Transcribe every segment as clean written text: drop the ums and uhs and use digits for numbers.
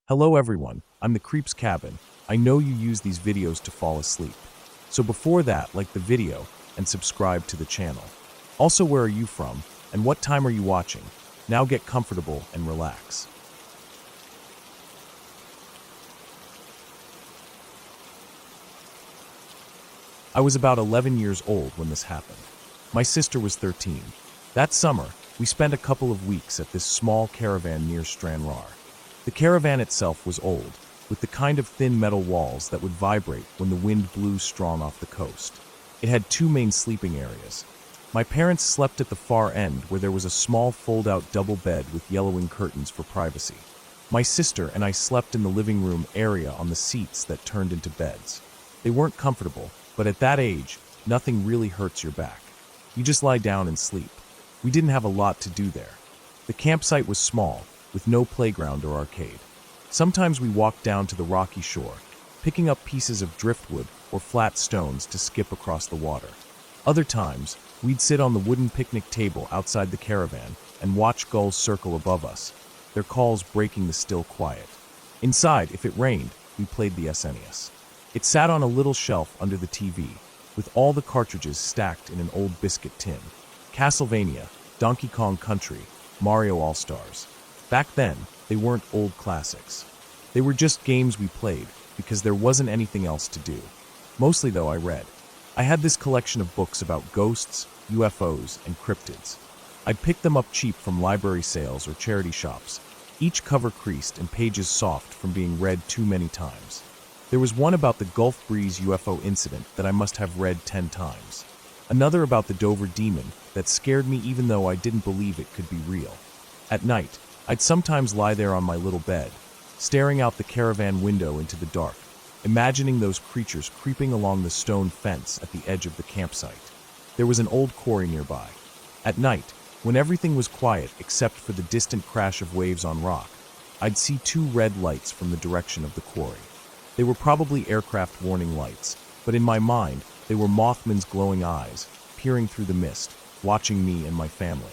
Hello everyone, I'm the Creeps Cabin. I know you use these videos to fall asleep. So before that, like the video and subscribe to the channel. Also, where are you from and what time are you watching? Now get comfortable and relax. I was about 11 years old when this happened. My sister was 13. That summer, we spent a couple of weeks at this small caravan near Stranraer. The caravan itself was old, with the kind of thin metal walls that would vibrate when the wind blew strong off the coast. It had two main sleeping areas. My parents slept at the far end where there was a small fold-out double bed with yellowing curtains for privacy. My sister and I slept in the living room area on the seats that turned into beds. They weren't comfortable, but at that age, nothing really hurts your back. You just lie down and sleep. We didn't have a lot to do there. The campsite was small, with no playground or arcade. Sometimes we walked down to the rocky shore, picking up pieces of driftwood or flat stones to skip across the water. Other times, we'd sit on the wooden picnic table outside the caravan and watch gulls circle above us, their calls breaking the still quiet. Inside, if it rained, we played the SNES. It sat on a little shelf under the TV, with all the cartridges stacked in an old biscuit tin. Castlevania, Donkey Kong Country, Mario All-Stars. Back then, they weren't old classics. They were just games we played because there wasn't anything else to do. Mostly though, I read. I had this collection of books about ghosts, UFOs, and cryptids. I'd pick them up cheap from library sales or charity shops, each cover creased and pages soft from being read too many times. There was one about the Gulf Breeze UFO incident that I must have read 10 times. Another about the Dover Demon that scared me even though I didn't believe it could be real. At night, I'd sometimes lie there on my little bed, staring out the caravan window into the dark, imagining those creatures creeping along the stone fence at the edge of the campsite. There was an old quarry nearby. At night, when everything was quiet except for the distant crash of waves on rock, I'd see two red lights from the direction of the quarry. They were probably aircraft warning lights, but in my mind, they were Mothman's glowing eyes, peering through the mist, watching me and my family.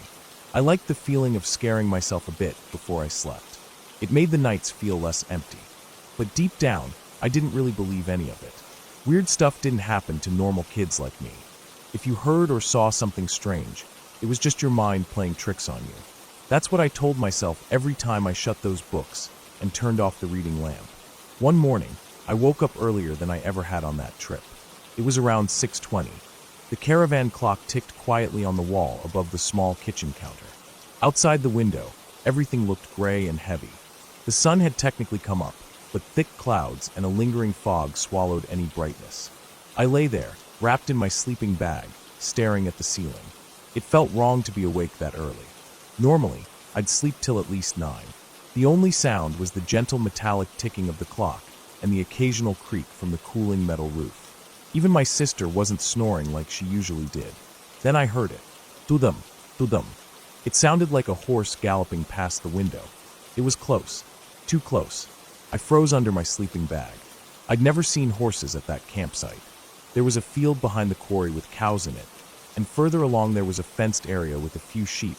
I liked the feeling of scaring myself a bit before I slept. It made the nights feel less empty. But deep down, I didn't really believe any of it. Weird stuff didn't happen to normal kids like me. If you heard or saw something strange, it was just your mind playing tricks on you. That's what I told myself every time I shut those books and turned off the reading lamp. One morning, I woke up earlier than I ever had on that trip. It was around 6:20. The caravan clock ticked quietly on the wall above the small kitchen counter. Outside the window, everything looked gray and heavy. The sun had technically come up, but thick clouds and a lingering fog swallowed any brightness. I lay there, wrapped in my sleeping bag, staring at the ceiling. It felt wrong to be awake that early. Normally, I'd sleep till at least 9. The only sound was the gentle metallic ticking of the clock and the occasional creak from the cooling metal roof. Even my sister wasn't snoring like she usually did. Then I heard it. Tudum, tudum. It sounded like a horse galloping past the window. It was close. Too close. I froze under my sleeping bag. I'd never seen horses at that campsite. There was a field behind the quarry with cows in it, and further along there was a fenced area with a few sheep,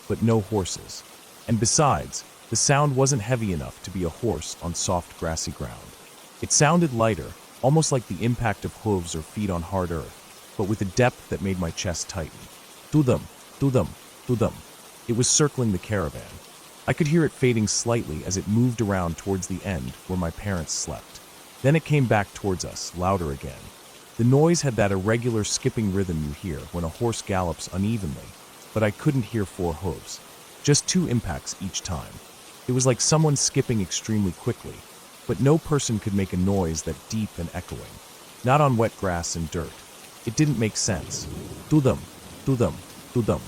but no horses. And besides, the sound wasn't heavy enough to be a horse on soft grassy ground. It sounded lighter, almost like the impact of hooves or feet on hard earth, but with a depth that made my chest tighten. Tudum, tudum, tudum. It was circling the caravan. I could hear it fading slightly as it moved around towards the end where my parents slept. Then it came back towards us, louder again. The noise had that irregular skipping rhythm you hear when a horse gallops unevenly, but I couldn't hear 4 hooves. Just 2 impacts each time. It was like someone skipping extremely quickly, but no person could make a noise that deep and echoing. Not on wet grass and dirt. It didn't make sense. Tudum, tudum, tudum.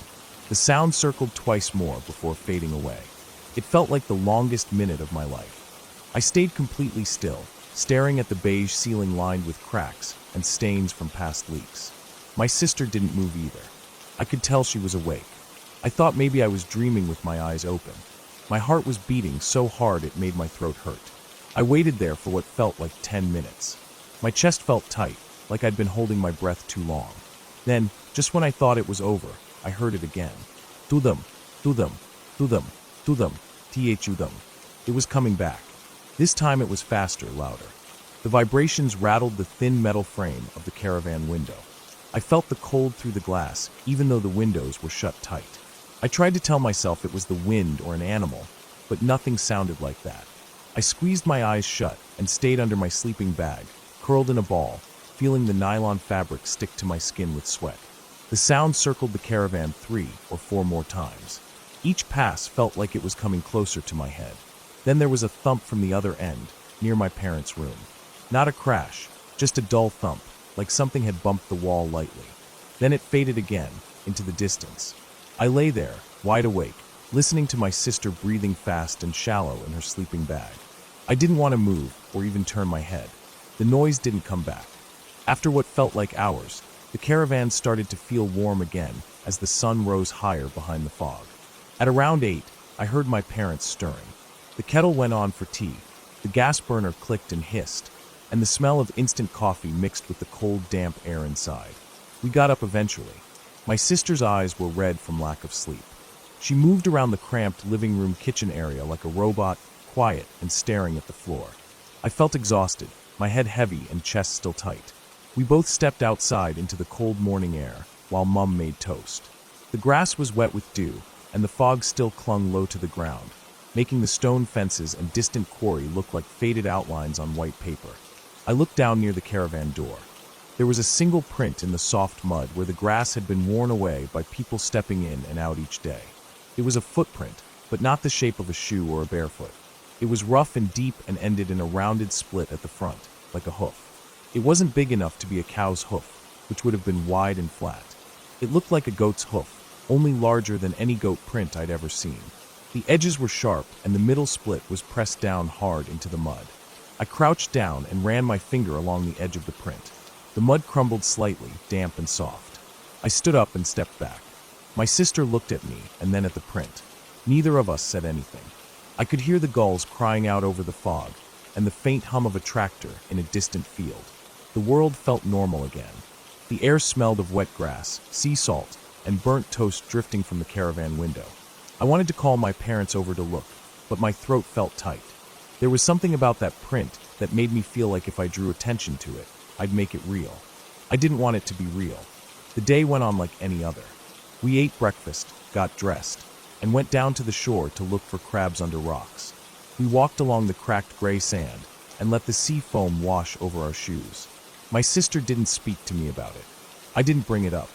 The sound circled twice more before fading away. It felt like the longest minute of my life. I stayed completely still, staring at the beige ceiling lined with cracks and stains from past leaks. My sister didn't move either. I could tell she was awake. I thought maybe I was dreaming with my eyes open. My heart was beating so hard it made my throat hurt. I waited there for what felt like 10 minutes. My chest felt tight, like I'd been holding my breath too long. Then, just when I thought it was over, I heard it again. Tudum, tudum, tudum, tudum, thudum. It was coming back. This time it was faster, louder. The vibrations rattled the thin metal frame of the caravan window. I felt the cold through the glass, even though the windows were shut tight. I tried to tell myself it was the wind or an animal, but nothing sounded like that. I squeezed my eyes shut and stayed under my sleeping bag, curled in a ball, feeling the nylon fabric stick to my skin with sweat. The sound circled the caravan 3 or 4 more times. Each pass felt like it was coming closer to my head. Then there was a thump from the other end, near my parents' room. Not a crash, just a dull thump, like something had bumped the wall lightly. Then it faded again, into the distance. I lay there, wide awake, listening to my sister breathing fast and shallow in her sleeping bag. I didn't want to move or even turn my head. The noise didn't come back. After what felt like hours, the caravan started to feel warm again as the sun rose higher behind the fog. At around 8, I heard my parents stirring. The kettle went on for tea, the gas burner clicked and hissed, and the smell of instant coffee mixed with the cold, damp air inside. We got up eventually. My sister's eyes were red from lack of sleep. She moved around the cramped living room kitchen area like a robot, quiet and staring at the floor. I felt exhausted, my head heavy and chest still tight. We both stepped outside into the cold morning air while Mum made toast. The grass was wet with dew, and the fog still clung low to the ground, making the stone fences and distant quarry look like faded outlines on white paper. I looked down near the caravan door. There was a single print in the soft mud where the grass had been worn away by people stepping in and out each day. It was a footprint, but not the shape of a shoe or a barefoot. It was rough and deep and ended in a rounded split at the front, like a hoof. It wasn't big enough to be a cow's hoof, which would have been wide and flat. It looked like a goat's hoof, only larger than any goat print I'd ever seen. The edges were sharp, and the middle split was pressed down hard into the mud. I crouched down and ran my finger along the edge of the print. The mud crumbled slightly, damp and soft. I stood up and stepped back. My sister looked at me and then at the print. Neither of us said anything. I could hear the gulls crying out over the fog and the faint hum of a tractor in a distant field. The world felt normal again. The air smelled of wet grass, sea salt, and burnt toast drifting from the caravan window. I wanted to call my parents over to look, but my throat felt tight. There was something about that print that made me feel like if I drew attention to it, I'd make it real. I didn't want it to be real. The day went on like any other. We ate breakfast, got dressed, and went down to the shore to look for crabs under rocks. We walked along the cracked gray sand and let the sea foam wash over our shoes. My sister didn't speak to me about it. I didn't bring it up.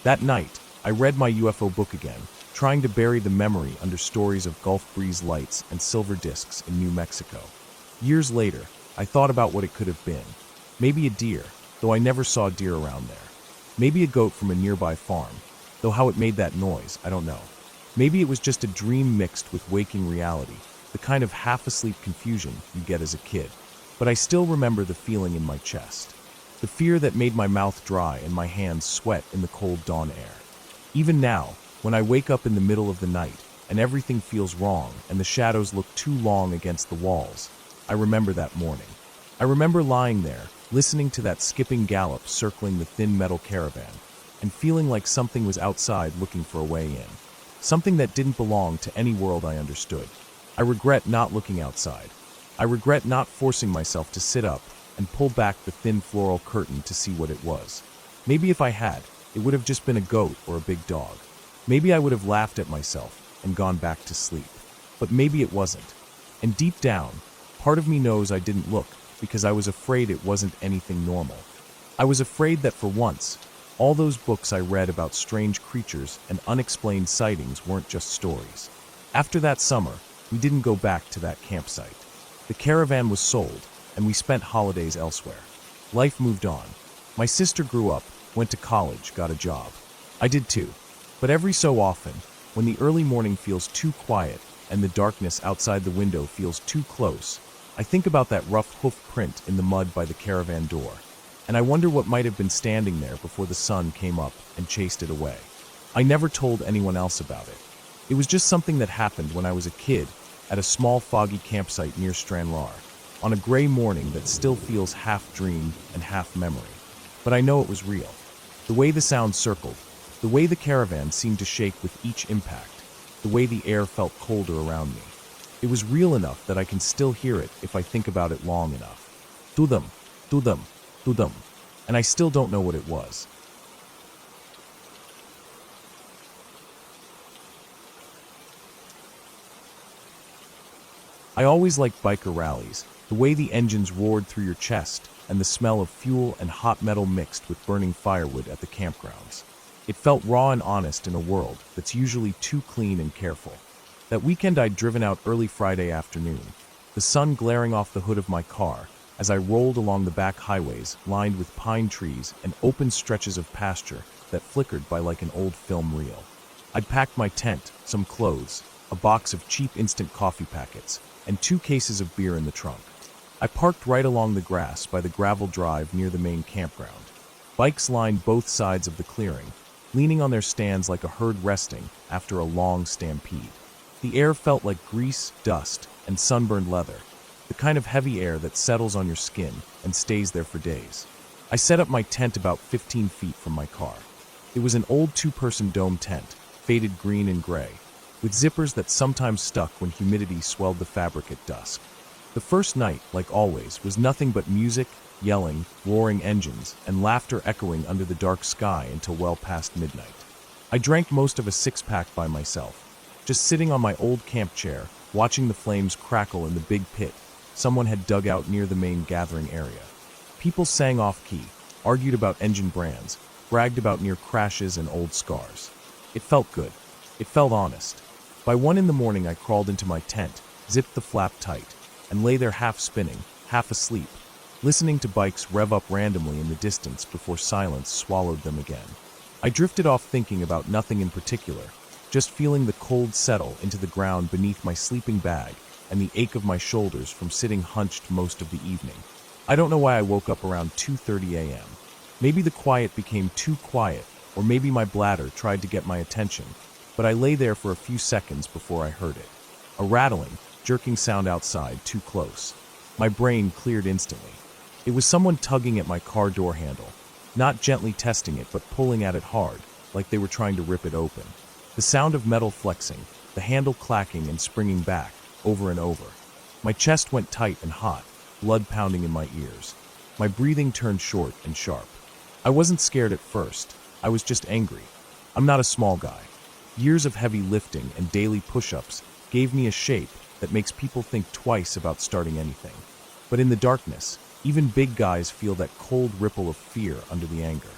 That night, I read my UFO book again, trying to bury the memory under stories of Gulf breeze lights and silver discs in New Mexico. Years later, I thought about what it could have been. Maybe a deer, though I never saw deer around there. Maybe a goat from a nearby farm, though how it made that noise, I don't know. Maybe it was just a dream mixed with waking reality, the kind of half-asleep confusion you get as a kid. But I still remember the feeling in my chest. The fear that made my mouth dry and my hands sweat in the cold dawn air. Even now, when I wake up in the middle of the night and everything feels wrong and the shadows look too long against the walls, I remember that morning. I remember lying there, listening to that skipping gallop circling the thin metal caravan, and feeling like something was outside looking for a way in. Something that didn't belong to any world I understood. I regret not looking outside. I regret not forcing myself to sit up and pull back the thin floral curtain to see what it was. Maybe if I had, it would have just been a goat or a big dog. Maybe I would have laughed at myself and gone back to sleep. But maybe it wasn't. And deep down, part of me knows I didn't look because I was afraid it wasn't anything normal. I was afraid that for once, all those books I read about strange creatures and unexplained sightings weren't just stories. After that summer, we didn't go back to that campsite. The caravan was sold, and we spent holidays elsewhere. Life moved on. My sister grew up, went to college, got a job. I did too. But every so often, when the early morning feels too quiet and the darkness outside the window feels too close, I think about that rough hoof print in the mud by the caravan door, and I wonder what might have been standing there before the sun came up and chased it away. I never told anyone else about it. It was just something that happened when I was a kid at a small foggy campsite near Stranraer, on a gray morning that still feels half dream and half memory. But I know it was real. The way the sound circled, the way the caravan seemed to shake with each impact, the way the air felt colder around me. It was real enough that I can still hear it if I think about it long enough. Dudum, dudum, dudum. And I still don't know what it was. I always liked biker rallies, the way the engines roared through your chest and the smell of fuel and hot metal mixed with burning firewood at the campgrounds. It felt raw and honest in a world that's usually too clean and careful. That weekend I'd driven out early Friday afternoon, the sun glaring off the hood of my car as I rolled along the back highways lined with pine trees and open stretches of pasture that flickered by like an old film reel. I'd packed my tent, some clothes, a box of cheap instant coffee packets, and 2 cases of beer in the trunk. I parked right along the grass by the gravel drive near the main campground. Bikes lined both sides of the clearing, leaning on their stands like a herd resting after a long stampede. The air felt like grease, dust, and sunburned leather, the kind of heavy air that settles on your skin and stays there for days. I set up my tent about 15 feet from my car. It was an old 2-person dome tent, faded green and gray, with zippers that sometimes stuck when humidity swelled the fabric at dusk. The first night, like always, was nothing but music, yelling, roaring engines, and laughter echoing under the dark sky until well past midnight. I drank most of a 6-pack by myself, just sitting on my old camp chair, watching the flames crackle in the big pit someone had dug out near the main gathering area. People sang off-key, argued about engine brands, bragged about near crashes and old scars. It felt good. It felt honest. By 1 in the morning I crawled into my tent, zipped the flap tight, and lay there half spinning, half asleep, listening to bikes rev up randomly in the distance before silence swallowed them again. I drifted off thinking about nothing in particular, just feeling the cold settle into the ground beneath my sleeping bag and the ache of my shoulders from sitting hunched most of the evening. I don't know why I woke up around 2:30 a.m. Maybe the quiet became too quiet, or maybe my bladder tried to get my attention, but I lay there for a few seconds before I heard it. A rattling, jerking sound outside, too close. My brain cleared instantly. It was someone tugging at my car door handle, not gently testing it but pulling at it hard, like they were trying to rip it open. The sound of metal flexing, the handle clacking and springing back, over and over. My chest went tight and hot, blood pounding in my ears. My breathing turned short and sharp. I wasn't scared at first. I was just angry. I'm not a small guy. Years of heavy lifting and daily push-ups gave me a shape that makes people think twice about starting anything. But in the darkness, even big guys feel that cold ripple of fear under the anger.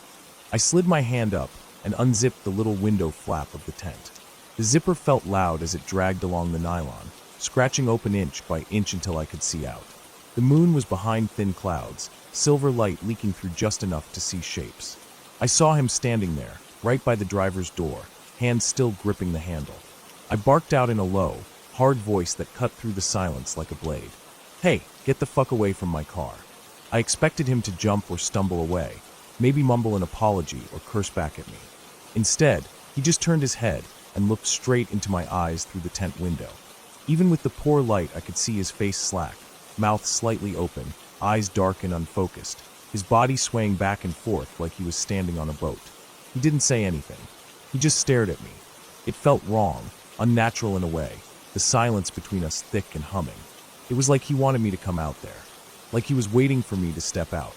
I slid my hand up and unzipped the little window flap of the tent. The zipper felt loud as it dragged along the nylon, scratching open inch by inch until I could see out. The moon was behind thin clouds, silver light leaking through just enough to see shapes. I saw him standing there, right by the driver's door, hands still gripping the handle. I barked out in a low, hard voice that cut through the silence like a blade. "Hey, get the fuck away from my car." I expected him to jump or stumble away, maybe mumble an apology or curse back at me. Instead, he just turned his head and looked straight into my eyes through the tent window. Even with the poor light, I could see his face slack, mouth slightly open, eyes dark and unfocused, his body swaying back and forth like he was standing on a boat. He didn't say anything. He just stared at me. It felt wrong, unnatural in a way, the silence between us thick and humming. It was like he wanted me to come out there, like he was waiting for me to step out.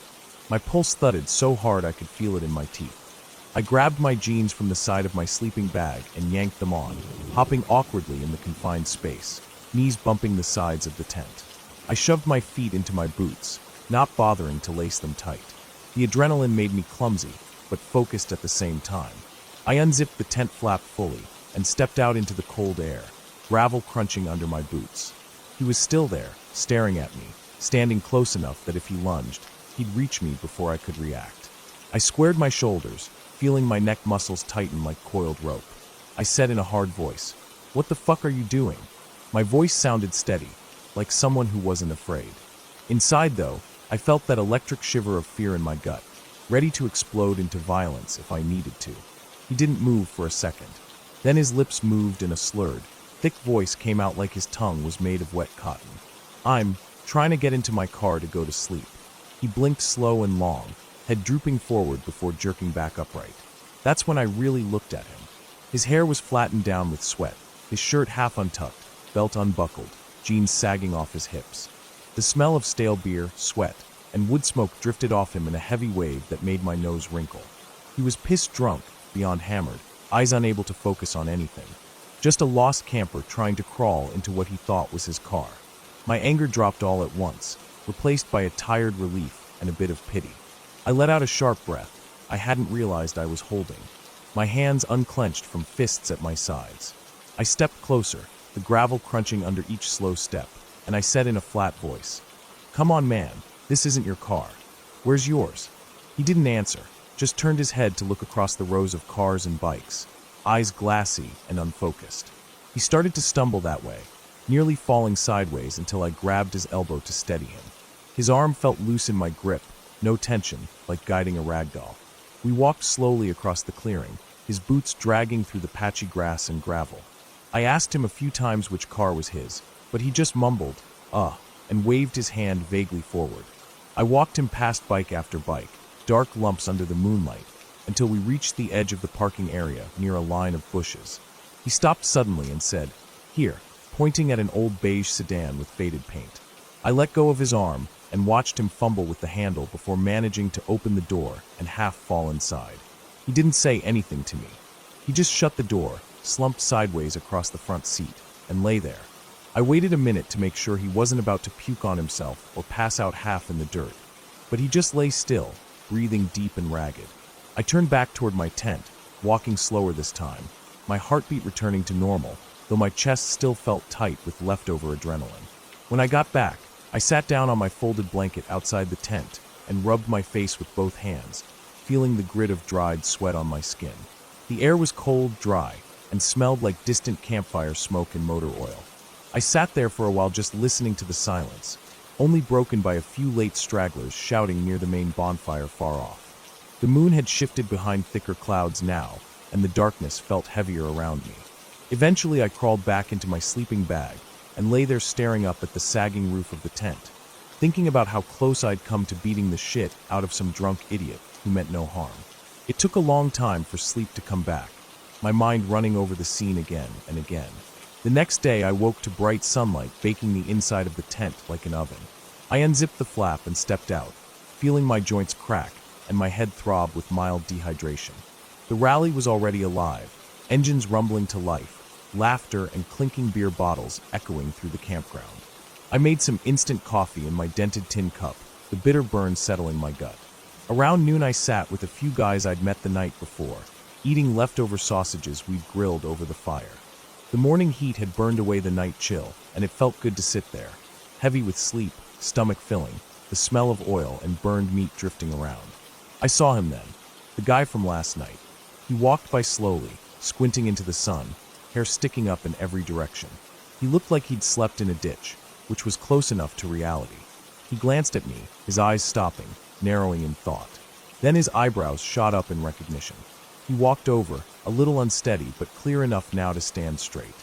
My pulse thudded so hard I could feel it in my teeth. I grabbed my jeans from the side of my sleeping bag and yanked them on, hopping awkwardly in the confined space, knees bumping the sides of the tent. I shoved my feet into my boots, not bothering to lace them tight. The adrenaline made me clumsy, but focused at the same time. I unzipped the tent flap fully and stepped out into the cold air, gravel crunching under my boots. He was still there, staring at me, standing close enough that if he lunged, he'd reach me before I could react. I squared my shoulders, feeling my neck muscles tighten like coiled rope. I said in a hard voice, "What the fuck are you doing?" My voice sounded steady, like someone who wasn't afraid. Inside, though, I felt that electric shiver of fear in my gut, ready to explode into violence if I needed to. He didn't move for a second. Then his lips moved and a slurred, thick voice came out like his tongue was made of wet cotton. "I'm trying to get into my car to go to sleep." He blinked slow and long, head drooping forward before jerking back upright. That's when I really looked at him. His hair was flattened down with sweat, his shirt half untucked, belt unbuckled, jeans sagging off his hips. The smell of stale beer, sweat, and wood smoke drifted off him in a heavy wave that made my nose wrinkle. He was pissed drunk, beyond hammered, eyes unable to focus on anything. Just a lost camper trying to crawl into what he thought was his car. My anger dropped all at once, replaced by a tired relief and a bit of pity. I let out a sharp breath I hadn't realized I was holding, my hands unclenched from fists at my sides. I stepped closer, the gravel crunching under each slow step, and I said in a flat voice, "Come on, man, this isn't your car. Where's yours?" He didn't answer, just turned his head to look across the rows of cars and bikes, eyes glassy and unfocused. He started to stumble that way, nearly falling sideways until I grabbed his elbow to steady him. His arm felt loose in my grip, no tension, like guiding a rag doll. We walked slowly across the clearing, his boots dragging through the patchy grass and gravel. I asked him a few times which car was his, but he just mumbled, and waved his hand vaguely forward. I walked him past bike after bike, dark lumps under the moonlight, until we reached the edge of the parking area near a line of bushes. He stopped suddenly and said, "Here," pointing at an old beige sedan with faded paint. I let go of his arm and watched him fumble with the handle before managing to open the door and half fall inside. He didn't say anything to me. He just shut the door, slumped sideways across the front seat, and lay there. I waited a minute to make sure he wasn't about to puke on himself or pass out half in the dirt, but he just lay still, breathing deep and ragged. I turned back toward my tent, walking slower this time, my heartbeat returning to normal, though my chest still felt tight with leftover adrenaline. When I got back, I sat down on my folded blanket outside the tent and rubbed my face with both hands, feeling the grit of dried sweat on my skin. The air was cold, dry, and smelled like distant campfire smoke and motor oil. I sat there for a while just listening to the silence, only broken by a few late stragglers shouting near the main bonfire far off. The moon had shifted behind thicker clouds now, and the darkness felt heavier around me. Eventually I crawled back into my sleeping bag and lay there staring up at the sagging roof of the tent, thinking about how close I'd come to beating the shit out of some drunk idiot who meant no harm. It took a long time for sleep to come back, my mind running over the scene again and again. The next day I woke to bright sunlight baking the inside of the tent like an oven. I unzipped the flap and stepped out, feeling my joints crack and my head throb with mild dehydration. The rally was already alive, engines rumbling to life, laughter and clinking beer bottles echoing through the campground. I made some instant coffee in my dented tin cup, the bitter burn settling my gut. Around noon I sat with a few guys I'd met the night before, eating leftover sausages we'd grilled over the fire. The morning heat had burned away the night chill, and it felt good to sit there, heavy with sleep, stomach filling, the smell of oil and burned meat drifting around. I saw him then, the guy from last night. He walked by slowly, squinting into the sun, hair sticking up in every direction. He looked like he'd slept in a ditch, which was close enough to reality. He glanced at me, his eyes stopping, narrowing in thought. Then his eyebrows shot up in recognition. He walked over, a little unsteady but clear enough now to stand straight.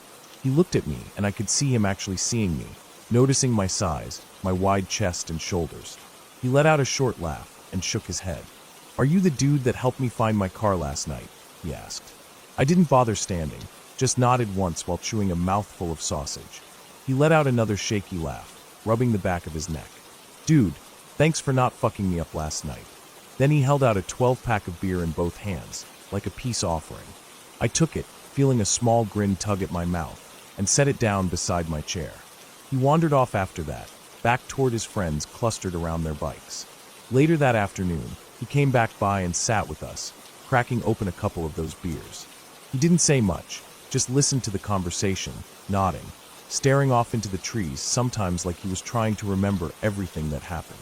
He looked at me, and I could see him actually seeing me, noticing my size, my wide chest and shoulders. He let out a short laugh and shook his head. "Are you the dude that helped me find my car last night?" he asked. I didn't bother standing, just nodded once while chewing a mouthful of sausage. He let out another shaky laugh, rubbing the back of his neck. "Dude, thanks for not fucking me up last night." Then he held out a 12-pack of beer in both hands, like a peace offering. I took it, feeling a small grin tug at my mouth, and set it down beside my chair. He wandered off after that, back toward his friends clustered around their bikes. Later that afternoon, he came back by and sat with us, cracking open a couple of those beers. He didn't say much, just listened to the conversation, nodding, staring off into the trees, sometimes like he was trying to remember everything that happened.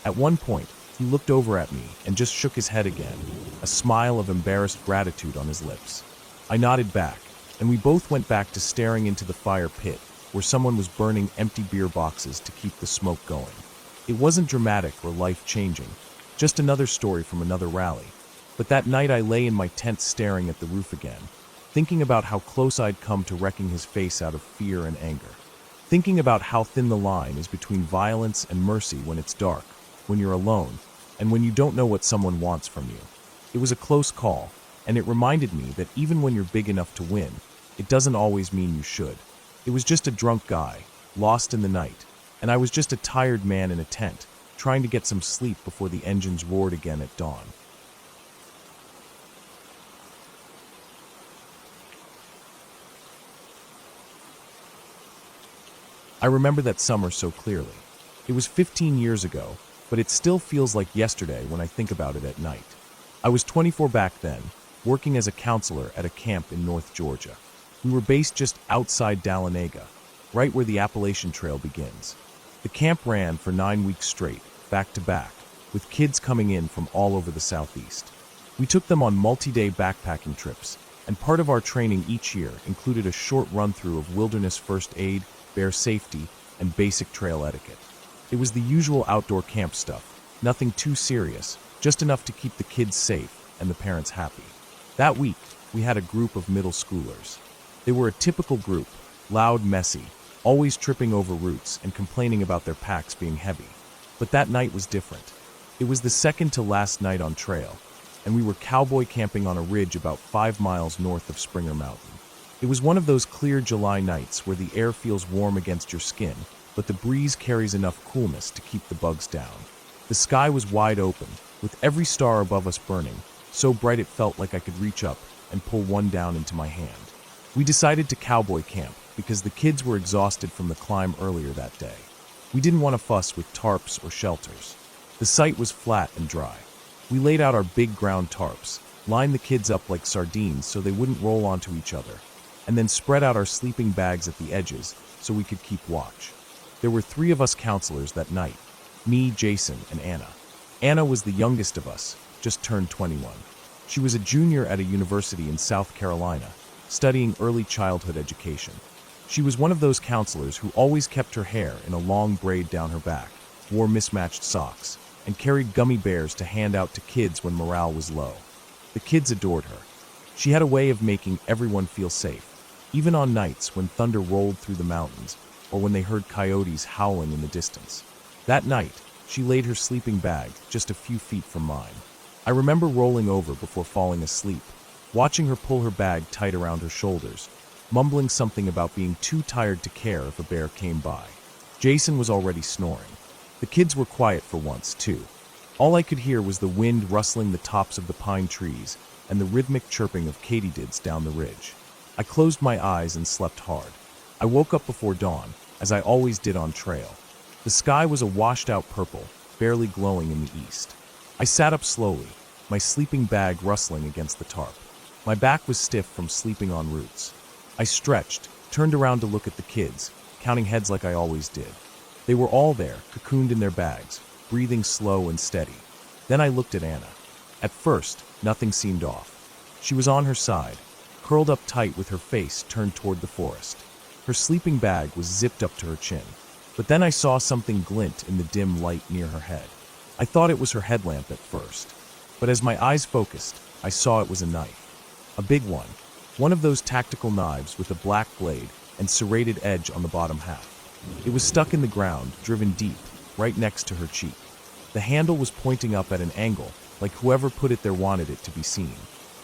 At one point, he looked over at me and just shook his head again, a smile of embarrassed gratitude on his lips. I nodded back, and we both went back to staring into the fire pit, where someone was burning empty beer boxes to keep the smoke going. It wasn't dramatic or life-changing, just another story from another rally. But that night I lay in my tent staring at the roof again, thinking about how close I'd come to wrecking his face out of fear and anger. Thinking about how thin the line is between violence and mercy when it's dark, when you're alone, and when you don't know what someone wants from you. It was a close call, and it reminded me that even when you're big enough to win, it doesn't always mean you should. It was just a drunk guy, lost in the night, and I was just a tired man in a tent, trying to get some sleep before the engines roared again at dawn. I remember that summer so clearly. It was 15 years ago, but it still feels like yesterday when I think about it at night. I was 24 back then, working as a counselor at a camp in North Georgia. We were based just outside Dahlonega, right where the Appalachian Trail begins. The camp ran for 9 weeks straight, back to back, with kids coming in from all over the Southeast. We took them on multi-day backpacking trips, and part of our training each year included a short run-through of wilderness first aid, bear safety, and basic trail etiquette. It was the usual outdoor camp stuff, nothing too serious, just enough to keep the kids safe and the parents happy. That week, we had a group of middle schoolers. They were a typical group, loud, messy, always tripping over roots and complaining about their packs being heavy. But that night was different. It was the second to last night on trail, and we were cowboy camping on a ridge about 5 miles north of Springer Mountain. It was one of those clear July nights where the air feels warm against your skin, but the breeze carries enough coolness to keep the bugs down. The sky was wide open, with every star above us burning, so bright it felt like I could reach up and pull one down into my hand. We decided to cowboy camp because the kids were exhausted from the climb earlier that day. We didn't want to fuss with tarps or shelters. The site was flat and dry. We laid out our big ground tarps, lined the kids up like sardines so they wouldn't roll onto each other, and then spread out our sleeping bags at the edges so we could keep watch. There were 3 of us counselors that night, me, Jason, and Anna. Anna was the youngest of us, just turned 21. She was a junior at a university in South Carolina, studying early childhood education. She was one of those counselors who always kept her hair in a long braid down her back, wore mismatched socks, and carried gummy bears to hand out to kids when morale was low. The kids adored her. She had a way of making everyone feel safe, even on nights when thunder rolled through the mountains or when they heard coyotes howling in the distance. That night, she laid her sleeping bag just a few feet from mine. I remember rolling over before falling asleep, watching her pull her bag tight around her shoulders, mumbling something about being too tired to care if a bear came by. Jason was already snoring. The kids were quiet for once, too. All I could hear was the wind rustling the tops of the pine trees and the rhythmic chirping of katydids down the ridge. I closed my eyes and slept hard. I woke up before dawn, as I always did on trail. The sky was a washed-out purple, barely glowing in the east. I sat up slowly, my sleeping bag rustling against the tarp. My back was stiff from sleeping on roots. I stretched, turned around to look at the kids, counting heads like I always did. They were all there, cocooned in their bags, breathing slow and steady. Then I looked at Anna. At first, nothing seemed off. She was on her side, curled up tight with her face turned toward the forest. Her sleeping bag was zipped up to her chin. But then I saw something glint in the dim light near her head. I thought it was her headlamp at first. But as my eyes focused, I saw it was a knife. A big one of those tactical knives with a black blade and serrated edge on the bottom half. It was stuck in the ground, driven deep, right next to her cheek. The handle was pointing up at an angle, like whoever put it there wanted it to be seen.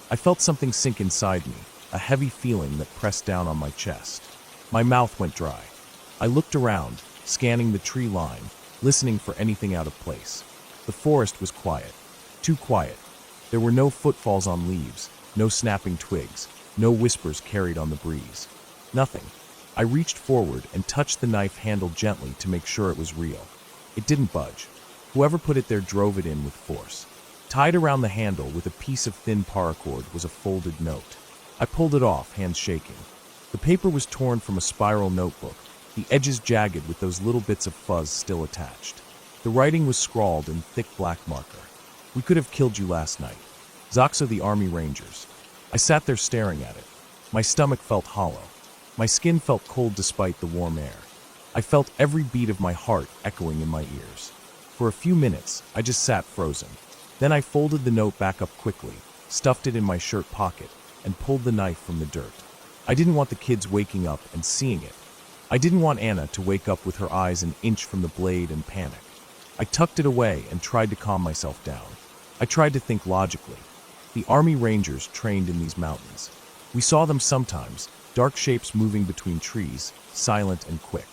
I felt something sink inside me, a heavy feeling that pressed down on my chest. My mouth went dry. I looked around, scanning the tree line, listening for anything out of place. The forest was quiet. Too quiet. There were no footfalls on leaves, no snapping twigs, no whispers carried on the breeze. Nothing. I reached forward and touched the knife handle gently to make sure it was real. It didn't budge. Whoever put it there drove it in with force. Tied around the handle with a piece of thin paracord was a folded note. I pulled it off, hands shaking. The paper was torn from a spiral notebook, the edges jagged with those little bits of fuzz still attached. The writing was scrawled in thick black marker. "We could have killed you last night. Zoxa the Army Rangers." I sat there staring at it. My stomach felt hollow. My skin felt cold despite the warm air. I felt every beat of my heart echoing in my ears. For a few minutes, I just sat frozen. Then I folded the note back up quickly, stuffed it in my shirt pocket, and pulled the knife from the dirt. I didn't want the kids waking up and seeing it. I didn't want Anna to wake up with her eyes an inch from the blade and panic. I tucked it away and tried to calm myself down. I tried to think logically. The Army Rangers trained in these mountains. We saw them sometimes, dark shapes moving between trees, silent and quick.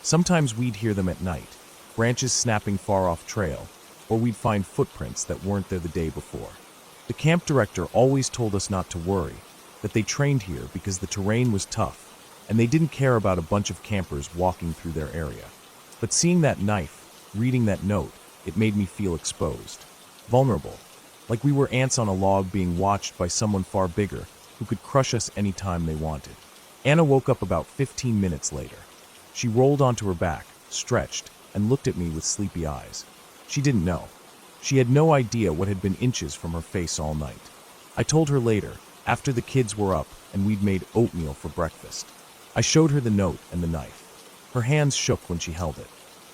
Sometimes we'd hear them at night, branches snapping far off trail, or we'd find footprints that weren't there the day before. The camp director always told us not to worry, that they trained here because the terrain was tough, and they didn't care about a bunch of campers walking through their area. But seeing that knife, reading that note, it made me feel exposed, vulnerable, like we were ants on a log being watched by someone far bigger who could crush us anytime they wanted. Anna woke up about 15 minutes later. She rolled onto her back, stretched, and looked at me with sleepy eyes. She didn't know. She had no idea what had been inches from her face all night. I told her later, after the kids were up and we'd made oatmeal for breakfast. I showed her the note and the knife. Her hands shook when she held it.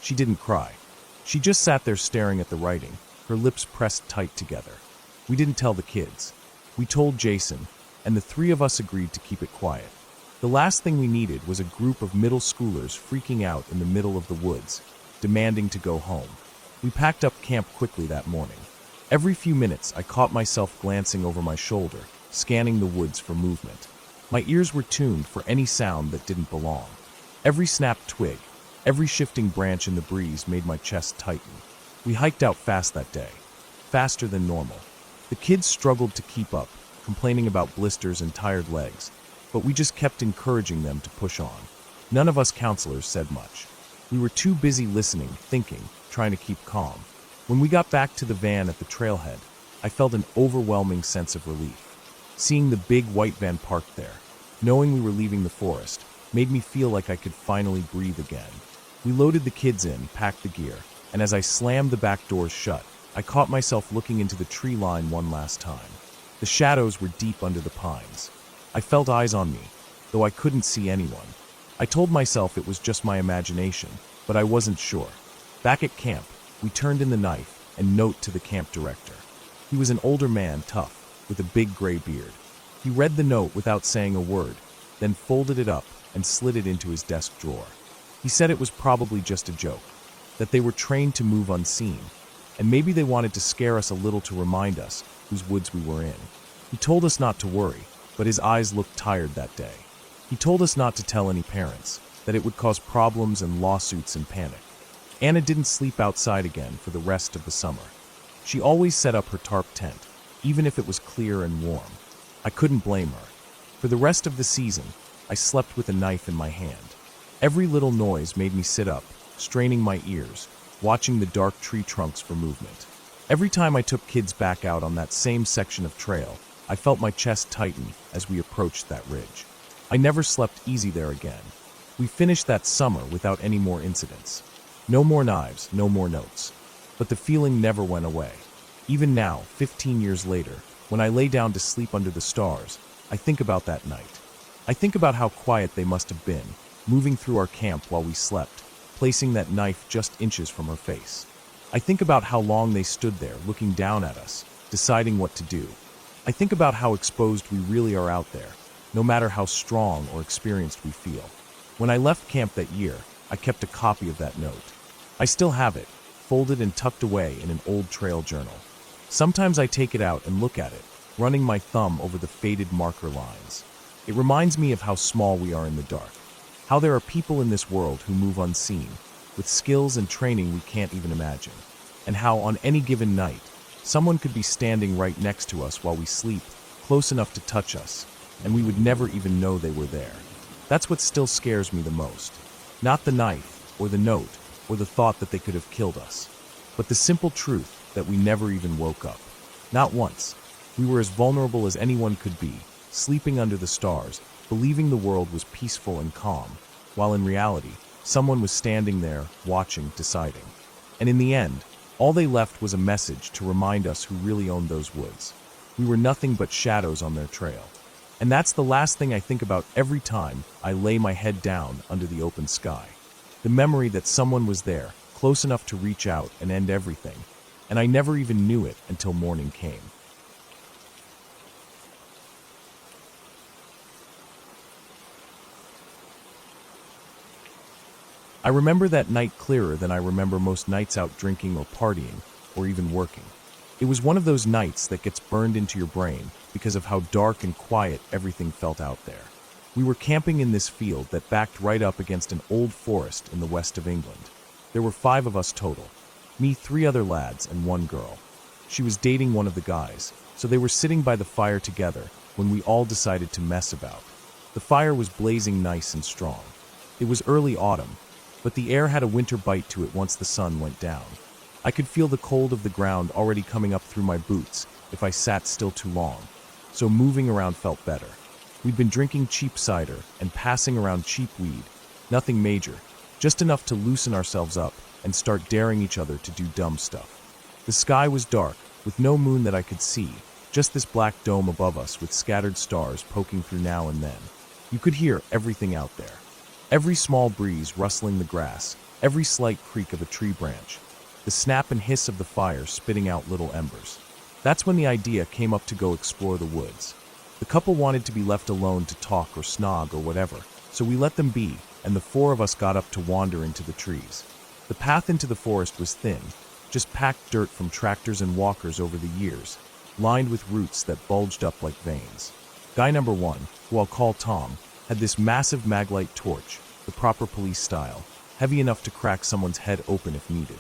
She didn't cry. She just sat there staring at the writing, her lips pressed tight together. We didn't tell the kids. We told Jason, and the three of us agreed to keep it quiet. The last thing we needed was a group of middle schoolers freaking out in the middle of the woods, demanding to go home. We packed up camp quickly that morning. Every few minutes, I caught myself glancing over my shoulder, scanning the woods for movement. My ears were tuned for any sound that didn't belong. Every snapped twig, every shifting branch in the breeze made my chest tighten. We hiked out fast that day, faster than normal. The kids struggled to keep up, complaining about blisters and tired legs, but we just kept encouraging them to push on. None of us counselors said much. We were too busy listening, thinking, trying to keep calm. When we got back to the van at the trailhead, I felt an overwhelming sense of relief. Seeing the big white van parked there, knowing we were leaving the forest, made me feel like I could finally breathe again. We loaded the kids in, packed the gear, and as I slammed the back doors shut, I caught myself looking into the tree line one last time. The shadows were deep under the pines. I felt eyes on me, though I couldn't see anyone. I told myself it was just my imagination, but I wasn't sure. Back at camp, we turned in the knife and note to the camp director. He was an older man, tough, with a big gray beard. He read the note without saying a word, then folded it up and slid it into his desk drawer. He said it was probably just a joke, that they were trained to move unseen, and maybe they wanted to scare us a little to remind us whose woods we were in. He told us not to worry, but his eyes looked tired that day. He told us not to tell any parents, that it would cause problems and lawsuits and panic. Anna didn't sleep outside again for the rest of the summer. She always set up her tarp tent, even if it was clear and warm. I couldn't blame her. For the rest of the season, I slept with a knife in my hand. Every little noise made me sit up, straining my ears, watching the dark tree trunks for movement. Every time I took kids back out on that same section of trail, I felt my chest tighten as we approached that ridge. I never slept easy there again. We finished that summer without any more incidents. No more knives, no more notes. But the feeling never went away. Even now, 15 years later, when I lay down to sleep under the stars, I think about that night. I think about how quiet they must have been, moving through our camp while we slept, placing that knife just inches from her face. I think about how long they stood there, looking down at us, deciding what to do. I think about how exposed we really are out there, no matter how strong or experienced we feel. When I left camp that year, I kept a copy of that note. I still have it, folded and tucked away in an old trail journal. Sometimes I take it out and look at it, running my thumb over the faded marker lines. It reminds me of how small we are in the dark, how there are people in this world who move unseen, with skills and training we can't even imagine, and how on any given night, someone could be standing right next to us while we sleep, close enough to touch us, and we would never even know they were there. That's what still scares me the most. Not the knife, or the note, or the thought that they could have killed us, but the simple truth that we never even woke up. Not once. We were as vulnerable as anyone could be, sleeping under the stars, believing the world was peaceful and calm, while in reality, someone was standing there, watching, deciding. And in the end, all they left was a message to remind us who really owned those woods. We were nothing but shadows on their trail. And that's the last thing I think about every time I lay my head down under the open sky. The memory that someone was there, close enough to reach out and end everything, and I never even knew it until morning came. I remember that night clearer than I remember most nights out drinking or partying, or even working. It was one of those nights that gets burned into your brain because of how dark and quiet everything felt out there. We were camping in this field that backed right up against an old forest in the west of England. There were 5 of us total. Me, 3 other lads, and 1 girl. She was dating one of the guys, so they were sitting by the fire together when we all decided to mess about. The fire was blazing nice and strong. It was early autumn, but the air had a winter bite to it once the sun went down. I could feel the cold of the ground already coming up through my boots if I sat still too long, so moving around felt better. We'd been drinking cheap cider and passing around cheap weed, nothing major, just enough to loosen ourselves up and start daring each other to do dumb stuff. The sky was dark, with no moon that I could see, just this black dome above us with scattered stars poking through now and then. You could hear everything out there. Every small breeze rustling the grass, every slight creak of a tree branch, the snap and hiss of the fire spitting out little embers. That's when the idea came up to go explore the woods. The couple wanted to be left alone to talk or snog or whatever, so we let them be, and the 4 of us got up to wander into the trees. The path into the forest was thin, just packed dirt from tractors and walkers over the years, lined with roots that bulged up like veins. Guy number 1, who I'll call Tom, had this massive maglite torch, the proper police style, heavy enough to crack someone's head open if needed.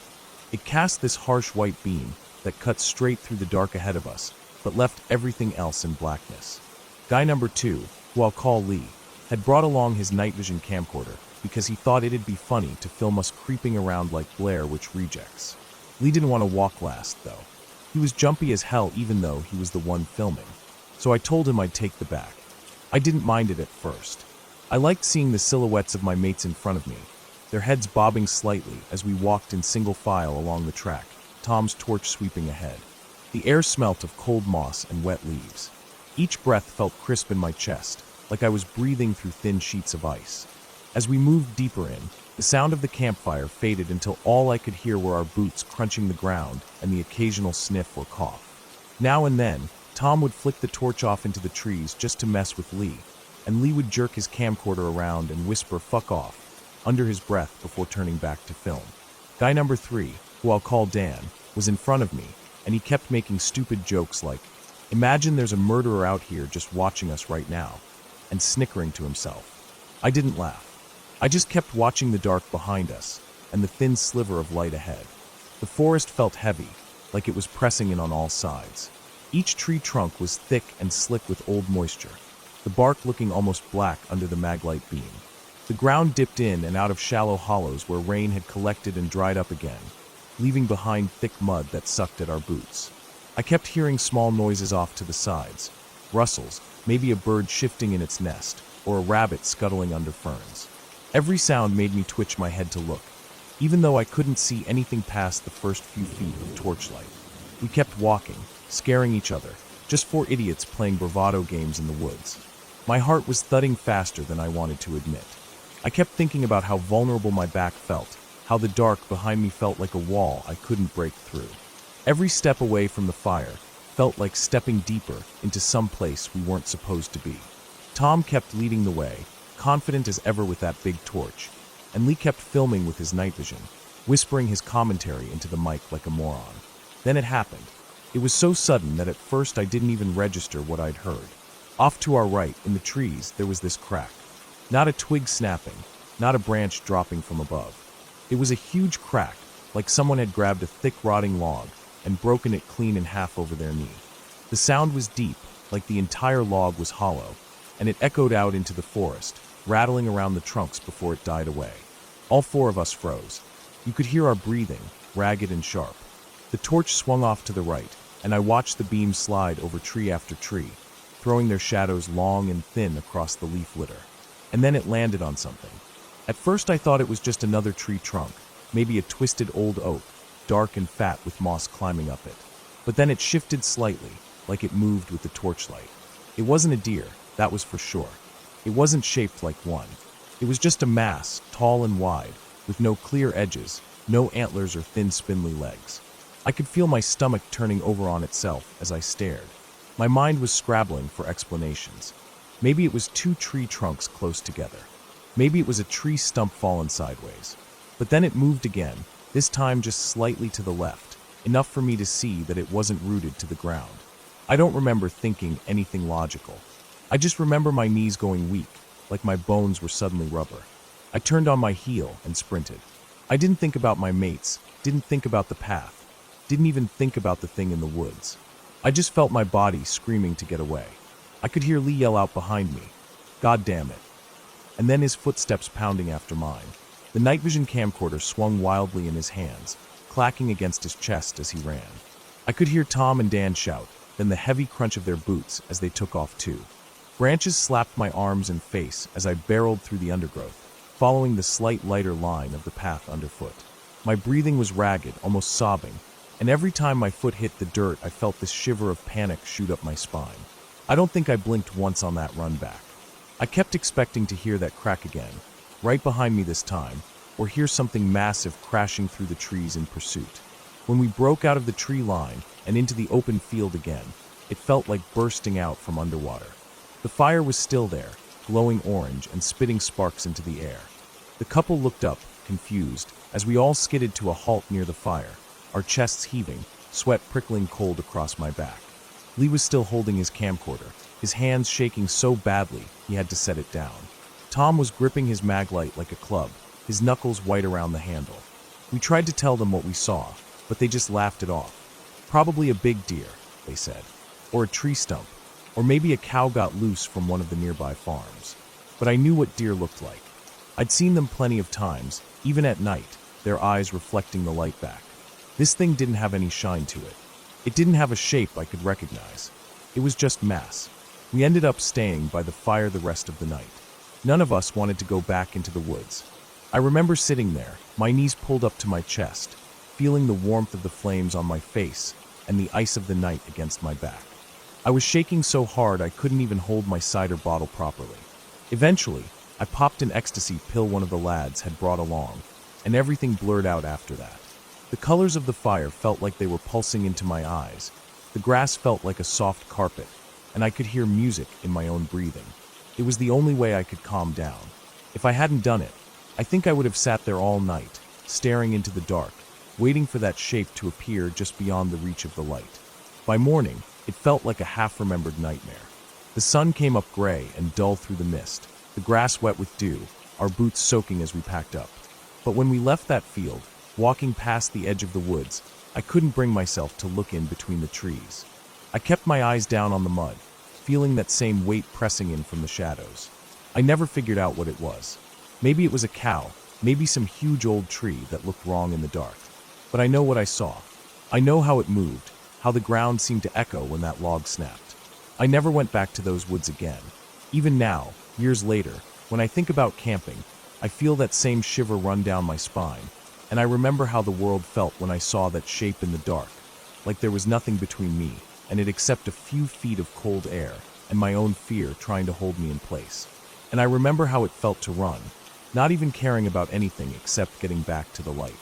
It cast this harsh white beam that cut straight through the dark ahead of us, but left everything else in blackness. Guy number 2, who I'll call Lee, had brought along his night vision camcorder because he thought it'd be funny to film us creeping around like Blair Witch rejects. Lee didn't want to walk last, though. He was jumpy as hell even though he was the one filming, so I told him I'd take the back. I didn't mind it at first. I liked seeing the silhouettes of my mates in front of me, their heads bobbing slightly as we walked in single file along the track, Tom's torch sweeping ahead. The air smelt of cold moss and wet leaves. Each breath felt crisp in my chest, like I was breathing through thin sheets of ice. As we moved deeper in, the sound of the campfire faded until all I could hear were our boots crunching the ground and the occasional sniff or cough. Now and then, Tom would flick the torch off into the trees just to mess with Lee, and Lee would jerk his camcorder around and whisper "fuck off" under his breath before turning back to film. Guy number 3, who I'll call Dan, was in front of me, and he kept making stupid jokes like, "Imagine there's a murderer out here just watching us right now," and snickering to himself. I didn't laugh. I just kept watching the dark behind us and the thin sliver of light ahead. The forest felt heavy, like it was pressing in on all sides. Each tree trunk was thick and slick with old moisture, the bark looking almost black under the maglite beam. The ground dipped in and out of shallow hollows where rain had collected and dried up again, leaving behind thick mud that sucked at our boots. I kept hearing small noises off to the sides, rustles, maybe a bird shifting in its nest, or a rabbit scuttling under ferns. Every sound made me twitch my head to look, even though I couldn't see anything past the first few feet of torchlight. We kept walking, scaring each other, just 4 idiots playing bravado games in the woods. My heart was thudding faster than I wanted to admit. I kept thinking about how vulnerable my back felt, how the dark behind me felt like a wall I couldn't break through. Every step away from the fire felt like stepping deeper into some place we weren't supposed to be. Tom kept leading the way, confident as ever with that big torch, and Lee kept filming with his night vision, whispering his commentary into the mic like a moron. Then it happened. It was so sudden that at first I didn't even register what I'd heard. Off to our right, in the trees, there was this crack. Not a twig snapping, not a branch dropping from above. It was a huge crack, like someone had grabbed a thick rotting log and broken it clean in half over their knee. The sound was deep, like the entire log was hollow, and it echoed out into the forest, rattling around the trunks before it died away. All 4 of us froze. You could hear our breathing, ragged and sharp. The torch swung off to the right, and I watched the beam slide over tree after tree, throwing their shadows long and thin across the leaf litter. And then it landed on something. At first I thought it was just another tree trunk, maybe a twisted old oak, dark and fat with moss climbing up it. But then it shifted slightly, like it moved with the torchlight. It wasn't a deer, that was for sure. It wasn't shaped like one. It was just a mass, tall and wide, with no clear edges, no antlers or thin spindly legs. I could feel my stomach turning over on itself as I stared. My mind was scrabbling for explanations. Maybe it was 2 tree trunks close together. Maybe it was a tree stump fallen sideways. But then it moved again, this time just slightly to the left, enough for me to see that it wasn't rooted to the ground. I don't remember thinking anything logical. I just remember my knees going weak, like my bones were suddenly rubber. I turned on my heel and sprinted. I didn't think about my mates, didn't think about the path, didn't even think about the thing in the woods. I just felt my body screaming to get away. I could hear Lee yell out behind me, "God damn it." And then his footsteps pounding after mine. The night vision camcorder swung wildly in his hands, clacking against his chest as he ran. I could hear Tom and Dan shout, then the heavy crunch of their boots as they took off too. Branches slapped my arms and face as I barreled through the undergrowth, following the slight lighter line of the path underfoot. My breathing was ragged, almost sobbing, and every time my foot hit the dirt I felt this shiver of panic shoot up my spine. I don't think I blinked once on that run back. I kept expecting to hear that crack again, right behind me this time, or hear something massive crashing through the trees in pursuit. When we broke out of the tree line and into the open field again, it felt like bursting out from underwater. The fire was still there, glowing orange and spitting sparks into the air. The couple looked up, confused, as we all skidded to a halt near the fire, our chests heaving, sweat prickling cold across my back. Lee was still holding his camcorder, his hands shaking so badly he had to set it down. Tom was gripping his maglite like a club, his knuckles white around the handle. We tried to tell them what we saw, but they just laughed it off. "Probably a big deer," they said, "or a tree stump, or maybe a cow got loose from one of the nearby farms." But I knew what deer looked like. I'd seen them plenty of times, even at night, their eyes reflecting the light back. This thing didn't have any shine to it. It didn't have a shape I could recognize. It was just mass. We ended up staying by the fire the rest of the night. None of us wanted to go back into the woods. I remember sitting there, my knees pulled up to my chest, feeling the warmth of the flames on my face and the ice of the night against my back. I was shaking so hard I couldn't even hold my cider bottle properly. Eventually, I popped an ecstasy pill one of the lads had brought along, and everything blurred out after that. The colors of the fire felt like they were pulsing into my eyes. The grass felt like a soft carpet, and I could hear music in my own breathing. It was the only way I could calm down. If I hadn't done it, I think I would have sat there all night, staring into the dark, waiting for that shape to appear just beyond the reach of the light. By morning, it felt like a half-remembered nightmare. The sun came up gray and dull through the mist, the grass wet with dew, our boots soaking as we packed up. But when we left that field, walking past the edge of the woods, I couldn't bring myself to look in between the trees. I kept my eyes down on the mud, feeling that same weight pressing in from the shadows. I never figured out what it was. Maybe it was a cow, maybe some huge old tree that looked wrong in the dark. But I know what I saw. I know how it moved, how the ground seemed to echo when that log snapped. I never went back to those woods again. Even now, years later, when I think about camping, I feel that same shiver run down my spine, and I remember how the world felt when I saw that shape in the dark, like there was nothing between me and it except a few feet of cold air and my own fear trying to hold me in place. And I remember how it felt to run, not even caring about anything except getting back to the light.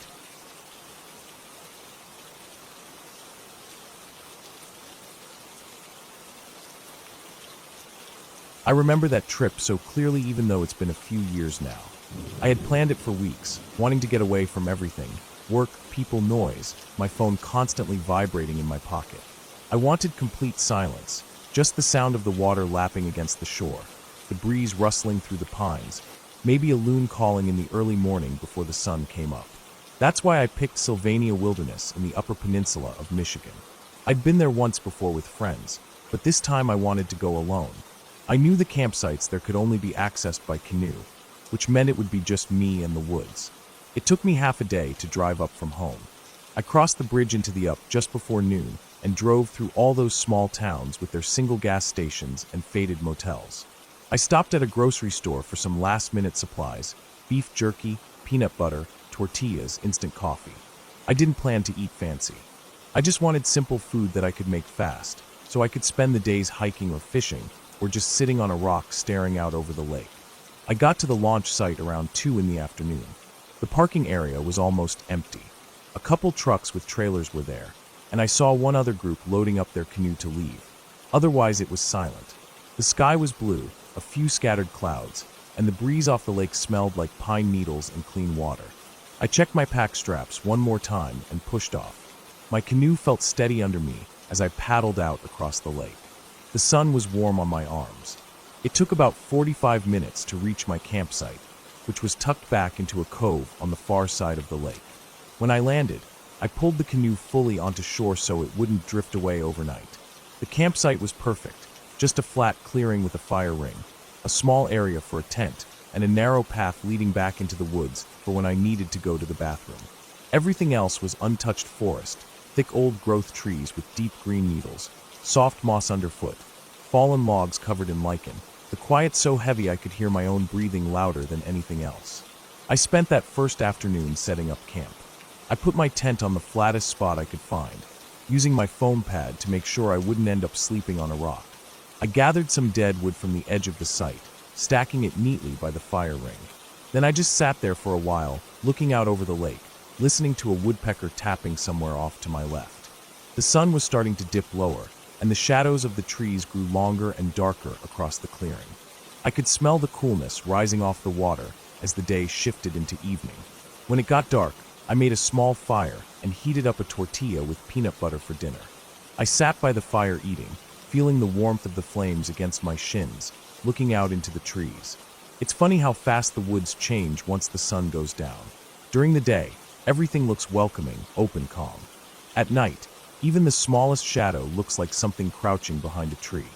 I remember that trip so clearly even though it's been a few years now. I had planned it for weeks, wanting to get away from everything, work, people, noise, my phone constantly vibrating in my pocket. I wanted complete silence, just the sound of the water lapping against the shore, the breeze rustling through the pines, maybe a loon calling in the early morning before the sun came up. That's why I picked Sylvania Wilderness in the Upper Peninsula of Michigan. I'd been there once before with friends, but this time I wanted to go alone. I knew the campsites there could only be accessed by canoe, which meant it would be just me and the woods. It took me half a day to drive up from home. I crossed the bridge into the Up just before noon and drove through all those small towns with their single gas stations and faded motels. I stopped at a grocery store for some last-minute supplies, beef jerky, peanut butter, tortillas, instant coffee. I didn't plan to eat fancy. I just wanted simple food that I could make fast, so I could spend the days hiking or fishing, or just sitting on a rock staring out over the lake. I got to the launch site around 2 in the afternoon. The parking area was almost empty. A couple trucks with trailers were there, and I saw one other group loading up their canoe to leave. Otherwise, it was silent. The sky was blue, a few scattered clouds, and the breeze off the lake smelled like pine needles and clean water. I checked my pack straps one more time and pushed off. My canoe felt steady under me as I paddled out across the lake. The sun was warm on my arms. It took about 45 minutes to reach my campsite, which was tucked back into a cove on the far side of the lake. When I landed, I pulled the canoe fully onto shore so it wouldn't drift away overnight. The campsite was perfect, just a flat clearing with a fire ring, a small area for a tent, and a narrow path leading back into the woods for when I needed to go to the bathroom. Everything else was untouched forest, thick old-growth trees with deep green needles, soft moss underfoot, fallen logs covered in lichen, the quiet so heavy I could hear my own breathing louder than anything else. I spent that first afternoon setting up camp. I put my tent on the flattest spot I could find, using my foam pad to make sure I wouldn't end up sleeping on a rock. I gathered some dead wood from the edge of the site, stacking it neatly by the fire ring. Then I just sat there for a while, looking out over the lake, listening to a woodpecker tapping somewhere off to my left. The sun was starting to dip lower, and the shadows of the trees grew longer and darker across the clearing. I could smell the coolness rising off the water as the day shifted into evening. When it got dark, I made a small fire and heated up a tortilla with peanut butter for dinner. I sat by the fire eating, feeling the warmth of the flames against my shins, looking out into the trees. It's funny how fast the woods change once the sun goes down. During the day, everything looks welcoming, open, calm. At night, even the smallest shadow looks like something crouching behind a tree.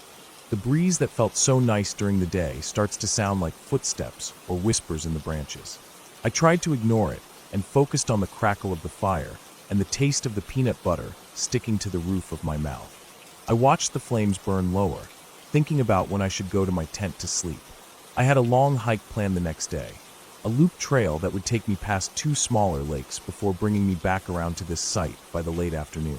The breeze that felt so nice during the day starts to sound like footsteps or whispers in the branches. I tried to ignore it and focused on the crackle of the fire and the taste of the peanut butter sticking to the roof of my mouth. I watched the flames burn lower, thinking about when I should go to my tent to sleep. I had a long hike planned the next day, a loop trail that would take me past 2 smaller lakes before bringing me back around to this site by the late afternoon.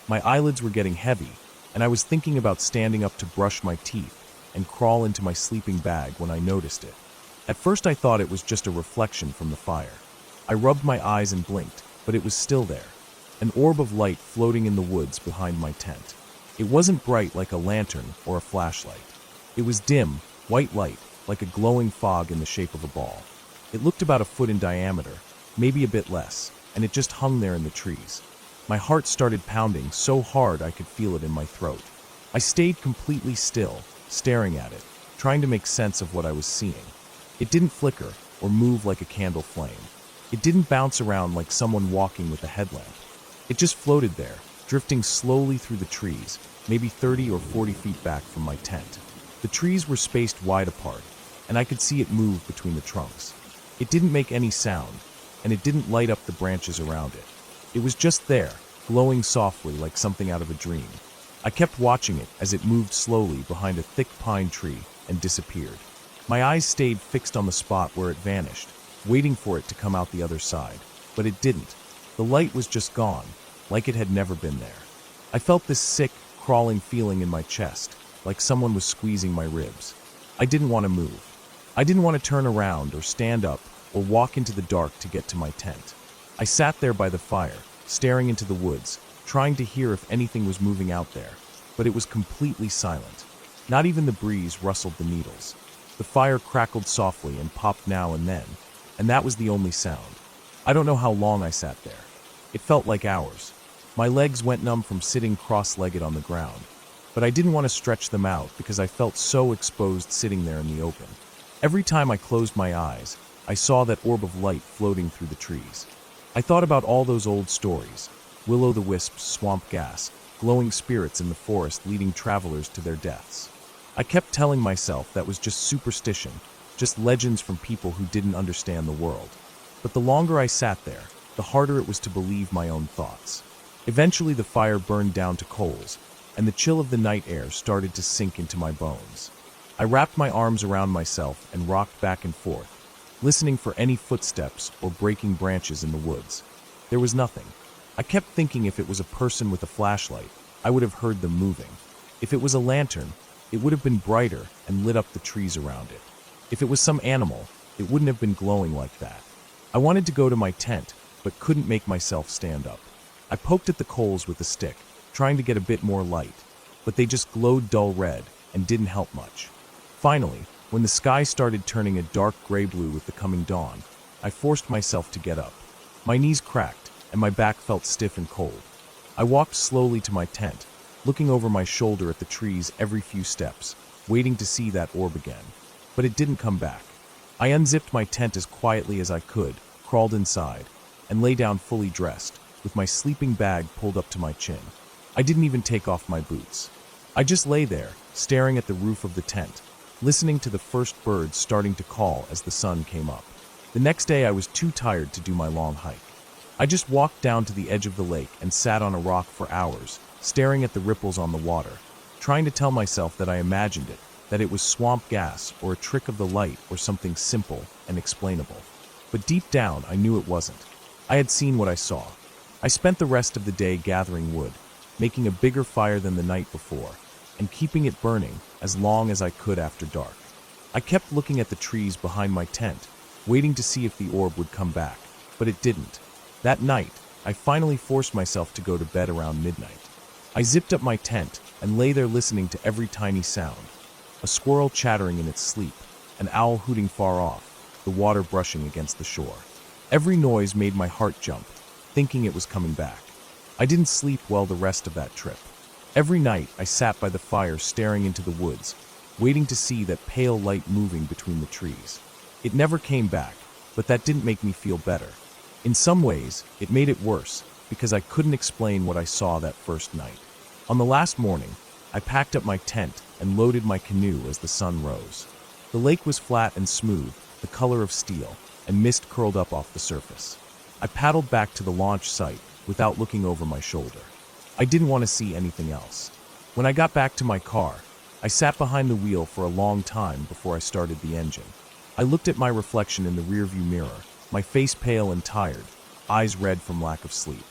My eyelids were getting heavy, and I was thinking about standing up to brush my teeth and crawl into my sleeping bag when I noticed it. At first I thought it was just a reflection from the fire. I rubbed my eyes and blinked, but it was still there, an orb of light floating in the woods behind my tent. It wasn't bright like a lantern or a flashlight. It was dim, white light, like a glowing fog in the shape of a ball. It looked about a foot in diameter, maybe a bit less, and it just hung there in the trees. My heart started pounding so hard I could feel it in my throat. I stayed completely still, staring at it, trying to make sense of what I was seeing. It didn't flicker or move like a candle flame. It didn't bounce around like someone walking with a headlamp. It just floated there, drifting slowly through the trees, maybe 30 or 40 feet back from my tent. The trees were spaced wide apart, and I could see it move between the trunks. It didn't make any sound, and it didn't light up the branches around it. It was just there, glowing softly like something out of a dream. I kept watching it as it moved slowly behind a thick pine tree and disappeared. My eyes stayed fixed on the spot where it vanished, waiting for it to come out the other side, but it didn't. The light was just gone, like it had never been there. I felt this sick, crawling feeling in my chest, like someone was squeezing my ribs. I didn't want to move. I didn't want to turn around or stand up or walk into the dark to get to my tent. I sat there by the fire, staring into the woods, trying to hear if anything was moving out there, but it was completely silent. Not even the breeze rustled the needles. The fire crackled softly and popped now and then, and that was the only sound. I don't know how long I sat there. It felt like hours. My legs went numb from sitting cross-legged on the ground, but I didn't want to stretch them out because I felt so exposed sitting there in the open. Every time I closed my eyes, I saw that orb of light floating through the trees. I thought about all those old stories, will-o'-the-wisps, swamp gas, glowing spirits in the forest leading travelers to their deaths. I kept telling myself that was just superstition, just legends from people who didn't understand the world. But the longer I sat there, the harder it was to believe my own thoughts. Eventually the fire burned down to coals, and the chill of the night air started to sink into my bones. I wrapped my arms around myself and rocked back and forth, listening for any footsteps or breaking branches in the woods. There was nothing. I kept thinking if it was a person with a flashlight, I would have heard them moving. If it was a lantern, it would have been brighter and lit up the trees around it. If it was some animal, it wouldn't have been glowing like that. I wanted to go to my tent, but couldn't make myself stand up. I poked at the coals with a stick, trying to get a bit more light, but they just glowed dull red and didn't help much. Finally, when the sky started turning a dark gray-blue with the coming dawn, I forced myself to get up. My knees cracked, and my back felt stiff and cold. I walked slowly to my tent, looking over my shoulder at the trees every few steps, waiting to see that orb again. But it didn't come back. I unzipped my tent as quietly as I could, crawled inside, and lay down fully dressed, with my sleeping bag pulled up to my chin. I didn't even take off my boots. I just lay there, staring at the roof of the tent, listening to the first birds starting to call as the sun came up. The next day I was too tired to do my long hike. I just walked down to the edge of the lake and sat on a rock for hours, staring at the ripples on the water, trying to tell myself that I imagined it, that it was swamp gas or a trick of the light or something simple and explainable. But deep down, I knew it wasn't. I had seen what I saw. I spent the rest of the day gathering wood, making a bigger fire than the night before, and keeping it burning as long as I could after dark. I kept looking at the trees behind my tent, waiting to see if the orb would come back, but it didn't. That night, I finally forced myself to go to bed around midnight. I zipped up my tent and lay there listening to every tiny sound. A squirrel chattering in its sleep, an owl hooting far off, the water brushing against the shore. Every noise made my heart jump, thinking it was coming back. I didn't sleep well the rest of that trip. Every night, I sat by the fire staring into the woods, waiting to see that pale light moving between the trees. It never came back, but that didn't make me feel better. In some ways, it made it worse, because I couldn't explain what I saw that first night. On the last morning, I packed up my tent and loaded my canoe as the sun rose. The lake was flat and smooth, the color of steel, and mist curled up off the surface. I paddled back to the launch site without looking over my shoulder. I didn't want to see anything else. When I got back to my car, I sat behind the wheel for a long time before I started the engine. I looked at my reflection in the rearview mirror, my face pale and tired, eyes red from lack of sleep.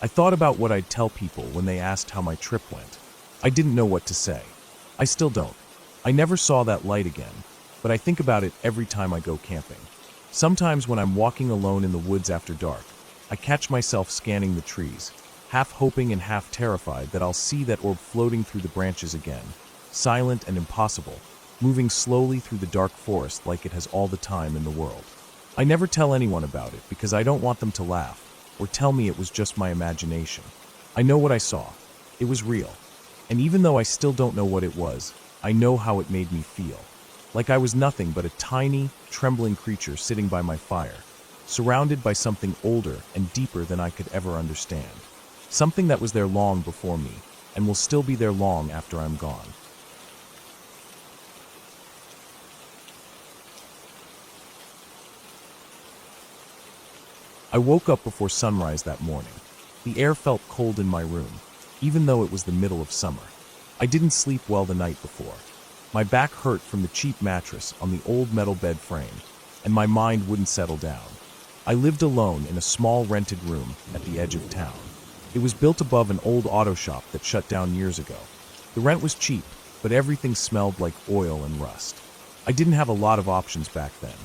I thought about what I'd tell people when they asked how my trip went. I didn't know what to say. I still don't. I never saw that light again, but I think about it every time I go camping. Sometimes when I'm walking alone in the woods after dark, I catch myself scanning the trees, half hoping and half terrified that I'll see that orb floating through the branches again, silent and impossible, moving slowly through the dark forest like it has all the time in the world. I never tell anyone about it because I don't want them to laugh or tell me it was just my imagination. I know what I saw. It was real. And even though I still don't know what it was, I know how it made me feel. Like I was nothing but a tiny, trembling creature sitting by my fire, surrounded by something older and deeper than I could ever understand. Something that was there long before me, and will still be there long after I'm gone. I woke up before sunrise that morning. The air felt cold in my room, even though it was the middle of summer. I didn't sleep well the night before. My back hurt from the cheap mattress on the old metal bed frame, and my mind wouldn't settle down. I lived alone in a small rented room at the edge of town. It was built above an old auto shop that shut down years ago. The rent was cheap, but everything smelled like oil and rust. I didn't have a lot of options back then.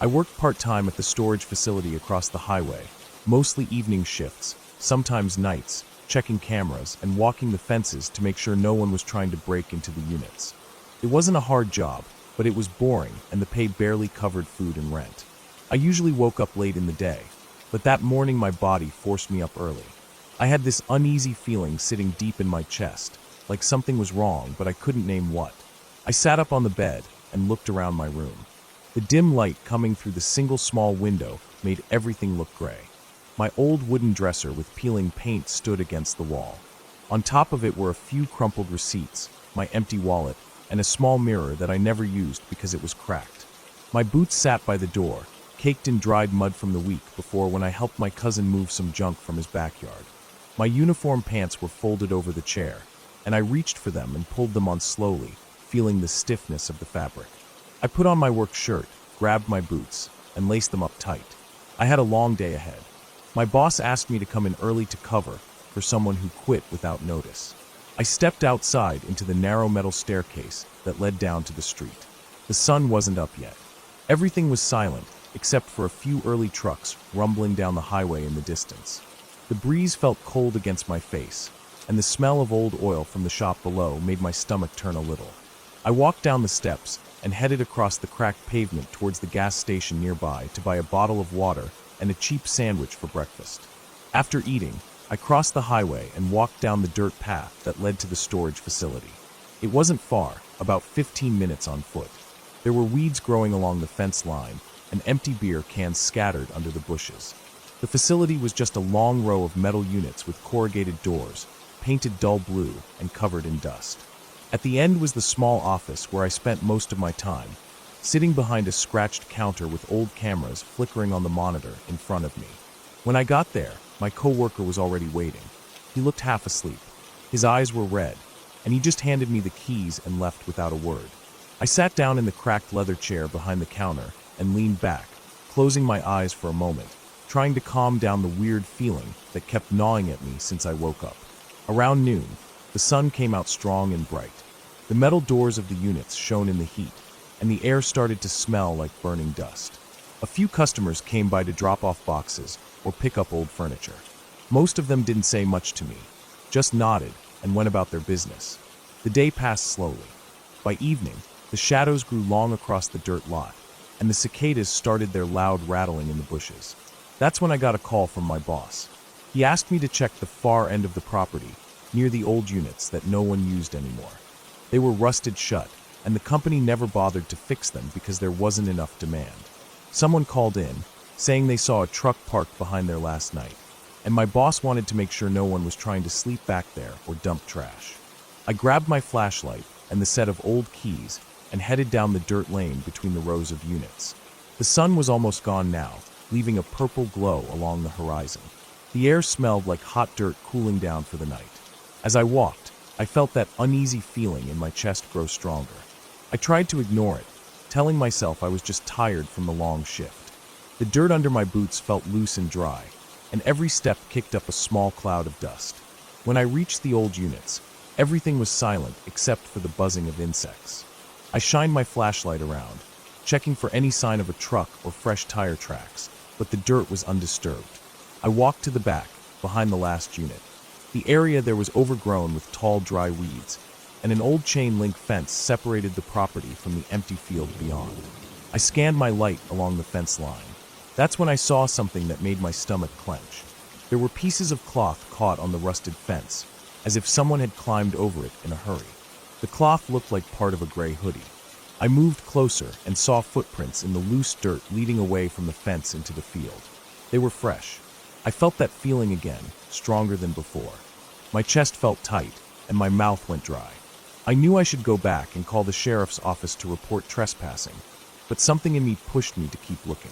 I worked part-time at the storage facility across the highway, mostly evening shifts, sometimes nights, checking cameras and walking the fences to make sure no one was trying to break into the units. It wasn't a hard job, but it was boring and the pay barely covered food and rent. I usually woke up late in the day, but that morning my body forced me up early. I had this uneasy feeling sitting deep in my chest, like something was wrong, but I couldn't name what. I sat up on the bed and looked around my room. The dim light coming through the single small window made everything look gray. My old wooden dresser with peeling paint stood against the wall. On top of it were a few crumpled receipts, my empty wallet, and a small mirror that I never used because it was cracked. My boots sat by the door, caked in dried mud from the week before when I helped my cousin move some junk from his backyard. My uniform pants were folded over the chair, and I reached for them and pulled them on slowly, feeling the stiffness of the fabric. I put on my work shirt, grabbed my boots, and laced them up tight. I had a long day ahead. My boss asked me to come in early to cover for someone who quit without notice. I stepped outside into the narrow metal staircase that led down to the street. The sun wasn't up yet. Everything was silent, except for a few early trucks rumbling down the highway in the distance. The breeze felt cold against my face, and the smell of old oil from the shop below made my stomach turn a little. I walked down the steps and headed across the cracked pavement towards the gas station nearby to buy a bottle of water and a cheap sandwich for breakfast. After eating, I crossed the highway and walked down the dirt path that led to the storage facility. It wasn't far, about 15 minutes on foot. There were weeds growing along the fence line, and empty beer cans scattered under the bushes. The facility was just a long row of metal units with corrugated doors, painted dull blue and covered in dust. At the end was the small office where I spent most of my time, sitting behind a scratched counter with old cameras flickering on the monitor in front of me. When I got there, my coworker was already waiting. He looked half asleep. His eyes were red, and he just handed me the keys and left without a word. I sat down in the cracked leather chair behind the counter and leaned back, closing my eyes for a moment, trying to calm down the weird feeling that kept gnawing at me since I woke up. Around noon, the sun came out strong and bright. The metal doors of the units shone in the heat, and the air started to smell like burning dust. A few customers came by to drop off boxes or pick up old furniture. Most of them didn't say much to me, just nodded and went about their business. The day passed slowly. By evening, the shadows grew long across the dirt lot, and the cicadas started their loud rattling in the bushes. That's when I got a call from my boss. He asked me to check the far end of the property, near the old units that no one used anymore. They were rusted shut, and the company never bothered to fix them because there wasn't enough demand. Someone called in, saying they saw a truck parked behind there last night, and my boss wanted to make sure no one was trying to sleep back there or dump trash. I grabbed my flashlight and the set of old keys and headed down the dirt lane between the rows of units. The sun was almost gone now, leaving a purple glow along the horizon. The air smelled like hot dirt cooling down for the night. As I walked, I felt that uneasy feeling in my chest grow stronger. I tried to ignore it, telling myself I was just tired from the long shift. The dirt under my boots felt loose and dry, and every step kicked up a small cloud of dust. When I reached the old units, everything was silent except for the buzzing of insects. I shined my flashlight around, checking for any sign of a truck or fresh tire tracks, but the dirt was undisturbed. I walked to the back, behind the last unit. The area there was overgrown with tall, dry weeds, and an old chain-link fence separated the property from the empty field beyond. I scanned my light along the fence line. That's when I saw something that made my stomach clench. There were pieces of cloth caught on the rusted fence, as if someone had climbed over it in a hurry. The cloth looked like part of a gray hoodie. I moved closer and saw footprints in the loose dirt leading away from the fence into the field. They were fresh. I felt that feeling again, stronger than before. My chest felt tight, and my mouth went dry. I knew I should go back and call the sheriff's office to report trespassing, but something in me pushed me to keep looking.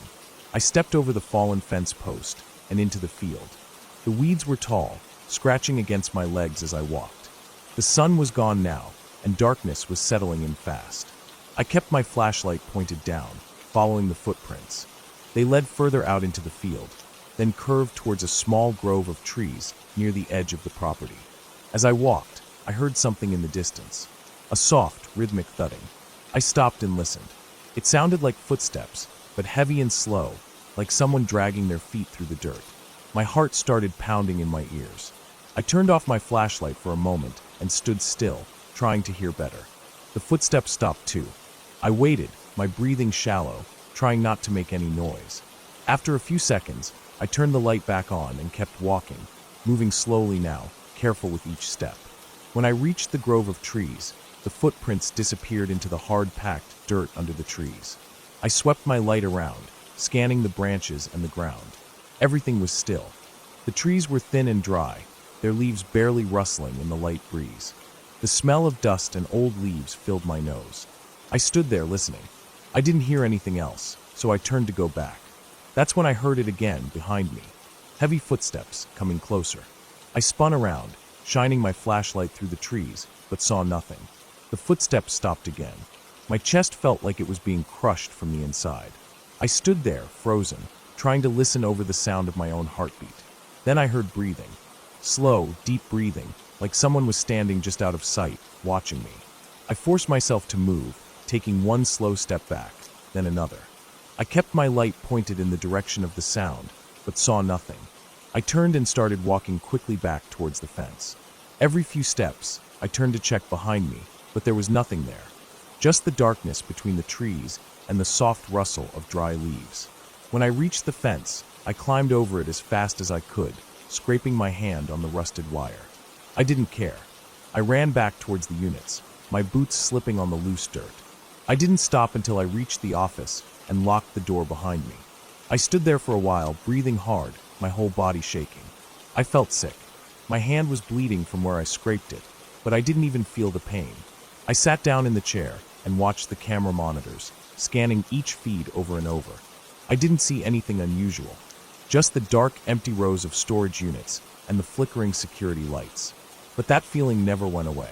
I stepped over the fallen fence post and into the field. The weeds were tall, scratching against my legs as I walked. The sun was gone now, and darkness was settling in fast. I kept my flashlight pointed down, following the footprints. They led further out into the field, then curved towards a small grove of trees near the edge of the property. As I walked, I heard something in the distance, a soft, rhythmic thudding. I stopped and listened. It sounded like footsteps, but heavy and slow, like someone dragging their feet through the dirt. My heart started pounding in my ears. I turned off my flashlight for a moment and stood still, trying to hear better. The footsteps stopped too. I waited, my breathing shallow, trying not to make any noise. After a few seconds, I turned the light back on and kept walking, moving slowly now, careful with each step. When I reached the grove of trees, the footprints disappeared into the hard-packed dirt under the trees. I swept my light around, scanning the branches and the ground. Everything was still. The trees were thin and dry, their leaves barely rustling in the light breeze. The smell of dust and old leaves filled my nose. I stood there listening. I didn't hear anything else, so I turned to go back. That's when I heard it again behind me. Heavy footsteps coming closer. I spun around, shining my flashlight through the trees, but saw nothing. The footsteps stopped again. My chest felt like it was being crushed from the inside. I stood there, frozen, trying to listen over the sound of my own heartbeat. Then I heard breathing. Slow, deep breathing, like someone was standing just out of sight, watching me. I forced myself to move, taking one slow step back, then another. I kept my light pointed in the direction of the sound, but saw nothing. I turned and started walking quickly back towards the fence. Every few steps, I turned to check behind me, but there was nothing there. Just the darkness between the trees and the soft rustle of dry leaves. When I reached the fence, I climbed over it as fast as I could, scraping my hand on the rusted wire. I didn't care. I ran back towards the units, my boots slipping on the loose dirt. I didn't stop until I reached the office and locked the door behind me. I stood there for a while, breathing hard, my whole body shaking. I felt sick. My hand was bleeding from where I scraped it, but I didn't even feel the pain. I sat down in the chair and watched the camera monitors, scanning each feed over and over. I didn't see anything unusual, just the dark, empty rows of storage units and the flickering security lights. But that feeling never went away.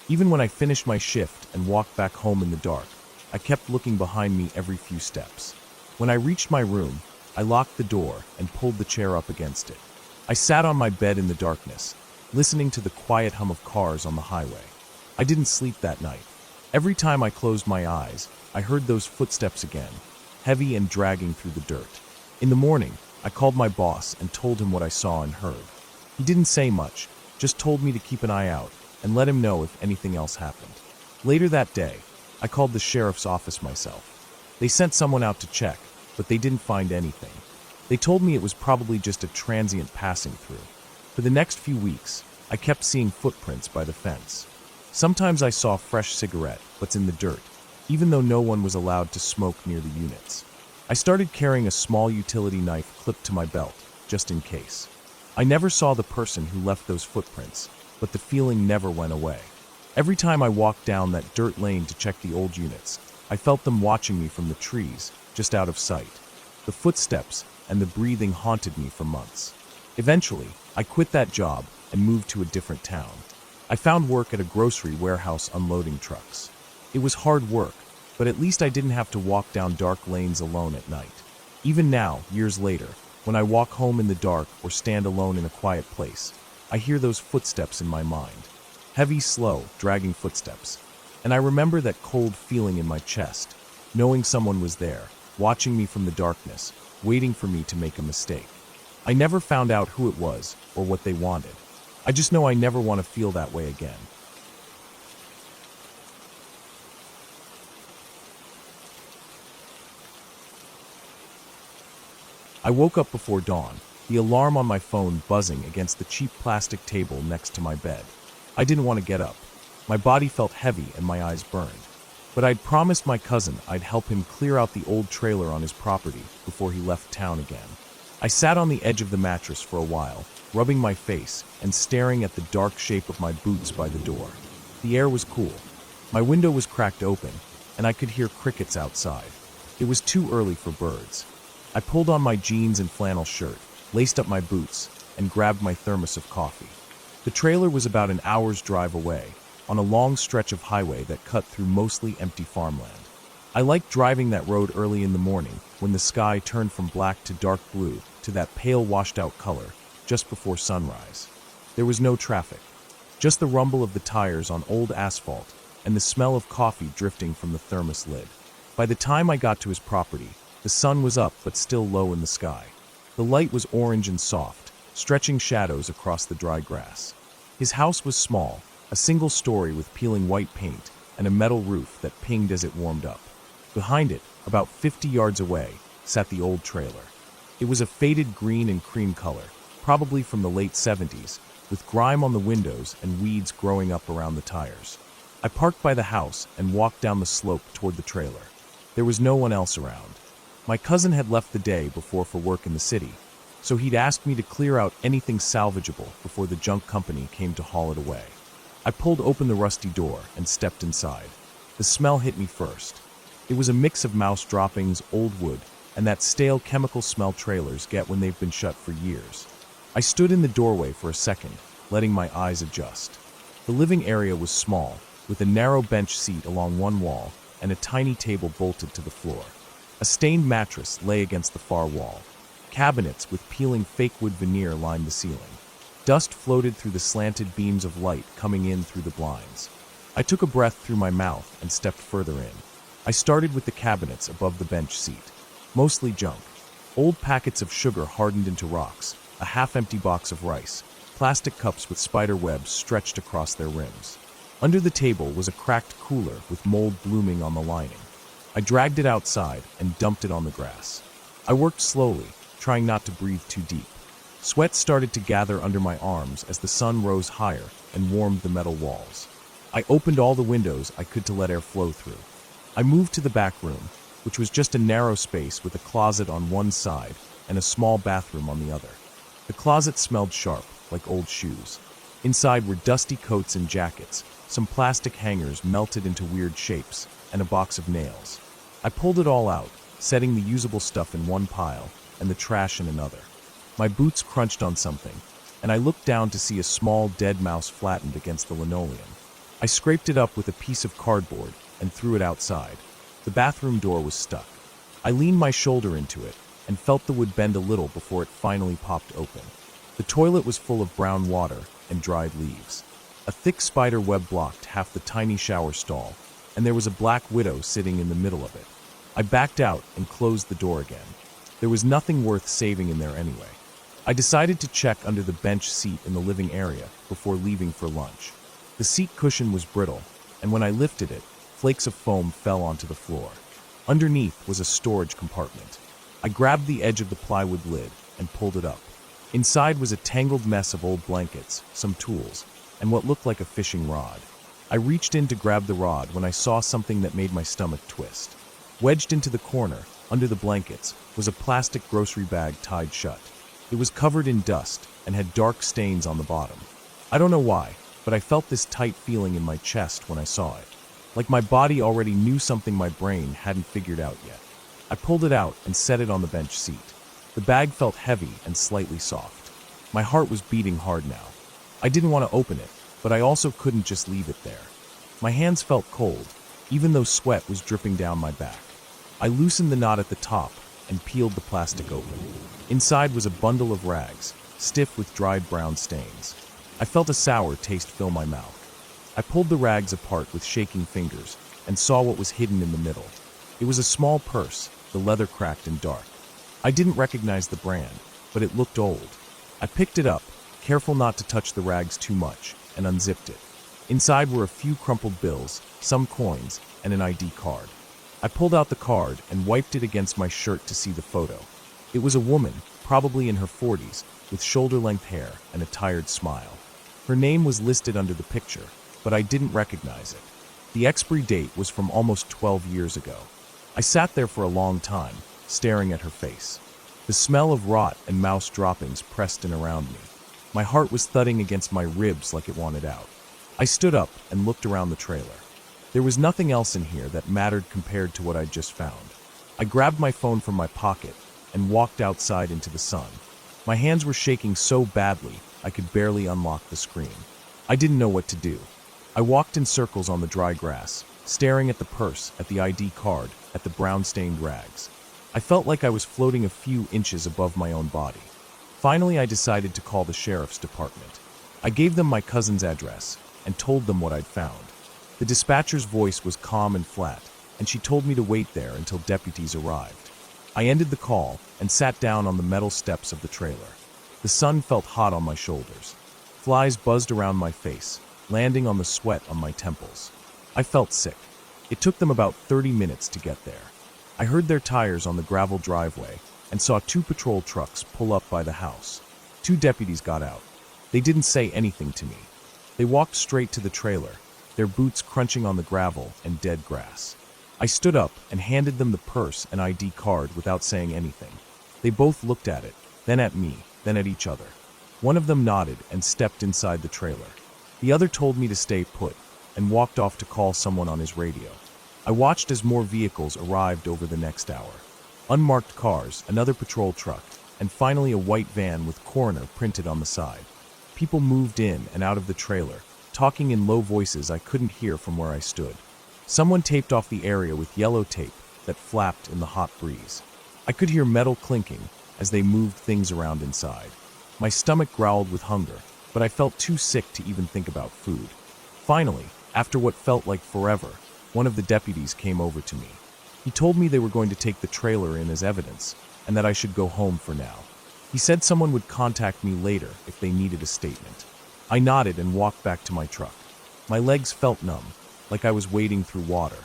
Even when I finished my shift and walked back home in the dark, I kept looking behind me every few steps. When I reached my room, I locked the door and pulled the chair up against it. I sat on my bed in the darkness, listening to the quiet hum of cars on the highway. I didn't sleep that night. Every time I closed my eyes, I heard those footsteps again, heavy and dragging through the dirt. In the morning, I called my boss and told him what I saw and heard. He didn't say much, just told me to keep an eye out and let him know if anything else happened. Later that day, I called the sheriff's office myself. They sent someone out to check, but they didn't find anything. They told me it was probably just a transient passing through. For the next few weeks, I kept seeing footprints by the fence. Sometimes I saw fresh cigarette butts in the dirt, even though no one was allowed to smoke near the units. I started carrying a small utility knife clipped to my belt, just in case. I never saw the person who left those footprints, but the feeling never went away. Every time I walked down that dirt lane to check the old units, I felt them watching me from the trees, just out of sight. The footsteps and the breathing haunted me for months. Eventually, I quit that job and moved to a different town. I found work at a grocery warehouse unloading trucks. It was hard work, but at least I didn't have to walk down dark lanes alone at night. Even now, years later, when I walk home in the dark or stand alone in a quiet place, I hear those footsteps in my mind. Heavy, slow, dragging footsteps. And I remember that cold feeling in my chest, knowing someone was there, watching me from the darkness, waiting for me to make a mistake. I never found out who it was or what they wanted. I just know I never want to feel that way again. I woke up before dawn, the alarm on my phone buzzing against the cheap plastic table next to my bed. I didn't want to get up. My body felt heavy and my eyes burned. But I'd promised my cousin I'd help him clear out the old trailer on his property before he left town again. I sat on the edge of the mattress for a while, rubbing my face and staring at the dark shape of my boots by the door. The air was cool. My window was cracked open, and I could hear crickets outside. It was too early for birds. I pulled on my jeans and flannel shirt, laced up my boots, and grabbed my thermos of coffee. The trailer was about an hour's drive away, on a long stretch of highway that cut through mostly empty farmland. I liked driving that road early in the morning when the sky turned from black to dark blue to that pale washed-out color just before sunrise. There was no traffic, just the rumble of the tires on old asphalt and the smell of coffee drifting from the thermos lid. By the time I got to his property, the sun was up but still low in the sky. The light was orange and soft, stretching shadows across the dry grass. His house was small, a single story with peeling white paint and a metal roof that pinged as it warmed up. Behind it, about 50 yards away, sat the old trailer. It was a faded green and cream color, probably from the late 70s, with grime on the windows and weeds growing up around the tires. I parked by the house and walked down the slope toward the trailer. There was no one else around. My cousin had left the day before for work in the city, so he'd asked me to clear out anything salvageable before the junk company came to haul it away. I pulled open the rusty door and stepped inside. The smell hit me first. It was a mix of mouse droppings, old wood, and that stale chemical smell trailers get when they've been shut for years. I stood in the doorway for a second, letting my eyes adjust. The living area was small, with a narrow bench seat along one wall and a tiny table bolted to the floor. A stained mattress lay against the far wall. Cabinets with peeling fake wood veneer lined the ceiling. Dust floated through the slanted beams of light coming in through the blinds. I took a breath through my mouth and stepped further in. I started with the cabinets above the bench seat. Mostly junk. Old packets of sugar hardened into rocks, a half-empty box of rice, plastic cups with spider webs stretched across their rims. Under the table was a cracked cooler with mold blooming on the lining. I dragged it outside and dumped it on the grass. I worked slowly, trying not to breathe too deep. Sweat started to gather under my arms as the sun rose higher and warmed the metal walls. I opened all the windows I could to let air flow through. I moved to the back room, which was just a narrow space with a closet on one side and a small bathroom on the other. The closet smelled sharp, like old shoes. Inside were dusty coats and jackets, some plastic hangers melted into weird shapes, and a box of nails. I pulled it all out, setting the usable stuff in one pile and the trash in another. My boots crunched on something, and I looked down to see a small dead mouse flattened against the linoleum. I scraped it up with a piece of cardboard and threw it outside. The bathroom door was stuck. I leaned my shoulder into it and felt the wood bend a little before it finally popped open. The toilet was full of brown water and dried leaves. A thick spider web blocked half the tiny shower stall, and there was a black widow sitting in the middle of it. I backed out and closed the door again. There was nothing worth saving in there anyway. I decided to check under the bench seat in the living area before leaving for lunch. The seat cushion was brittle, and when I lifted it, flakes of foam fell onto the floor. Underneath was a storage compartment. I grabbed the edge of the plywood lid and pulled it up. Inside was a tangled mess of old blankets, some tools, and what looked like a fishing rod. I reached in to grab the rod when I saw something that made my stomach twist. Wedged into the corner, under the blankets, was a plastic grocery bag tied shut. It was covered in dust and had dark stains on the bottom. I don't know why, but I felt this tight feeling in my chest when I saw it. Like my body already knew something my brain hadn't figured out yet. I pulled it out and set it on the bench seat. The bag felt heavy and slightly soft. My heart was beating hard now. I didn't want to open it, but I also couldn't just leave it there. My hands felt cold, even though sweat was dripping down my back. I loosened the knot at the top and peeled the plastic open. Inside was a bundle of rags, stiff with dried brown stains. I felt a sour taste fill my mouth. I pulled the rags apart with shaking fingers and saw what was hidden in the middle. It was a small purse, the leather cracked and dark. I didn't recognize the brand, but it looked old. I picked it up, careful not to touch the rags too much, and unzipped it. Inside were a few crumpled bills, some coins, and an ID card. I pulled out the card and wiped it against my shirt to see the photo. It was a woman, probably in her 40s, with shoulder-length hair and a tired smile. Her name was listed under the picture, but I didn't recognize it. The expiry date was from almost 12 years ago. I sat there for a long time, staring at her face. The smell of rot and mouse droppings pressed in around me. My heart was thudding against my ribs like it wanted out. I stood up and looked around the trailer. There was nothing else in here that mattered compared to what I'd just found. I grabbed my phone from my pocket and walked outside into the sun. My hands were shaking so badly I could barely unlock the screen. I didn't know what to do. I walked in circles on the dry grass, staring at the purse, at the ID card, at the brown-stained rags. I felt like I was floating a few inches above my own body. Finally, I decided to call the sheriff's department. I gave them my cousin's address and told them what I'd found. The dispatcher's voice was calm and flat, and she told me to wait there until deputies arrived. I ended the call and sat down on the metal steps of the trailer. The sun felt hot on my shoulders. Flies buzzed around my face, landing on the sweat on my temples. I felt sick. It took them about 30 minutes to get there. I heard their tires on the gravel driveway and saw 2 patrol trucks pull up by the house. 2 deputies got out. They didn't say anything to me. They walked straight to the trailer, their boots crunching on the gravel and dead grass. I stood up and handed them the purse and ID card without saying anything. They both looked at it, then at me, then at each other. One of them nodded and stepped inside the trailer. The other told me to stay put and walked off to call someone on his radio. I watched as more vehicles arrived over the next hour. Unmarked cars, another patrol truck, and finally a white van with coroner printed on the side. People moved in and out of the trailer, talking in low voices I couldn't hear from where I stood. Someone taped off the area with yellow tape that flapped in the hot breeze. I could hear metal clinking as they moved things around inside. My stomach growled with hunger, but I felt too sick to even think about food. Finally, after what felt like forever, one of the deputies came over to me. He told me they were going to take the trailer in as evidence, and that I should go home for now. He said someone would contact me later if they needed a statement. I nodded and walked back to my truck. My legs felt numb, like I was wading through water.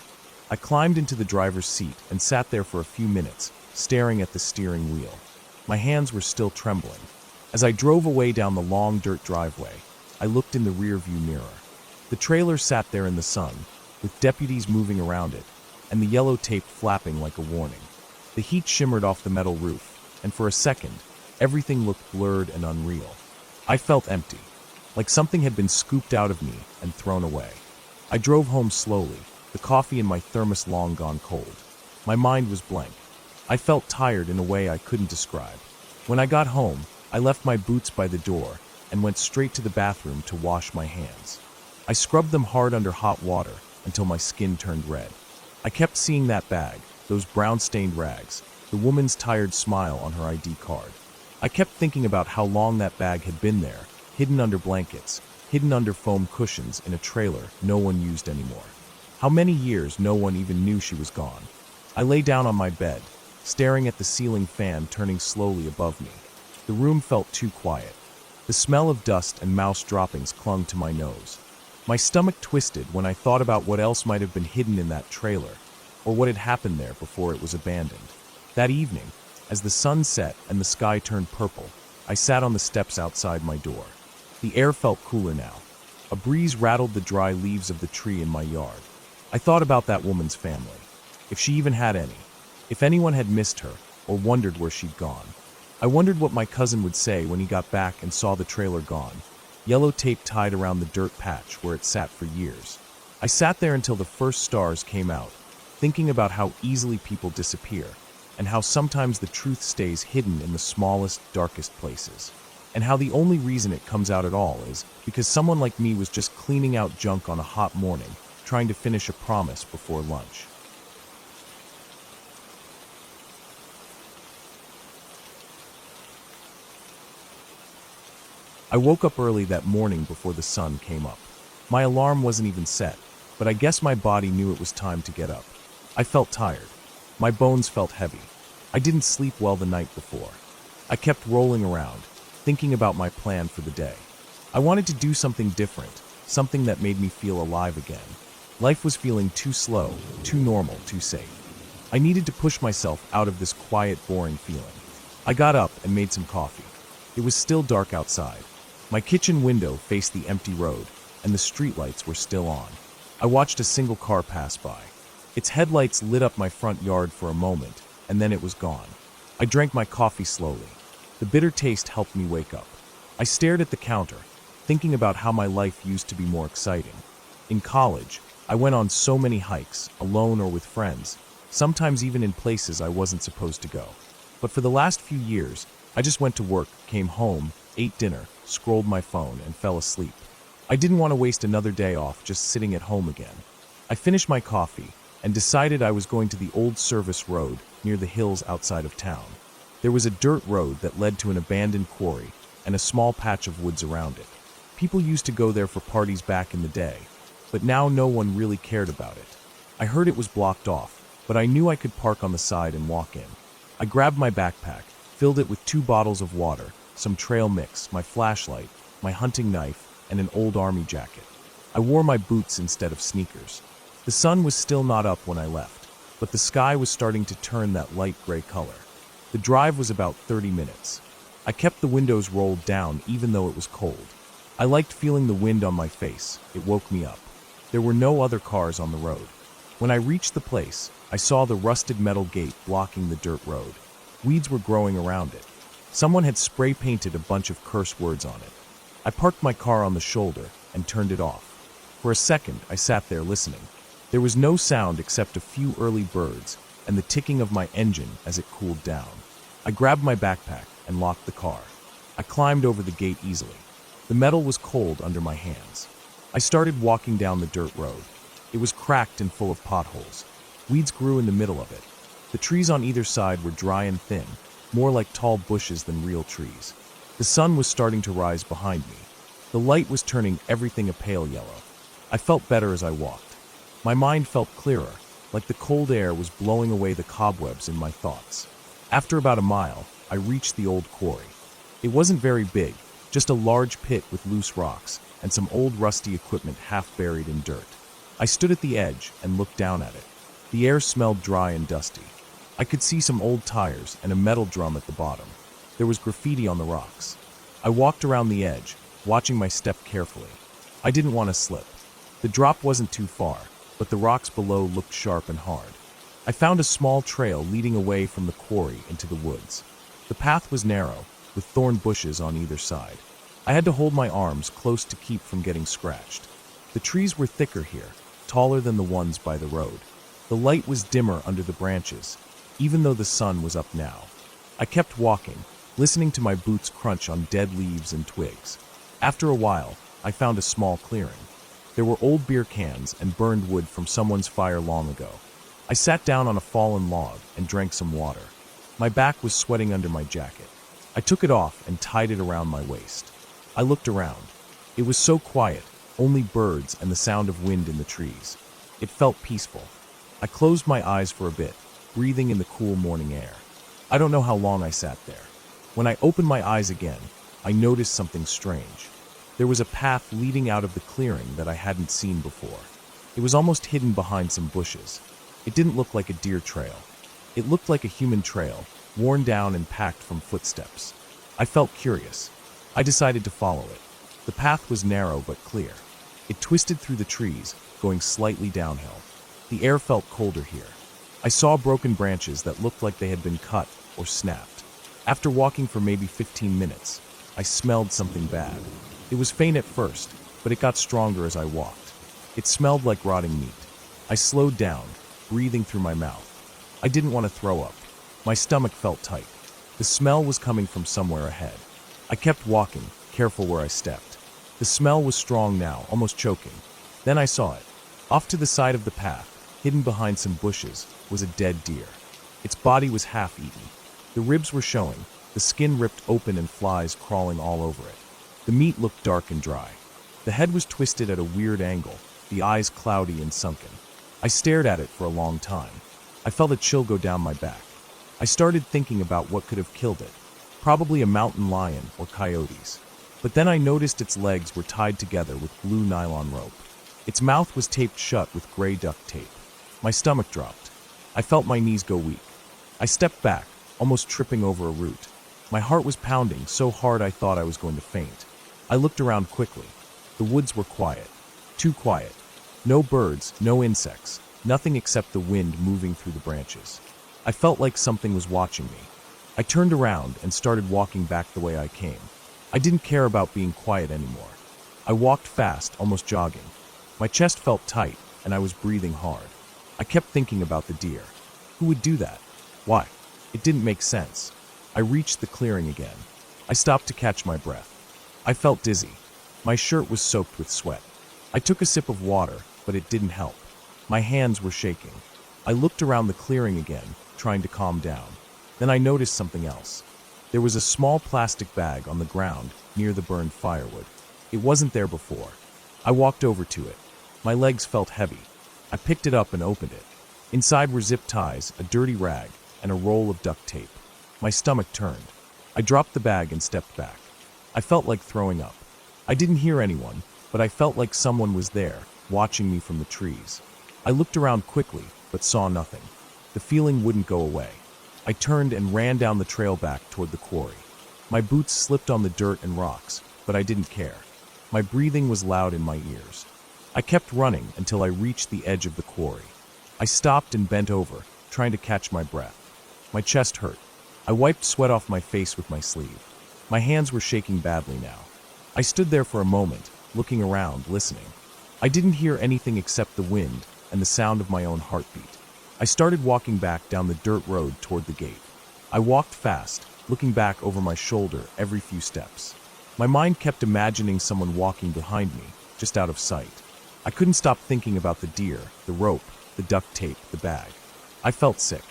I climbed into the driver's seat and sat there for a few minutes, staring at the steering wheel. My hands were still trembling. As I drove away down the long dirt driveway, I looked in the rearview mirror. The trailer sat there in the sun, with deputies moving around it, and the yellow tape flapping like a warning. The heat shimmered off the metal roof, and for a second, everything looked blurred and unreal. I felt empty, like something had been scooped out of me and thrown away. I drove home slowly, the coffee in my thermos long gone cold. My mind was blank. I felt tired in a way I couldn't describe. When I got home, I left my boots by the door and went straight to the bathroom to wash my hands. I scrubbed them hard under hot water until my skin turned red. I kept seeing that bag, those brown-stained rags, the woman's tired smile on her ID card. I kept thinking about how long that bag had been there, hidden under blankets, hidden under foam cushions in a trailer no one used anymore. How many years no one even knew she was gone. I lay down on my bed, staring at the ceiling fan turning slowly above me. The room felt too quiet. The smell of dust and mouse droppings clung to my nose. My stomach twisted when I thought about what else might have been hidden in that trailer, or what had happened there before it was abandoned. That evening, as the sun set and the sky turned purple, I sat on the steps outside my door. The air felt cooler now. A breeze rattled the dry leaves of the tree in my yard. I thought about that woman's family. If she even had any. If anyone had missed her, or wondered where she'd gone. I wondered what my cousin would say when he got back and saw the trailer gone. Yellow tape tied around the dirt patch where it sat for years. I sat there until the first stars came out, thinking about how easily people disappear, and how sometimes the truth stays hidden in the smallest, darkest places. And how the only reason it comes out at all is because someone like me was just cleaning out junk on a hot morning, trying to finish a promise before lunch. I woke up early that morning before the sun came up. My alarm wasn't even set, but I guess my body knew it was time to get up. I felt tired. My bones felt heavy. I didn't sleep well the night before. I kept rolling around, thinking about my plan for the day. I wanted to do something different, something that made me feel alive again. Life was feeling too slow, too normal, too safe. I needed to push myself out of this quiet, boring feeling. I got up and made some coffee. It was still dark outside. My kitchen window faced the empty road, and the streetlights were still on. I watched a single car pass by. Its headlights lit up my front yard for a moment, and then it was gone. I drank my coffee slowly. The bitter taste helped me wake up. I stared at the counter, thinking about how my life used to be more exciting. In college, I went on so many hikes, alone or with friends, sometimes even in places I wasn't supposed to go. But for the last few years, I just went to work, came home, ate dinner, scrolled my phone, and fell asleep. I didn't want to waste another day off just sitting at home again. I finished my coffee and decided I was going to the old service road near the hills outside of town. There was a dirt road that led to an abandoned quarry and a small patch of woods around it. People used to go there for parties back in the day, but now no one really cared about it. I heard it was blocked off, but I knew I could park on the side and walk in. I grabbed my backpack, filled it with 2 bottles of water, some trail mix, my flashlight, my hunting knife, and an old army jacket. I wore my boots instead of sneakers. The sun was still not up when I left, but the sky was starting to turn that light gray color. The drive was about 30 minutes. I kept the windows rolled down even though it was cold. I liked feeling the wind on my face. It woke me up. There were no other cars on the road. When I reached the place, I saw the rusted metal gate blocking the dirt road. Weeds were growing around it. Someone had spray painted a bunch of curse words on it. I parked my car on the shoulder and turned it off. For a second, I sat there listening. There was no sound except a few early birds and the ticking of my engine as it cooled down. I grabbed my backpack and locked the car. I climbed over the gate easily. The metal was cold under my hands. I started walking down the dirt road. It was cracked and full of potholes. Weeds grew in the middle of it. The trees on either side were dry and thin, more like tall bushes than real trees. The sun was starting to rise behind me. The light was turning everything a pale yellow. I felt better as I walked. My mind felt clearer, like the cold air was blowing away the cobwebs in my thoughts. After about a mile, I reached the old quarry. It wasn't very big, just a large pit with loose rocks and some old rusty equipment half buried in dirt. I stood at the edge and looked down at it. The air smelled dry and dusty. I could see some old tires and a metal drum at the bottom. There was graffiti on the rocks. I walked around the edge, watching my step carefully. I didn't want to slip. The drop wasn't too far, but the rocks below looked sharp and hard. I found a small trail leading away from the quarry into the woods. The path was narrow, with thorn bushes on either side. I had to hold my arms close to keep from getting scratched. The trees were thicker here, taller than the ones by the road. The light was dimmer under the branches, even though the sun was up now. I kept walking, listening to my boots crunch on dead leaves and twigs. After a while, I found a small clearing. There were old beer cans and burned wood from someone's fire long ago. I sat down on a fallen log and drank some water. My back was sweating under my jacket. I took it off and tied it around my waist. I looked around. It was so quiet, only birds and the sound of wind in the trees. It felt peaceful. I closed my eyes for a bit, breathing in the cool morning air. I don't know how long I sat there. When I opened my eyes again, I noticed something strange. There was a path leading out of the clearing that I hadn't seen before. It was almost hidden behind some bushes. It didn't look like a deer trail. It looked like a human trail, worn down and packed from footsteps. I felt curious. I decided to follow it. The path was narrow but clear. It twisted through the trees, going slightly downhill. The air felt colder here. I saw broken branches that looked like they had been cut or snapped. After walking for maybe 15 minutes, I smelled something bad. It was faint at first, but it got stronger as I walked. It smelled like rotting meat. I slowed down, breathing through my mouth. I didn't want to throw up. My stomach felt tight. The smell was coming from somewhere ahead. I kept walking, careful where I stepped. The smell was strong now, almost choking. Then I saw it. Off to the side of the path, hidden behind some bushes, was a dead deer. Its body was half-eaten. The ribs were showing, the skin ripped open and flies crawling all over it. The meat looked dark and dry. The head was twisted at a weird angle, the eyes cloudy and sunken. I stared at it for a long time. I felt a chill go down my back. I started thinking about what could have killed it. Probably a mountain lion or coyotes. But then I noticed its legs were tied together with blue nylon rope. Its mouth was taped shut with gray duct tape. My stomach dropped. I felt my knees go weak. I stepped back, almost tripping over a root. My heart was pounding so hard I thought I was going to faint. I looked around quickly. The woods were quiet. Too quiet. No birds, no insects, nothing except the wind moving through the branches. I felt like something was watching me. I turned around and started walking back the way I came. I didn't care about being quiet anymore. I walked fast, almost jogging. My chest felt tight, and I was breathing hard. I kept thinking about the deer. Who would do that? Why? It didn't make sense. I reached the clearing again. I stopped to catch my breath. I felt dizzy. My shirt was soaked with sweat. I took a sip of water, but it didn't help. My hands were shaking. I looked around the clearing again, trying to calm down. Then I noticed something else. There was a small plastic bag on the ground near the burned firewood. It wasn't there before. I walked over to it. My legs felt heavy. I picked it up and opened it. Inside were zip ties, a dirty rag, and a roll of duct tape. My stomach turned. I dropped the bag and stepped back. I felt like throwing up. I didn't hear anyone, but I felt like someone was there, watching me from the trees. I looked around quickly, but saw nothing. The feeling wouldn't go away. I turned and ran down the trail back toward the quarry. My boots slipped on the dirt and rocks, but I didn't care. My breathing was loud in my ears. I kept running until I reached the edge of the quarry. I stopped and bent over, trying to catch my breath. My chest hurt. I wiped sweat off my face with my sleeve. My hands were shaking badly now. I stood there for a moment, looking around, listening. I didn't hear anything except the wind and the sound of my own heartbeat. I started walking back down the dirt road toward the gate. I walked fast, looking back over my shoulder every few steps. My mind kept imagining someone walking behind me, just out of sight. I couldn't stop thinking about the deer, the rope, the duct tape, the bag. I felt sick.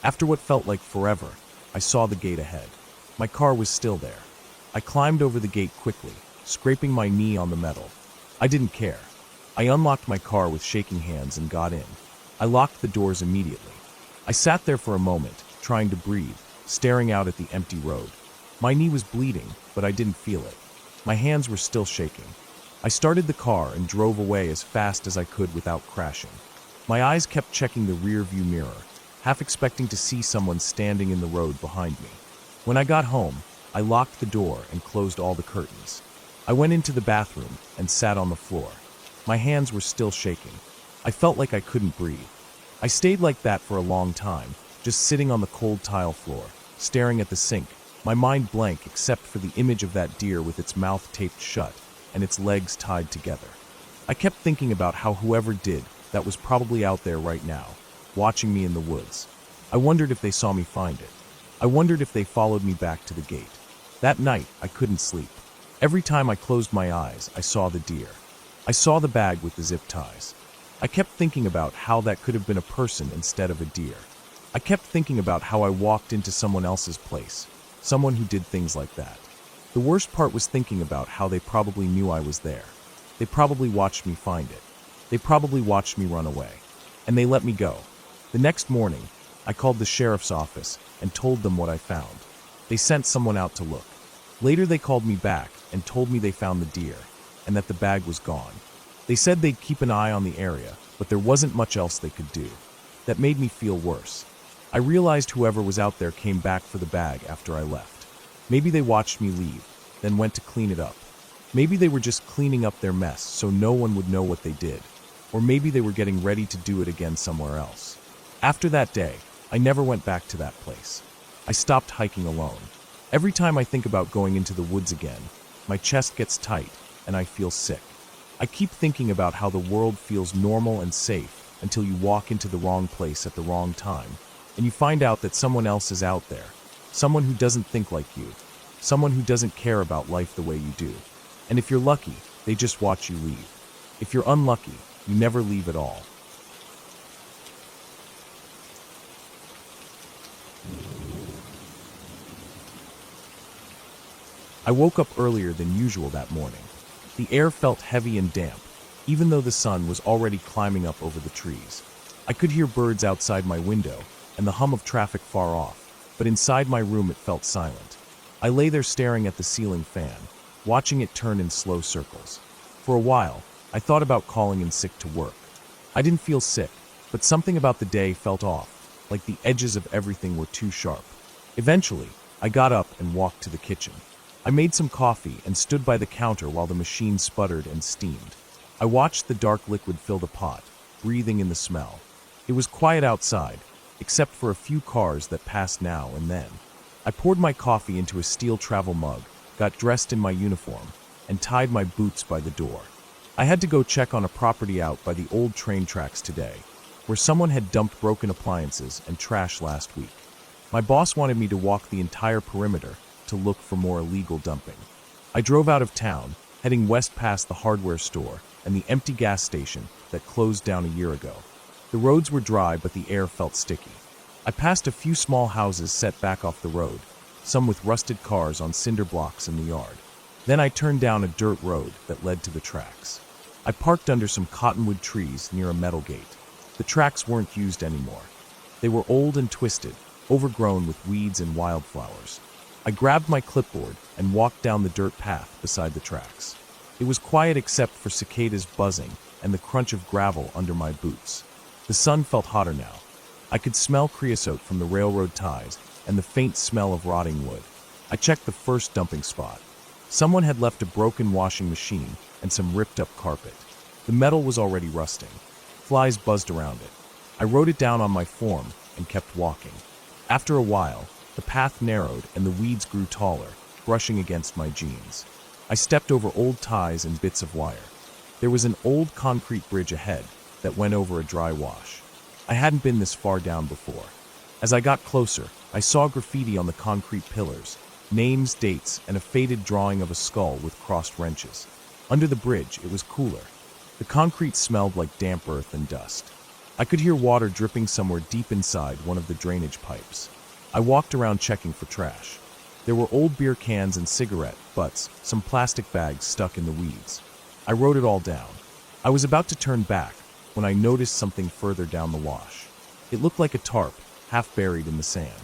After what felt like forever, I saw the gate ahead. My car was still there. I climbed over the gate quickly, scraping my knee on the metal. I didn't care. I unlocked my car with shaking hands and got in. I locked the doors immediately. I sat there for a moment, trying to breathe, staring out at the empty road. My knee was bleeding, but I didn't feel it. My hands were still shaking. I started the car and drove away as fast as I could without crashing. My eyes kept checking the rear view mirror, half expecting to see someone standing in the road behind me. When I got home, I locked the door and closed all the curtains. I went into the bathroom and sat on the floor. My hands were still shaking. I felt like I couldn't breathe. I stayed like that for a long time, just sitting on the cold tile floor, staring at the sink, my mind blank except for the image of that deer with its mouth taped shut and its legs tied together. I kept thinking about how whoever did that was probably out there right now, watching me in the woods. I wondered if they saw me find it. I wondered if they followed me back to the gate. That night, I couldn't sleep. Every time I closed my eyes, I saw the deer. I saw the bag with the zip ties. I kept thinking about how that could have been a person instead of a deer. I kept thinking about how I walked into someone else's place, someone who did things like that. The worst part was thinking about how they probably knew I was there. They probably watched me find it. They probably watched me run away. And they let me go. The next morning, I called the sheriff's office and told them what I found. They sent someone out to look. Later they called me back and told me they found the deer and that the bag was gone. They said they'd keep an eye on the area, but there wasn't much else they could do. That made me feel worse. I realized whoever was out there came back for the bag after I left. Maybe they watched me leave, then went to clean it up. Maybe they were just cleaning up their mess so no one would know what they did. Or maybe they were getting ready to do it again somewhere else. After that day, I never went back to that place. I stopped hiking alone. Every time I think about going into the woods again, my chest gets tight and I feel sick. I keep thinking about how the world feels normal and safe until you walk into the wrong place at the wrong time, and you find out that someone else is out there, someone who doesn't think like you, someone who doesn't care about life the way you do. And if you're lucky, they just watch you leave. If you're unlucky, you never leave at all. I woke up earlier than usual that morning. The air felt heavy and damp, even though the sun was already climbing up over the trees. I could hear birds outside my window and the hum of traffic far off, but inside my room it felt silent. I lay there staring at the ceiling fan, watching it turn in slow circles. For a while, I thought about calling in sick to work. I didn't feel sick, but something about the day felt off, like the edges of everything were too sharp. Eventually, I got up and walked to the kitchen. I made some coffee and stood by the counter while the machine sputtered and steamed. I watched the dark liquid fill the pot, breathing in the smell. It was quiet outside, except for a few cars that passed now and then. I poured my coffee into a steel travel mug, got dressed in my uniform, and tied my boots by the door. I had to go check on a property out by the old train tracks today, where someone had dumped broken appliances and trash last week. My boss wanted me to walk the entire perimeter to look for more illegal dumping. I drove out of town, heading west past the hardware store and the empty gas station that closed down a year ago. The roads were dry, but the air felt sticky. I passed a few small houses set back off the road, some with rusted cars on cinder blocks in the yard. Then I turned down a dirt road that led to the tracks. I parked under some cottonwood trees near a metal gate. The tracks weren't used anymore. They were old and twisted, overgrown with weeds and wildflowers. I grabbed my clipboard and walked down the dirt path beside the tracks. It was quiet except for cicadas buzzing and the crunch of gravel under my boots. The sun felt hotter now. I could smell creosote from the railroad ties and the faint smell of rotting wood. I checked the first dumping spot. Someone had left a broken washing machine and some ripped-up carpet. The metal was already rusting. Flies buzzed around it. I wrote it down on my form and kept walking. After a while, the path narrowed and the weeds grew taller, brushing against my jeans. I stepped over old ties and bits of wire. There was an old concrete bridge ahead that went over a dry wash. I hadn't been this far down before. As I got closer, I saw graffiti on the concrete pillars, names, dates, and a faded drawing of a skull with crossed wrenches. Under the bridge, it was cooler. The concrete smelled like damp earth and dust. I could hear water dripping somewhere deep inside one of the drainage pipes. I walked around checking for trash. There were old beer cans and cigarette butts, some plastic bags stuck in the weeds. I wrote it all down. I was about to turn back when I noticed something further down the wash. It looked like a tarp, half buried in the sand.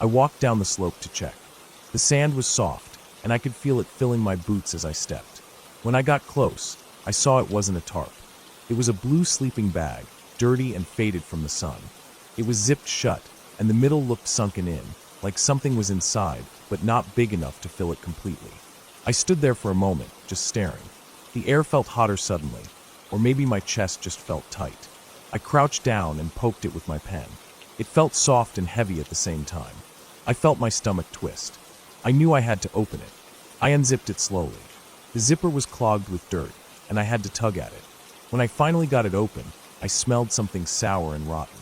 I walked down the slope to check. The sand was soft, and I could feel it filling my boots as I stepped. When I got close, I saw it wasn't a tarp. It was a blue sleeping bag, dirty and faded from the sun. It was zipped shut, and the middle looked sunken in, like something was inside, but not big enough to fill it completely. I stood there for a moment, just staring. The air felt hotter suddenly. or maybe my chest just felt tight. I crouched down and poked it with my pen. It felt soft and heavy at the same time. I felt my stomach twist. I knew I had to open it. I unzipped it slowly. The zipper was clogged with dirt, and I had to tug at it. When I finally got it open, I smelled something sour and rotten.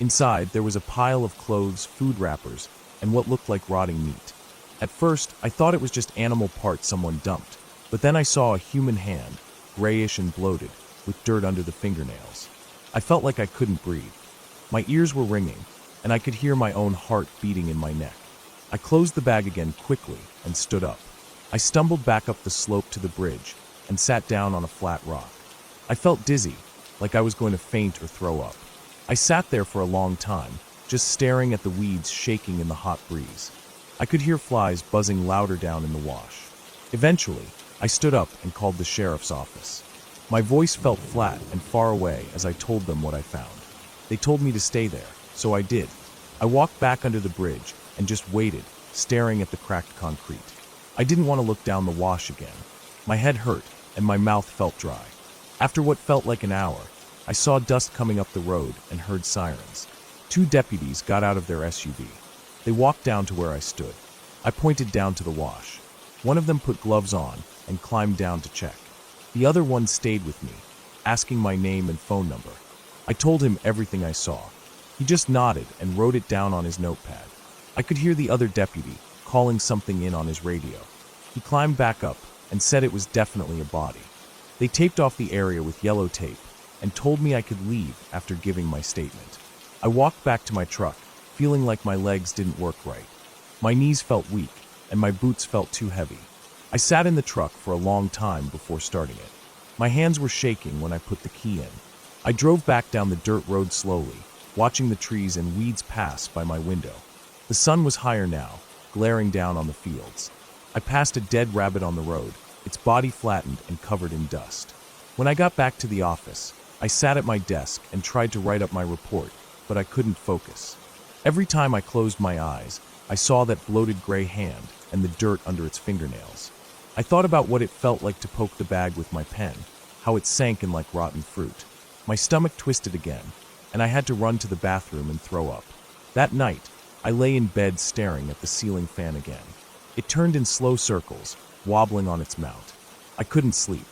Inside, there was a pile of clothes, food wrappers, and what looked like rotting meat. At first, I thought it was just animal parts someone dumped, but then I saw a human hand, grayish and bloated, with dirt under the fingernails. I felt like I couldn't breathe. My ears were ringing, and I could hear my own heart beating in my neck. I closed the bag again quickly and stood up. I stumbled back up the slope to the bridge and sat down on a flat rock. I felt dizzy, like I was going to faint or throw up. I sat there for a long time, just staring at the weeds shaking in the hot breeze. I could hear flies buzzing louder down in the wash. Eventually, I stood up and called the sheriff's office. My voice felt flat and far away as I told them what I found. They told me to stay there, so I did. I walked back under the bridge and just waited, staring at the cracked concrete. I didn't want to look down the wash again. My head hurt and my mouth felt dry. After what felt like an hour, I saw dust coming up the road and heard sirens. 2 deputies got out of their SUV. They walked down to where I stood. I pointed down to the wash. One of them put gloves on and climbed down to check. The other one stayed with me, asking my name and phone number. I told him everything I saw. He just nodded and wrote it down on his notepad. I could hear the other deputy calling something in on his radio. He climbed back up and said it was definitely a body. They taped off the area with yellow tape and told me I could leave after giving my statement. I walked back to my truck, feeling like my legs didn't work right. My knees felt weak and my boots felt too heavy. I sat in the truck for a long time before starting it. My hands were shaking when I put the key in. I drove back down the dirt road slowly, watching the trees and weeds pass by my window. The sun was higher now, glaring down on the fields. I passed a dead rabbit on the road, its body flattened and covered in dust. When I got back to the office, I sat at my desk and tried to write up my report, but I couldn't focus. Every time I closed my eyes, I saw that bloated gray hand and the dirt under its fingernails. I thought about what it felt like to poke the bag with my pen, how it sank in like rotten fruit. My stomach twisted again, and I had to run to the bathroom and throw up. That night, I lay in bed staring at the ceiling fan again. It turned in slow circles, wobbling on its mount. I couldn't sleep.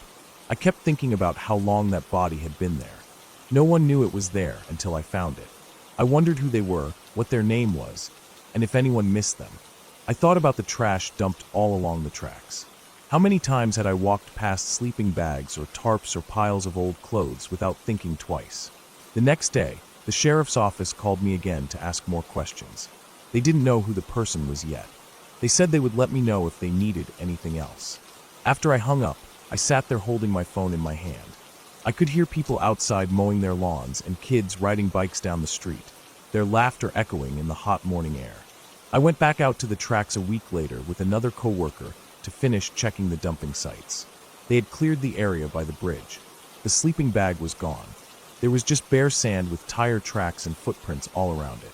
I kept thinking about how long that body had been there. No one knew it was there until I found it. I wondered who they were, what their name was, and if anyone missed them. I thought about the trash dumped all along the tracks. How many times had I walked past sleeping bags or tarps or piles of old clothes without thinking twice? The next day, the sheriff's office called me again to ask more questions. They didn't know who the person was yet. They said they would let me know if they needed anything else. After I hung up, I sat there holding my phone in my hand. I could hear people outside mowing their lawns and kids riding bikes down the street, their laughter echoing in the hot morning air. I went back out to the tracks a week later with another coworker to finish checking the dumping sites. They had cleared the area by the bridge. The sleeping bag was gone. There was just bare sand with tire tracks and footprints all around it.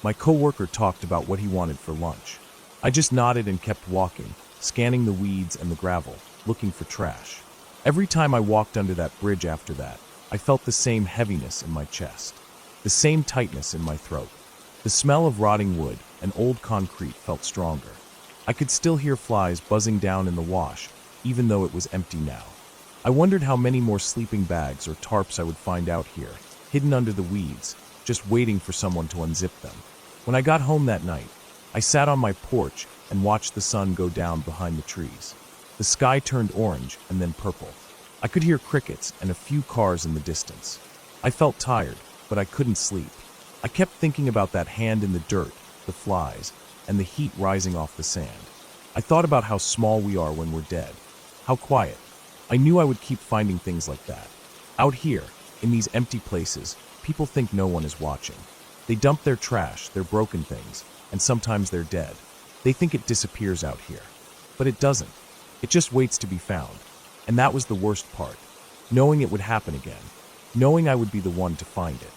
My coworker talked about what he wanted for lunch. I just nodded and kept walking, scanning the weeds and the gravel, looking for trash. Every time I walked under that bridge after that, I felt the same heaviness in my chest, the same tightness in my throat. The smell of rotting wood and old concrete felt stronger. I could still hear flies buzzing down in the wash, even though it was empty now. I wondered how many more sleeping bags or tarps I would find out here, hidden under the weeds, just waiting for someone to unzip them. When I got home that night, I sat on my porch and watched the sun go down behind the trees. The sky turned orange and then purple. I could hear crickets and a few cars in the distance. I felt tired, but I couldn't sleep. I kept thinking about that hand in the dirt, the flies, and the heat rising off the sand. I thought about how small we are when we're dead, how quiet. I knew I would keep finding things like that. Out here, in these empty places, people think no one is watching. They dump their trash, their broken things, and sometimes they're dead. They think it disappears out here. But it doesn't. It just waits to be found. And that was the worst part. Knowing it would happen again. Knowing I would be the one to find it.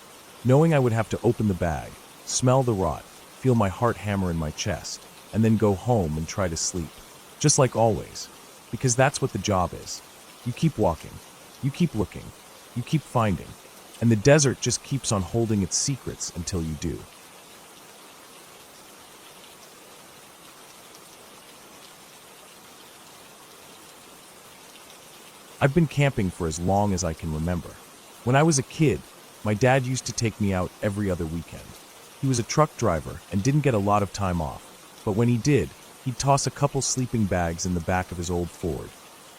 Knowing I would have to open the bag, smell the rot, feel my heart hammer in my chest, and then go home and try to sleep. Just like always. Because that's what the job is. You keep walking. You keep looking. You keep finding, and the desert just keeps on holding its secrets until you do. I've been camping for as long as I can remember. When I was a kid, my dad used to take me out every other weekend. He was a truck driver and didn't get a lot of time off, but when he did, he'd toss a couple sleeping bags in the back of his old Ford,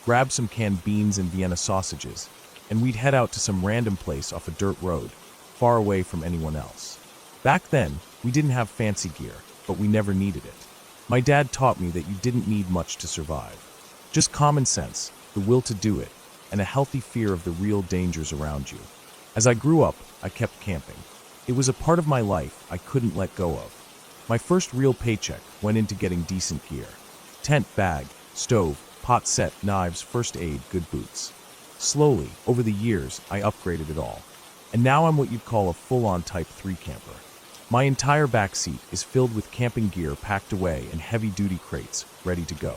grab some canned beans and Vienna sausages, and we'd head out to some random place off a dirt road, far away from anyone else. Back then, we didn't have fancy gear, but we never needed it. My dad taught me that you didn't need much to survive. Just common sense, the will to do it, and a healthy fear of the real dangers around you. As I grew up, I kept camping. It was a part of my life I couldn't let go of. My first real paycheck went into getting decent gear. Tent, bag, stove, pot set, knives, first aid, good boots. Slowly, over the years, I upgraded it all. And now I'm what you'd call a full-on Type 3 camper. My entire back seat is filled with camping gear packed away in heavy-duty crates, ready to go.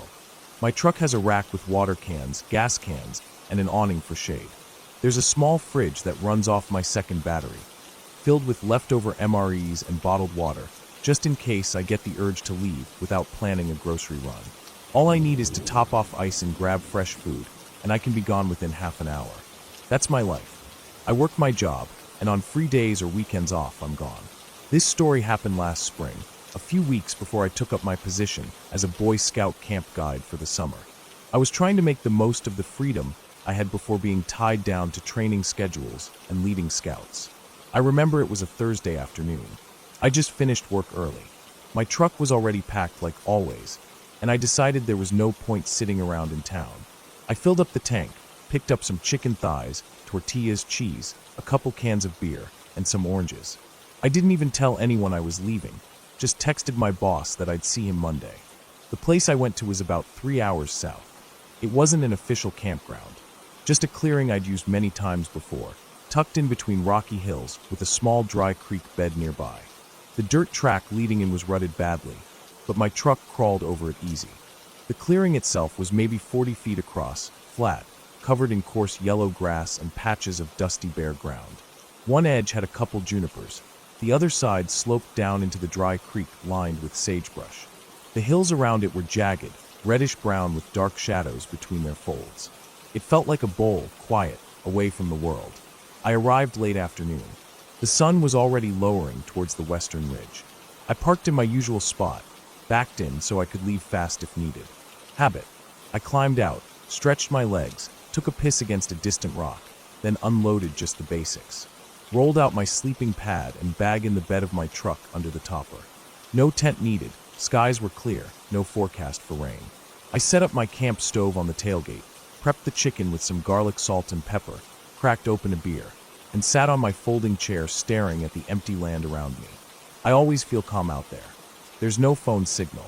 My truck has a rack with water cans, gas cans, and an awning for shade. There's a small fridge that runs off my second battery, filled with leftover MREs and bottled water, just in case I get the urge to leave without planning a grocery run. All I need is to top off ice and grab fresh food, and I can be gone within half an hour. That's my life. I work my job, and on free days or weekends off, I'm gone. This story happened last spring, a few weeks before I took up my position as a Boy Scout camp guide for the summer. I was trying to make the most of the freedom I had before being tied down to training schedules and leading scouts. I remember it was a Thursday afternoon. I just finished work early. My truck was already packed like always, and I decided there was no point sitting around in town. I filled up the tank, picked up some chicken thighs, tortillas, cheese, a couple cans of beer, and some oranges. I didn't even tell anyone I was leaving, just texted my boss that I'd see him Monday. The place I went to was about 3 hours south. It wasn't an official campground, just a clearing I'd used many times before, tucked in between rocky hills with a small dry creek bed nearby. The dirt track leading in was rutted badly, but my truck crawled over it easy. The clearing itself was maybe 40 feet across, flat, covered in coarse yellow grass and patches of dusty bare ground. One edge had a couple junipers. The other side sloped down into the dry creek lined with sagebrush. The hills around it were jagged, reddish-brown with dark shadows between their folds. It felt like a bowl, quiet, away from the world. I arrived late afternoon. The sun was already lowering towards the western ridge. I parked in my usual spot, backed in so I could leave fast if needed. Habit. I climbed out, stretched my legs, took a piss against a distant rock, then unloaded just the basics. Rolled out my sleeping pad and bag in the bed of my truck under the topper. No tent needed, skies were clear, no forecast for rain. I set up my camp stove on the tailgate, prepped the chicken with some garlic, salt, and pepper, cracked open a beer, and sat on my folding chair staring at the empty land around me. I always feel calm out there. There's no phone signal,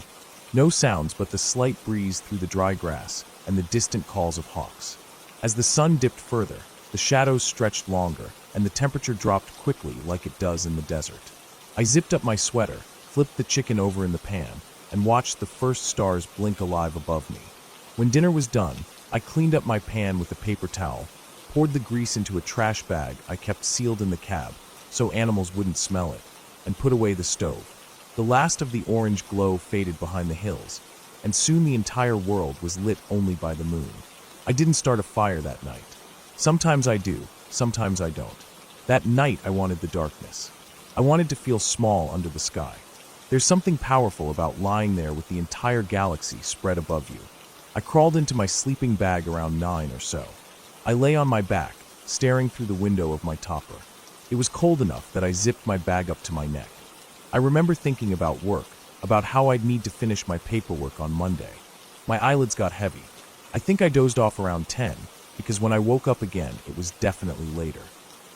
no sounds but the slight breeze through the dry grass and the distant calls of hawks. As the sun dipped further, the shadows stretched longer, and the temperature dropped quickly like it does in the desert. I zipped up my sweater, flipped the chicken over in the pan, and watched the first stars blink alive above me. When dinner was done, I cleaned up my pan with a paper towel, poured the grease into a trash bag I kept sealed in the cab so animals wouldn't smell it, and put away the stove. The last of the orange glow faded behind the hills, and soon the entire world was lit only by the moon. I didn't start a fire that night. Sometimes I do, sometimes I don't. That night I wanted the darkness. I wanted to feel small under the sky. There's something powerful about lying there with the entire galaxy spread above you. I crawled into my sleeping bag around 9 or so. I lay on my back, staring through the window of my topper. It was cold enough that I zipped my bag up to my neck. I remember thinking about work, about how I'd need to finish my paperwork on Monday. My eyelids got heavy. I think I dozed off around 10, because when I woke up again, it was definitely later.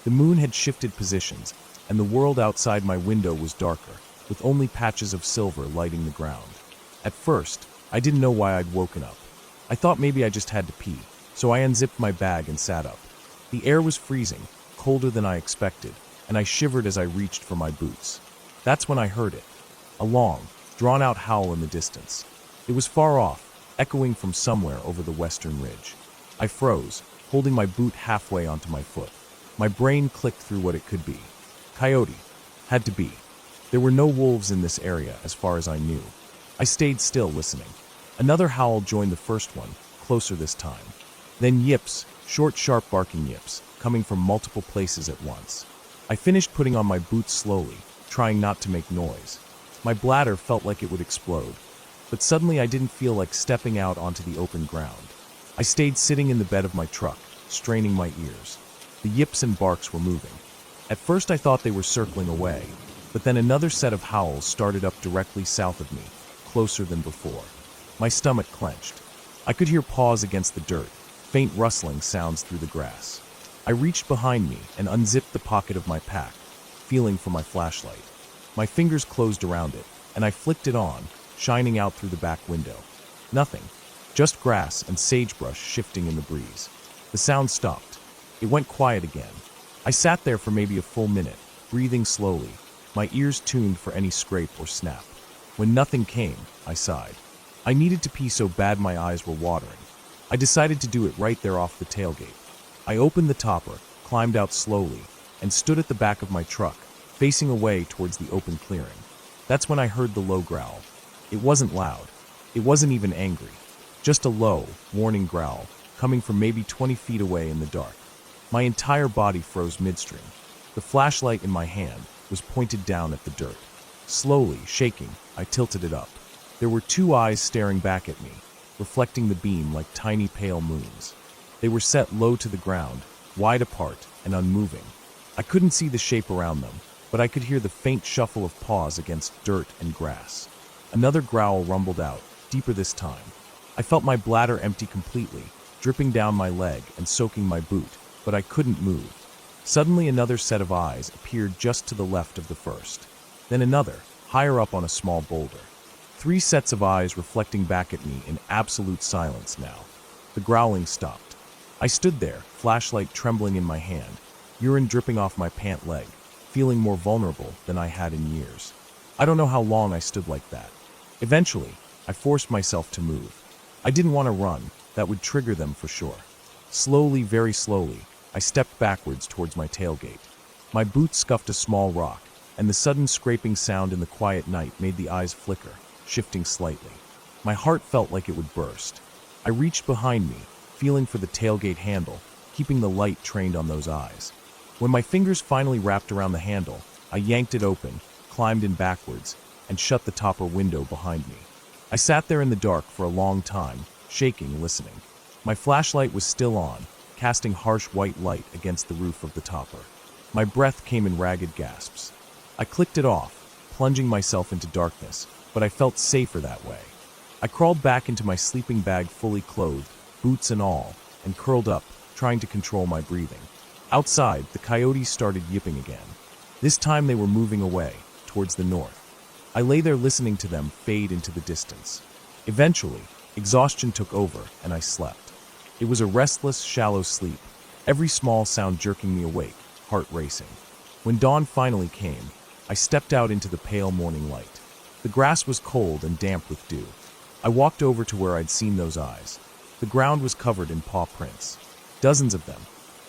The moon had shifted positions, and the world outside my window was darker, with only patches of silver lighting the ground. At first, I didn't know why I'd woken up. I thought maybe I just had to pee, so I unzipped my bag and sat up. The air was freezing, colder than I expected, and I shivered as I reached for my boots. That's when I heard it. A long, drawn-out howl in the distance. It was far off, echoing from somewhere over the western ridge. I froze, holding my boot halfway onto my foot. My brain clicked through what it could be. Coyote. Had to be. There were no wolves in this area as far as I knew. I stayed still, listening. Another howl joined the first one, closer this time. Then yips, short, sharp barking yips, coming from multiple places at once. I finished putting on my boots slowly, trying not to make noise. My bladder felt like it would explode. But suddenly I didn't feel like stepping out onto the open ground. I stayed sitting in the bed of my truck, straining my ears. The yips and barks were moving. At first I thought they were circling away, but then another set of howls started up directly south of me, closer than before. My stomach clenched. I could hear paws against the dirt, faint rustling sounds through the grass. I reached behind me and unzipped the pocket of my pack, feeling for my flashlight. My fingers closed around it, and I flicked it on, shining out through the back window. Nothing, just grass and sagebrush shifting in the breeze. The sound stopped. It went quiet again. I sat there for maybe a full minute, breathing slowly, my ears tuned for any scrape or snap. When nothing came, I sighed. I needed to pee so bad my eyes were watering. I decided to do it right there off the tailgate. I opened the topper, climbed out slowly, and stood at the back of my truck, facing away towards the open clearing. That's when I heard the low growl. It wasn't loud. It wasn't even angry. Just a low, warning growl, coming from maybe 20 feet away in the dark. My entire body froze midstream. The flashlight in my hand was pointed down at the dirt. Slowly, shaking, I tilted it up. There were two eyes staring back at me, reflecting the beam like tiny pale moons. They were set low to the ground, wide apart and unmoving. I couldn't see the shape around them, but I could hear the faint shuffle of paws against dirt and grass. Another growl rumbled out, deeper this time. I felt my bladder empty completely, dripping down my leg and soaking my boot, but I couldn't move. Suddenly another set of eyes appeared just to the left of the first. Then another, higher up on a small boulder. 3 sets of eyes reflecting back at me in absolute silence now. The growling stopped. I stood there, flashlight trembling in my hand, urine dripping off my pant leg, feeling more vulnerable than I had in years. I don't know how long I stood like that. Eventually, I forced myself to move. I didn't want to run, that would trigger them for sure. Slowly, very slowly, I stepped backwards towards my tailgate. My boot scuffed a small rock, and the sudden scraping sound in the quiet night made the eyes flicker, shifting slightly. My heart felt like it would burst. I reached behind me, feeling for the tailgate handle, keeping the light trained on those eyes. When my fingers finally wrapped around the handle, I yanked it open, climbed in backwards, and shut the topper window behind me. I sat there in the dark for a long time, shaking, listening. My flashlight was still on, casting harsh white light against the roof of the topper. My breath came in ragged gasps. I clicked it off, plunging myself into darkness, but I felt safer that way. I crawled back into my sleeping bag fully clothed, boots and all, and curled up, trying to control my breathing. Outside, the coyotes started yipping again. This time they were moving away, towards the north. I lay there listening to them fade into the distance. Eventually, exhaustion took over and I slept. It was a restless, shallow sleep, every small sound jerking me awake, heart racing. When dawn finally came, I stepped out into the pale morning light. The grass was cold and damp with dew. I walked over to where I'd seen those eyes. The ground was covered in paw prints. Dozens of them,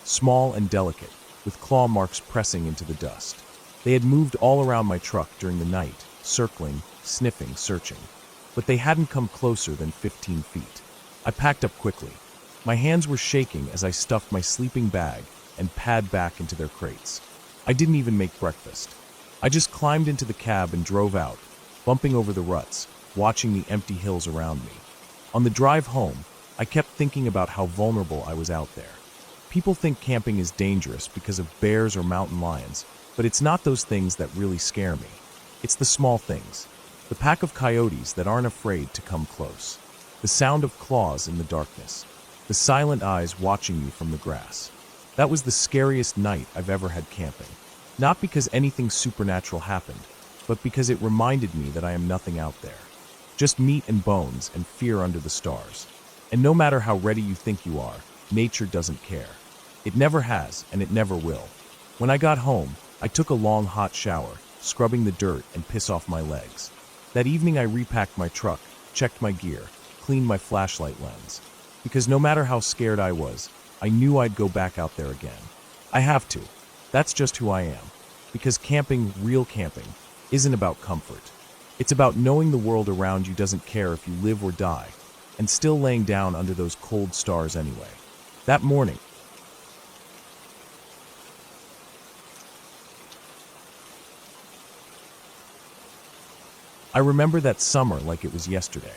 small and delicate, with claw marks pressing into the dust. They had moved all around my truck during the night, circling, sniffing, searching. But they hadn't come closer than 15 feet. I packed up quickly. My hands were shaking as I stuffed my sleeping bag and padded back into their crates. I didn't even make breakfast. I just climbed into the cab and drove out, bumping over the ruts, watching the empty hills around me. On the drive home, I kept thinking about how vulnerable I was out there. People think camping is dangerous because of bears or mountain lions, but it's not those things that really scare me. It's the small things. The pack of coyotes that aren't afraid to come close. The sound of claws in the darkness. The silent eyes watching you from the grass. That was the scariest night I've ever had camping. Not because anything supernatural happened, but because it reminded me that I am nothing out there. Just meat and bones and fear under the stars. And no matter how ready you think you are, nature doesn't care. It never has, and it never will. When I got home, I took a long hot shower, scrubbing the dirt and piss off my legs. That evening I repacked my truck, checked my gear, cleaned my flashlight lens. Because no matter how scared I was, I knew I'd go back out there again. I have to. That's just who I am. Because camping, real camping, isn't about comfort. It's about knowing the world around you doesn't care if you live or die, and still laying down under those cold stars anyway. That morning, I remember that summer like it was yesterday.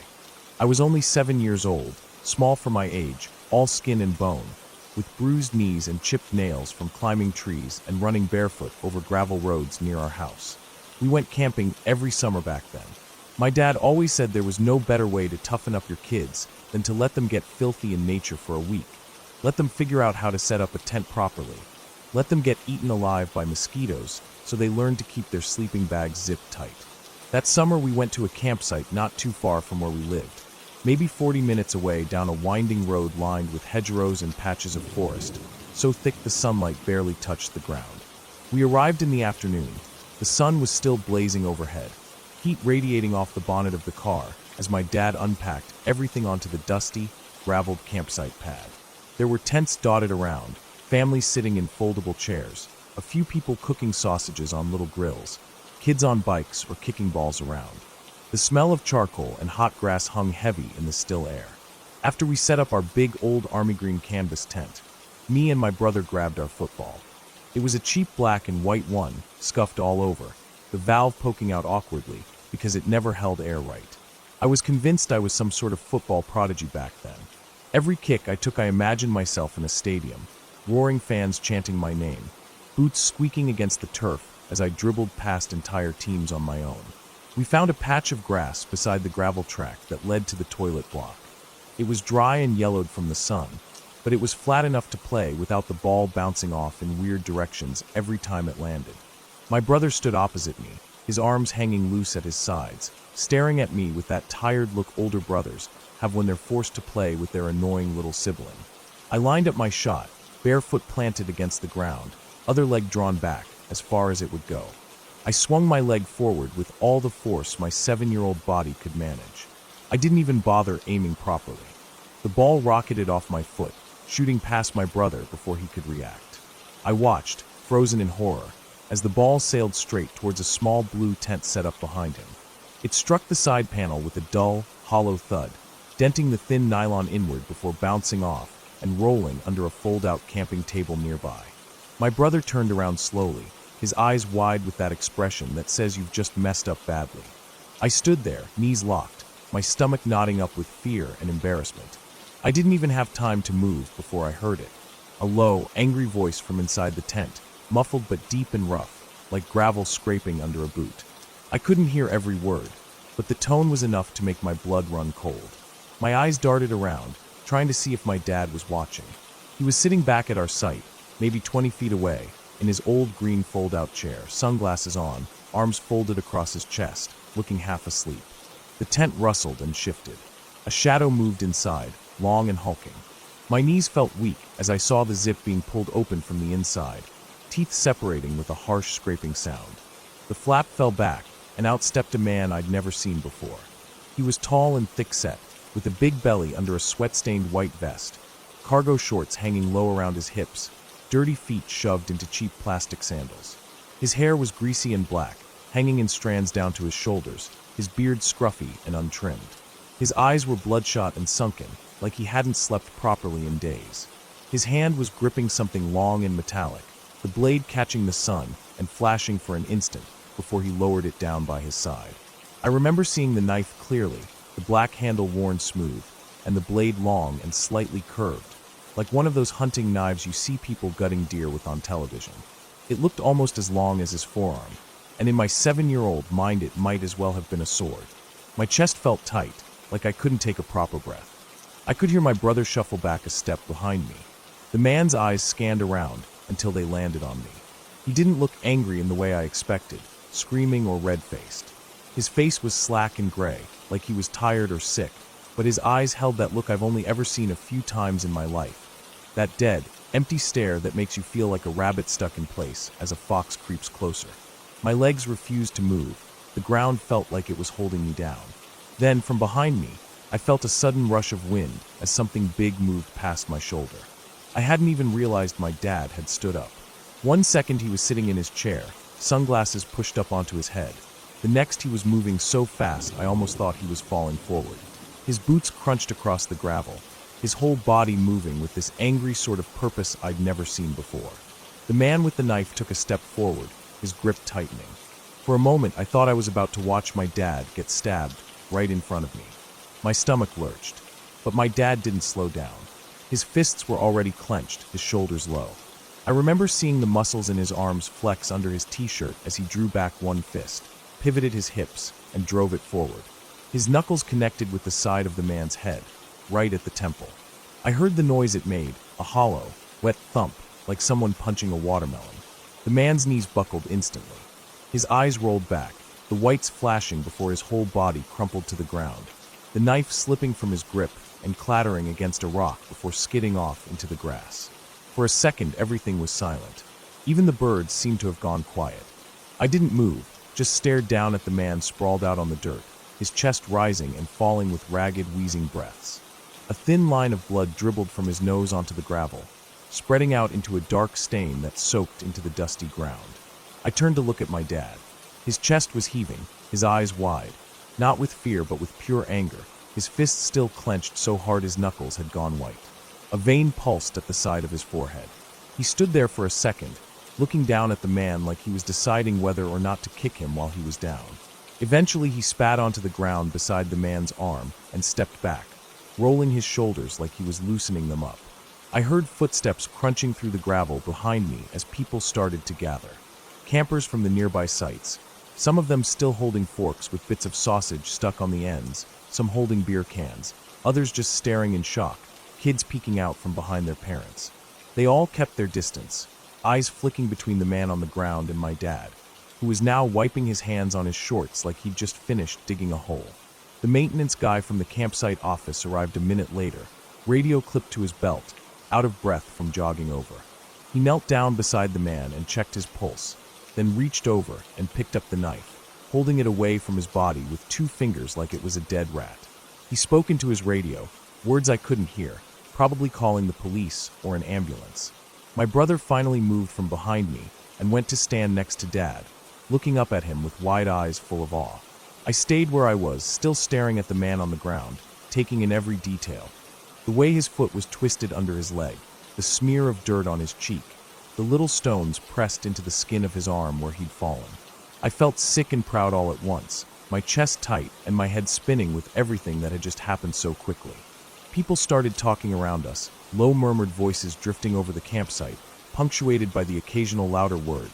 I was only 7 years old, small for my age, all skin and bone, with bruised knees and chipped nails from climbing trees and running barefoot over gravel roads near our house. We went camping every summer back then. My dad always said there was no better way to toughen up your kids than to let them get filthy in nature for a week. Let them figure out how to set up a tent properly. Let them get eaten alive by mosquitoes so they learn to keep their sleeping bags zipped tight. That summer we went to a campsite not too far from where we lived, maybe 40 minutes away down a winding road lined with hedgerows and patches of forest, so thick the sunlight barely touched the ground. We arrived in the afternoon. The sun was still blazing overhead, heat radiating off the bonnet of the car as my dad unpacked everything onto the dusty, graveled campsite pad. There were tents dotted around, families sitting in foldable chairs, a few people cooking sausages on little grills, kids on bikes or kicking balls around. The smell of charcoal and hot grass hung heavy in the still air. After we set up our big old army green canvas tent, me and my brother grabbed our football. It was a cheap black and white one, scuffed all over, the valve poking out awkwardly because it never held air right. I was convinced I was some sort of football prodigy back then. Every kick I took I imagined myself in a stadium, roaring fans chanting my name, boots squeaking against the turf as I dribbled past entire teams on my own. We found a patch of grass beside the gravel track that led to the toilet block. It was dry and yellowed from the sun, but it was flat enough to play without the ball bouncing off in weird directions every time it landed. My brother stood opposite me, his arms hanging loose at his sides, staring at me with that tired look older brothers have when they're forced to play with their annoying little sibling. I lined up my shot, barefoot planted against the ground, other leg drawn back as far as it would go. I swung my leg forward with all the force my 7-year-old body could manage. I didn't even bother aiming properly. The ball rocketed off my foot, shooting past my brother before he could react. I watched, frozen in horror, as the ball sailed straight towards a small blue tent set up behind him. It struck the side panel with a dull, hollow thud, denting the thin nylon inward before bouncing off and rolling under a fold-out camping table nearby. My brother turned around slowly, his eyes wide with that expression that says you've just messed up badly. I stood there, knees locked, my stomach knotting up with fear and embarrassment. I didn't even have time to move before I heard it. A low, angry voice from inside the tent, muffled but deep and rough, like gravel scraping under a boot. I couldn't hear every word, but the tone was enough to make my blood run cold. My eyes darted around, trying to see if my dad was watching. He was sitting back at our site, maybe 20 feet away, in his old green fold-out chair, sunglasses on, arms folded across his chest, looking half asleep. The tent rustled and shifted. A shadow moved inside, long and hulking. My knees felt weak as I saw the zip being pulled open from the inside, teeth separating with a harsh scraping sound. The flap fell back, and out stepped a man I'd never seen before. He was tall and thick-set, with a big belly under a sweat-stained white vest, cargo shorts hanging low around his hips, dirty feet shoved into cheap plastic sandals. His hair was greasy and black, hanging in strands down to his shoulders, his beard scruffy and untrimmed. His eyes were bloodshot and sunken, like he hadn't slept properly in days. His hand was gripping something long and metallic, the blade catching the sun and flashing for an instant before he lowered it down by his side. I remember seeing the knife clearly, the black handle worn smooth, and the blade long and slightly curved, like one of those hunting knives you see people gutting deer with on television. It looked almost as long as his forearm, and in my 7-year-old mind it might as well have been a sword. My chest felt tight, like I couldn't take a proper breath. I could hear my brother shuffle back a step behind me. The man's eyes scanned around until they landed on me. He didn't look angry in the way I expected, screaming or red-faced. His face was slack and gray, like he was tired or sick, but his eyes held that look I've only ever seen a few times in my life. That dead, empty stare that makes you feel like a rabbit stuck in place as a fox creeps closer. My legs refused to move. The ground felt like it was holding me down. Then, from behind me, I felt a sudden rush of wind as something big moved past my shoulder. I hadn't even realized my dad had stood up. One second he was sitting in his chair, sunglasses pushed up onto his head. The next he was moving so fast I almost thought he was falling forward. His boots crunched across the gravel, his whole body moving with this angry sort of purpose I'd never seen before. The man with the knife took a step forward, his grip tightening. For a moment I thought I was about to watch my dad get stabbed right in front of me. My stomach lurched, but my dad didn't slow down. His fists were already clenched, his shoulders low. I remember seeing the muscles in his arms flex under his t-shirt as he drew back one fist, pivoted his hips, and drove it forward. His knuckles connected with the side of the man's head, right at the temple. I heard the noise it made, a hollow, wet thump, like someone punching a watermelon. The man's knees buckled instantly. His eyes rolled back, the whites flashing before his whole body crumpled to the ground, the knife slipping from his grip and clattering against a rock before skidding off into the grass. For a second, everything was silent. Even the birds seemed to have gone quiet. I didn't move, just stared down at the man sprawled out on the dirt, his chest rising and falling with ragged, wheezing breaths. A thin line of blood dribbled from his nose onto the gravel, spreading out into a dark stain that soaked into the dusty ground. I turned to look at my dad. His chest was heaving, his eyes wide, not with fear but with pure anger, his fists still clenched so hard his knuckles had gone white. A vein pulsed at the side of his forehead. He stood there for a second, looking down at the man like he was deciding whether or not to kick him while he was down. Eventually he spat onto the ground beside the man's arm and stepped back, rolling his shoulders like he was loosening them up. I heard footsteps crunching through the gravel behind me as people started to gather. Campers from the nearby sites, some of them still holding forks with bits of sausage stuck on the ends, some holding beer cans, others just staring in shock, kids peeking out from behind their parents. They all kept their distance, eyes flicking between the man on the ground and my dad, who was now wiping his hands on his shorts like he'd just finished digging a hole. The maintenance guy from the campsite office arrived a minute later, radio clipped to his belt, out of breath from jogging over. He knelt down beside the man and checked his pulse, then reached over and picked up the knife, holding it away from his body with 2 fingers like it was a dead rat. He spoke into his radio, words I couldn't hear, probably calling the police or an ambulance. My brother finally moved from behind me and went to stand next to Dad, looking up at him with wide eyes full of awe. I stayed where I was, still staring at the man on the ground, taking in every detail. The way his foot was twisted under his leg, the smear of dirt on his cheek, the little stones pressed into the skin of his arm where he'd fallen. I felt sick and proud all at once, my chest tight and my head spinning with everything that had just happened so quickly. People started talking around us, low murmured voices drifting over the campsite, punctuated by the occasional louder word.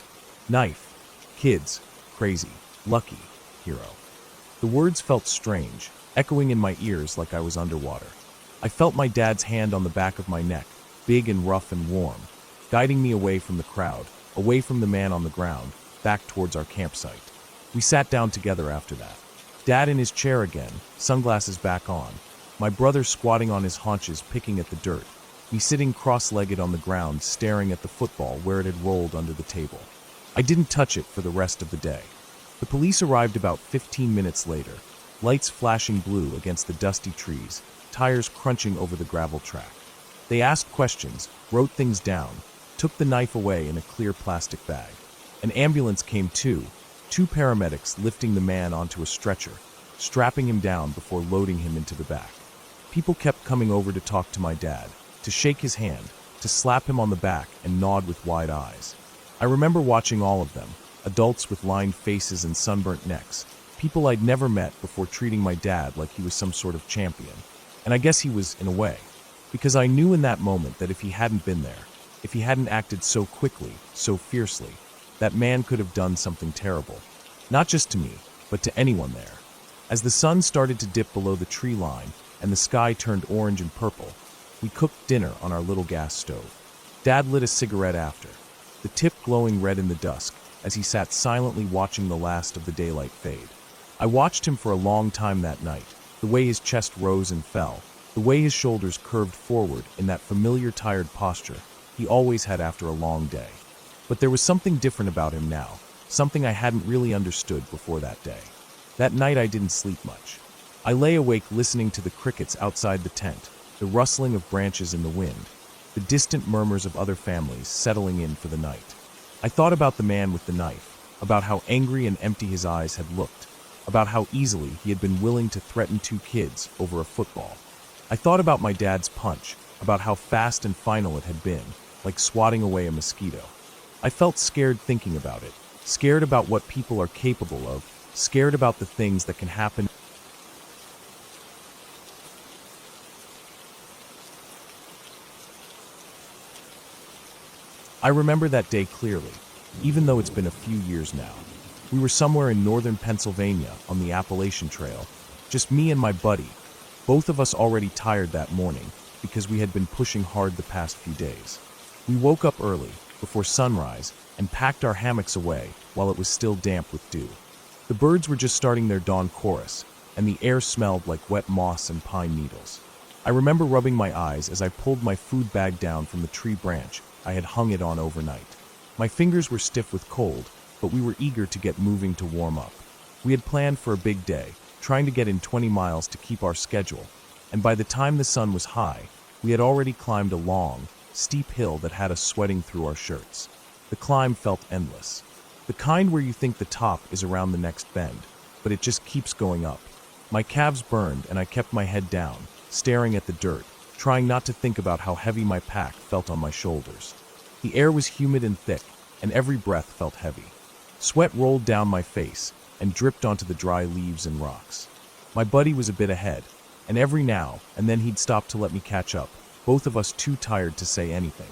Knife, kids, crazy, lucky, hero. The words felt strange, echoing in my ears like I was underwater. I felt my dad's hand on the back of my neck, big and rough and warm, guiding me away from the crowd, away from the man on the ground, back towards our campsite. We sat down together after that. Dad in his chair again, sunglasses back on, my brother squatting on his haunches picking at the dirt, me sitting cross-legged on the ground staring at the football where it had rolled under the table. I didn't touch it for the rest of the day. The police arrived about 15 minutes later, lights flashing blue against the dusty trees, tires crunching over the gravel track. They asked questions, wrote things down, took the knife away in a clear plastic bag. An ambulance came too, 2 paramedics lifting the man onto a stretcher, strapping him down before loading him into the back. People kept coming over to talk to my dad, to shake his hand, to slap him on the back and nod with wide eyes. I remember watching all of them, adults with lined faces and sunburnt necks, people I'd never met before treating my dad like he was some sort of champion. And I guess he was, in a way, because I knew in that moment that if he hadn't been there, if he hadn't acted so quickly, so fiercely, that man could have done something terrible. Not just to me, but to anyone there. As the sun started to dip below the tree line and the sky turned orange and purple, we cooked dinner on our little gas stove. Dad lit a cigarette after, the tip glowing red in the dusk as he sat silently watching the last of the daylight fade. I watched him for a long time that night, the way his chest rose and fell, the way his shoulders curved forward in that familiar tired posture he always had after a long day. But there was something different about him now, something I hadn't really understood before that day. That night I didn't sleep much. I lay awake listening to the crickets outside the tent, the rustling of branches in the wind, the distant murmurs of other families settling in for the night. I thought about the man with the knife, about how angry and empty his eyes had looked, about how easily he had been willing to threaten two kids over a football. I thought about my dad's punch, about how fast and final it had been, like swatting away a mosquito. I felt scared thinking about it, scared about what people are capable of, scared about the things that can happen. I remember that day clearly, even though it's been a few years now. We were somewhere in northern Pennsylvania on the Appalachian Trail, just me and my buddy, both of us already tired that morning because we had been pushing hard the past few days. We woke up early, before sunrise, and packed our hammocks away while it was still damp with dew. The birds were just starting their dawn chorus, and the air smelled like wet moss and pine needles. I remember rubbing my eyes as I pulled my food bag down from the tree branch I had hung it on overnight. My fingers were stiff with cold, but we were eager to get moving to warm up. We had planned for a big day, trying to get in 20 miles to keep our schedule, and by the time the sun was high, we had already climbed a long, steep hill that had us sweating through our shirts. The climb felt endless. The kind where you think the top is around the next bend, but it just keeps going up. My calves burned and I kept my head down, staring at the dirt, trying not to think about how heavy my pack felt on my shoulders. The air was humid and thick, and every breath felt heavy. Sweat rolled down my face and dripped onto the dry leaves and rocks. My buddy was a bit ahead, and every now and then he'd stop to let me catch up, both of us too tired to say anything.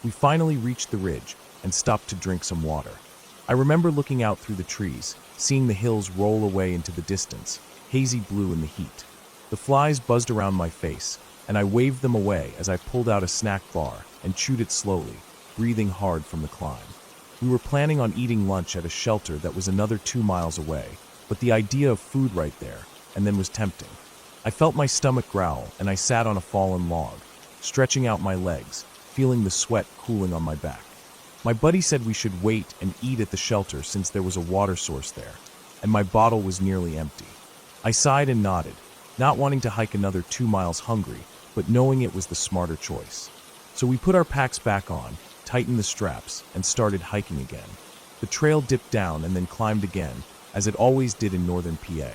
We finally reached the ridge and stopped to drink some water. I remember looking out through the trees, seeing the hills roll away into the distance, hazy blue in the heat. The flies buzzed around my face, and I waved them away as I pulled out a snack bar and chewed it slowly, breathing hard from the climb. We were planning on eating lunch at a shelter that was another 2 miles away, but the idea of food right there, and then was tempting. I felt my stomach growl, and I sat on a fallen log, stretching out my legs, feeling the sweat cooling on my back. My buddy said we should wait and eat at the shelter since there was a water source there, and my bottle was nearly empty. I sighed and nodded, not wanting to hike another 2 miles hungry, but knowing it was the smarter choice. So we put our packs back on, tightened the straps, and started hiking again. The trail dipped down and then climbed again, as it always did in northern PA.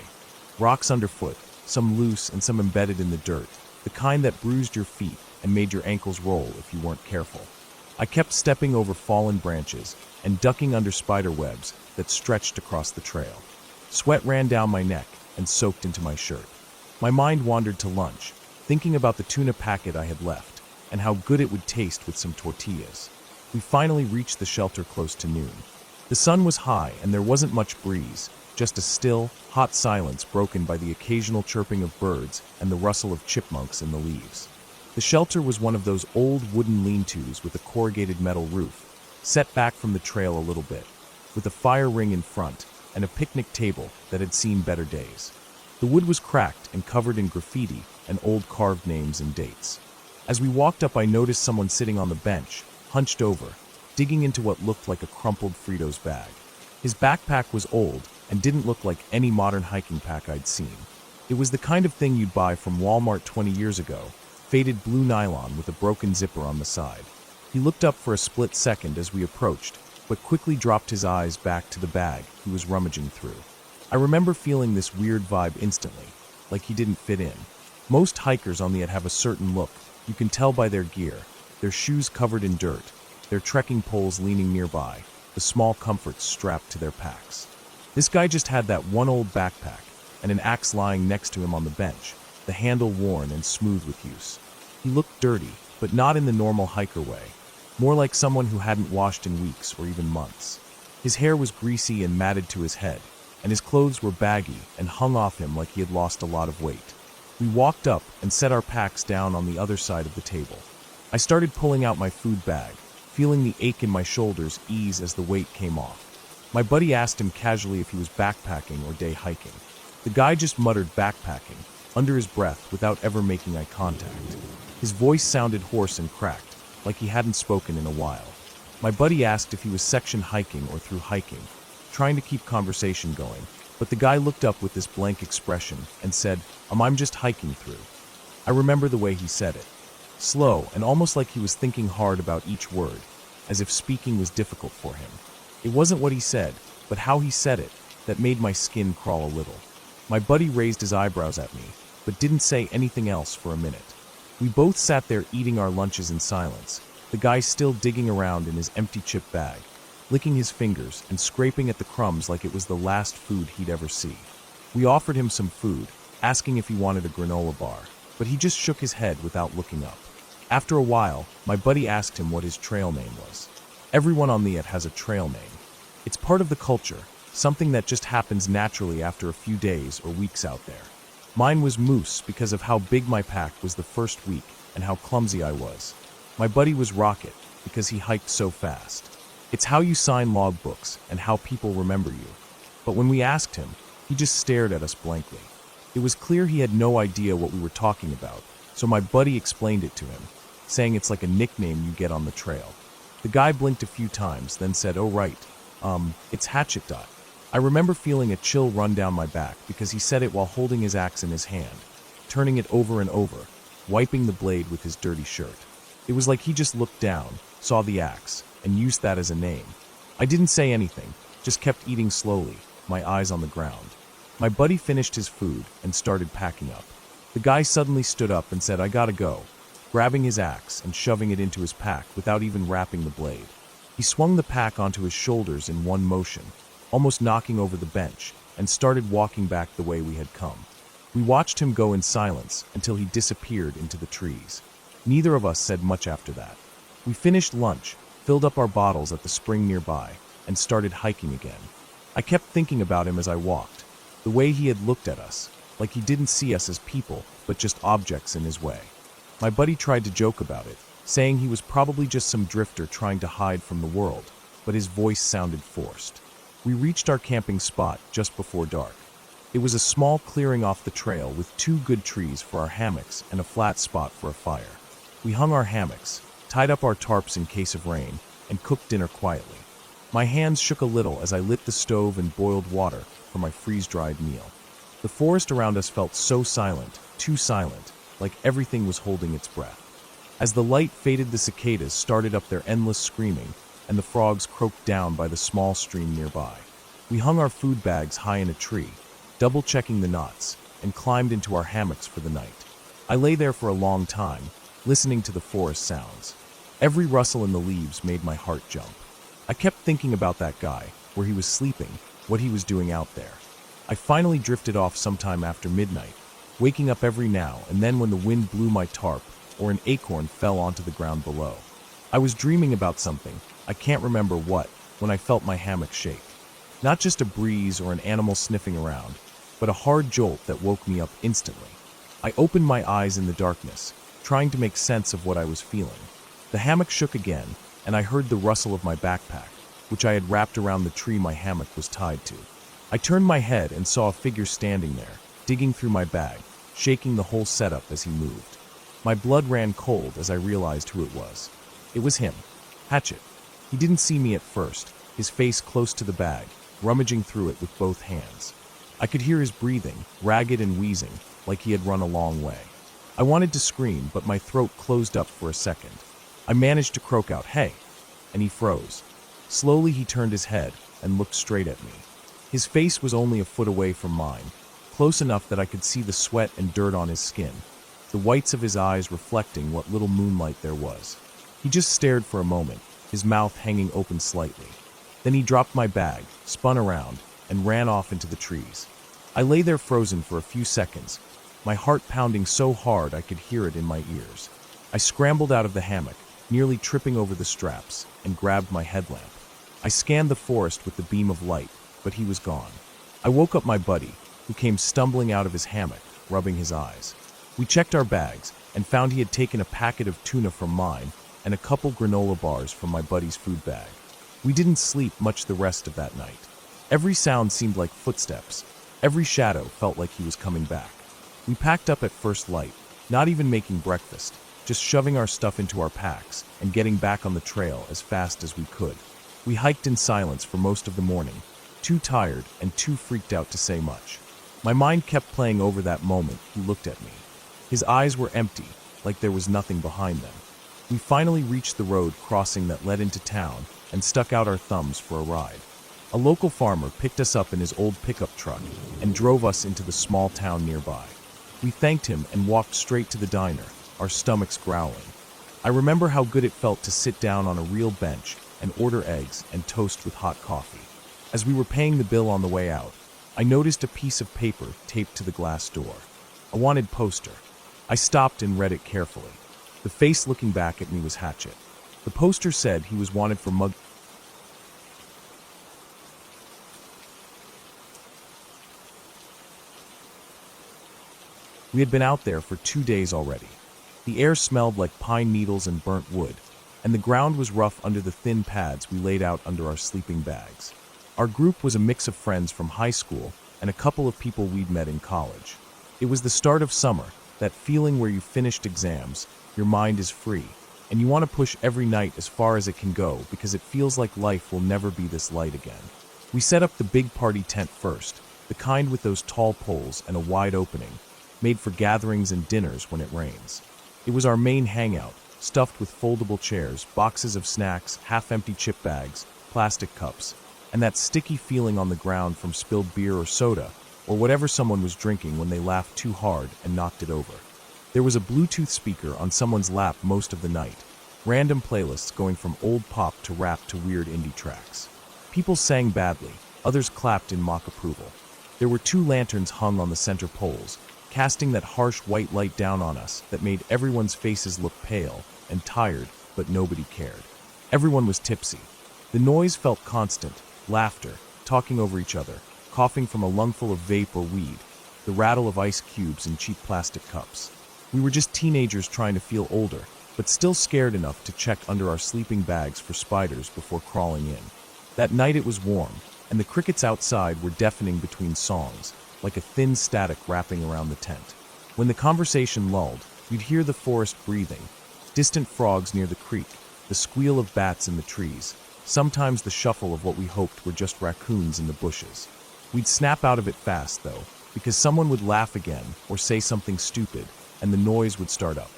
Rocks underfoot, some loose and some embedded in the dirt, the kind that bruised your feet and made your ankles roll if you weren't careful. I kept stepping over fallen branches and ducking under spider webs that stretched across the trail. Sweat ran down my neck and soaked into my shirt. My mind wandered to lunch, thinking about the tuna packet I had left and how good it would taste with some tortillas. We finally reached the shelter close to noon. The sun was high and there wasn't much breeze, just a still, hot silence broken by the occasional chirping of birds and the rustle of chipmunks in the leaves. The shelter was one of those old wooden lean-tos with a corrugated metal roof, set back from the trail a little bit, with a fire ring in front and a picnic table that had seen better days. The wood was cracked and covered in graffiti and old carved names and dates. As we walked up, I noticed someone sitting on the bench, hunched over, digging into what looked like a crumpled Fritos bag. His backpack was old and didn't look like any modern hiking pack I'd seen. It was the kind of thing you'd buy from Walmart 20 years ago, faded blue nylon with a broken zipper on the side. He looked up for a split second as we approached, but quickly dropped his eyes back to the bag he was rummaging through. I remember feeling this weird vibe instantly, like he didn't fit in. Most hikers on the have a certain look. You can tell by their gear, their shoes covered in dirt, their trekking poles leaning nearby, the small comforts strapped to their packs. This guy just had that one old backpack and an axe lying next to him on the bench, the handle worn and smooth with use. He looked dirty, but not in the normal hiker way, more like someone who hadn't washed in weeks or even months. His hair was greasy and matted to his head, and his clothes were baggy and hung off him like he had lost a lot of weight. We walked up and set our packs down on the other side of the table. I started pulling out my food bag, feeling the ache in my shoulders ease as the weight came off. My buddy asked him casually if he was backpacking or day hiking. The guy just muttered backpacking, under his breath without ever making eye contact. His voice sounded hoarse and cracked, like he hadn't spoken in a while. My buddy asked if he was section hiking or through hiking, trying to keep conversation going, but the guy looked up with this blank expression and said, I'm just hiking through. I remember the way he said it. Slow and almost like he was thinking hard about each word, as if speaking was difficult for him. It wasn't what he said, but how he said it, that made my skin crawl a little. My buddy raised his eyebrows at me, but didn't say anything else for a minute. We both sat there eating our lunches in silence, the guy still digging around in his empty chip bag, licking his fingers and scraping at the crumbs like it was the last food he'd ever see. We offered him some food, asking if he wanted a granola bar, but he just shook his head without looking up. After a while, my buddy asked him what his trail name was. Everyone on the has a trail name. It's part of the culture, something that just happens naturally after a few days or weeks out there. Mine was Moose because of how big my pack was the first week and how clumsy I was. My buddy was Rocket because he hiked so fast. It's how you sign logbooks and how people remember you. But when we asked him, he just stared at us blankly. It was clear he had no idea what we were talking about, so my buddy explained it to him, saying it's like a nickname you get on the trail. The guy blinked a few times, then said, "Oh right, it's Hatchet Dot." I remember feeling a chill run down my back because he said it while holding his axe in his hand, turning it over and over, wiping the blade with his dirty shirt. It was like he just looked down, saw the axe, and used that as a name. I didn't say anything, just kept eating slowly, my eyes on the ground. My buddy finished his food and started packing up. The guy suddenly stood up and said, "I gotta go," grabbing his axe and shoving it into his pack without even wrapping the blade. He swung the pack onto his shoulders in one motion, almost knocking over the bench, and started walking back the way we had come. We watched him go in silence until he disappeared into the trees. Neither of us said much after that. We finished lunch, filled up our bottles at the spring nearby, and started hiking again. I kept thinking about him as I walked, the way he had looked at us, like he didn't see us as people, but just objects in his way. My buddy tried to joke about it, saying he was probably just some drifter trying to hide from the world, but his voice sounded forced. We reached our camping spot just before dark. It was a small clearing off the trail with 2 good trees for our hammocks and a flat spot for a fire. We hung our hammocks, tied up our tarps in case of rain, and cooked dinner quietly. My hands shook a little as I lit the stove and boiled water for my freeze-dried meal. The forest around us felt so silent, too silent, like everything was holding its breath. As the light faded, the cicadas started up their endless screaming, and the frogs croaked down by the small stream nearby. We hung our food bags high in a tree, double-checking the knots, and climbed into our hammocks for the night. I lay there for a long time, listening to the forest sounds. Every rustle in the leaves made my heart jump. I kept thinking about that guy, where he was sleeping, what he was doing out there. I finally drifted off sometime after midnight, waking up every now and then when the wind blew my tarp or an acorn fell onto the ground below. I was dreaming about something, I can't remember what, when I felt my hammock shake. Not just a breeze or an animal sniffing around, but a hard jolt that woke me up instantly. I opened my eyes in the darkness, trying to make sense of what I was feeling. The hammock shook again, and I heard the rustle of my backpack, which I had wrapped around the tree my hammock was tied to. I turned my head and saw a figure standing there, digging through my bag, shaking the whole setup as he moved. My blood ran cold as I realized who it was. It was him, Hatchet. He didn't see me at first, his face close to the bag, rummaging through it with both hands. I could hear his breathing, ragged and wheezing, like he had run a long way. I wanted to scream, but my throat closed up for a second. I managed to croak out, "Hey!" and he froze. Slowly he turned his head and looked straight at me. His face was only a foot away from mine, close enough that I could see the sweat and dirt on his skin, the whites of his eyes reflecting what little moonlight there was. He just stared for a moment, his mouth hanging open slightly. Then he dropped my bag, spun around, and ran off into the trees. I lay there frozen for a few seconds, my heart pounding so hard I could hear it in my ears. I scrambled out of the hammock, nearly tripping over the straps, and grabbed my headlamp. I scanned the forest with the beam of light, but he was gone. I woke up my buddy, who came stumbling out of his hammock, rubbing his eyes. We checked our bags and found he had taken a packet of tuna from mine and a couple granola bars from my buddy's food bag. We didn't sleep much the rest of that night. Every sound seemed like footsteps. Every shadow felt like he was coming back. We packed up at first light, not even making breakfast, just shoving our stuff into our packs and getting back on the trail as fast as we could. We hiked in silence for most of the morning, too tired and too freaked out to say much. My mind kept playing over that moment he looked at me. His eyes were empty, like there was nothing behind them. We finally reached the road crossing that led into town and stuck out our thumbs for a ride. A local farmer picked us up in his old pickup truck and drove us into the small town nearby. We thanked him and walked straight to the diner, our stomachs growling. I remember how good it felt to sit down on a real bench and order eggs and toast with hot coffee. As we were paying the bill on the way out, I noticed a piece of paper taped to the glass door. A wanted poster. I stopped and read it carefully. The face looking back at me was Hatchet. The poster said he was wanted for mug. We had been out there for 2 days already. The air smelled like pine needles and burnt wood, and the ground was rough under the thin pads we laid out under our sleeping bags. Our group was a mix of friends from high school and a couple of people we'd met in college. It was the start of summer, that feeling where you finished exams, your mind is free, and you want to push every night as far as it can go because it feels like life will never be this light again. We set up the big party tent first, the kind with those tall poles and a wide opening, made for gatherings and dinners when it rains. It was our main hangout, stuffed with foldable chairs, boxes of snacks, half-empty chip bags, plastic cups, and that sticky feeling on the ground from spilled beer or soda, or whatever someone was drinking when they laughed too hard and knocked it over. There was a Bluetooth speaker on someone's lap most of the night, random playlists going from old pop to rap to weird indie tracks. People sang badly, others clapped in mock approval. There were 2 lanterns hung on the center poles, casting that harsh white light down on us that made everyone's faces look pale and tired, but nobody cared. Everyone was tipsy. The noise felt constant, laughter, talking over each other, coughing from a lungful of vape or weed, the rattle of ice cubes in cheap plastic cups. We were just teenagers trying to feel older, but still scared enough to check under our sleeping bags for spiders before crawling in. That night it was warm, and the crickets outside were deafening between songs, like a thin static wrapping around the tent. When the conversation lulled, you'd hear the forest breathing, distant frogs near the creek, the squeal of bats in the trees, sometimes the shuffle of what we hoped were just raccoons in the bushes. We'd snap out of it fast, though, because someone would laugh again or say something stupid, and the noise would start up.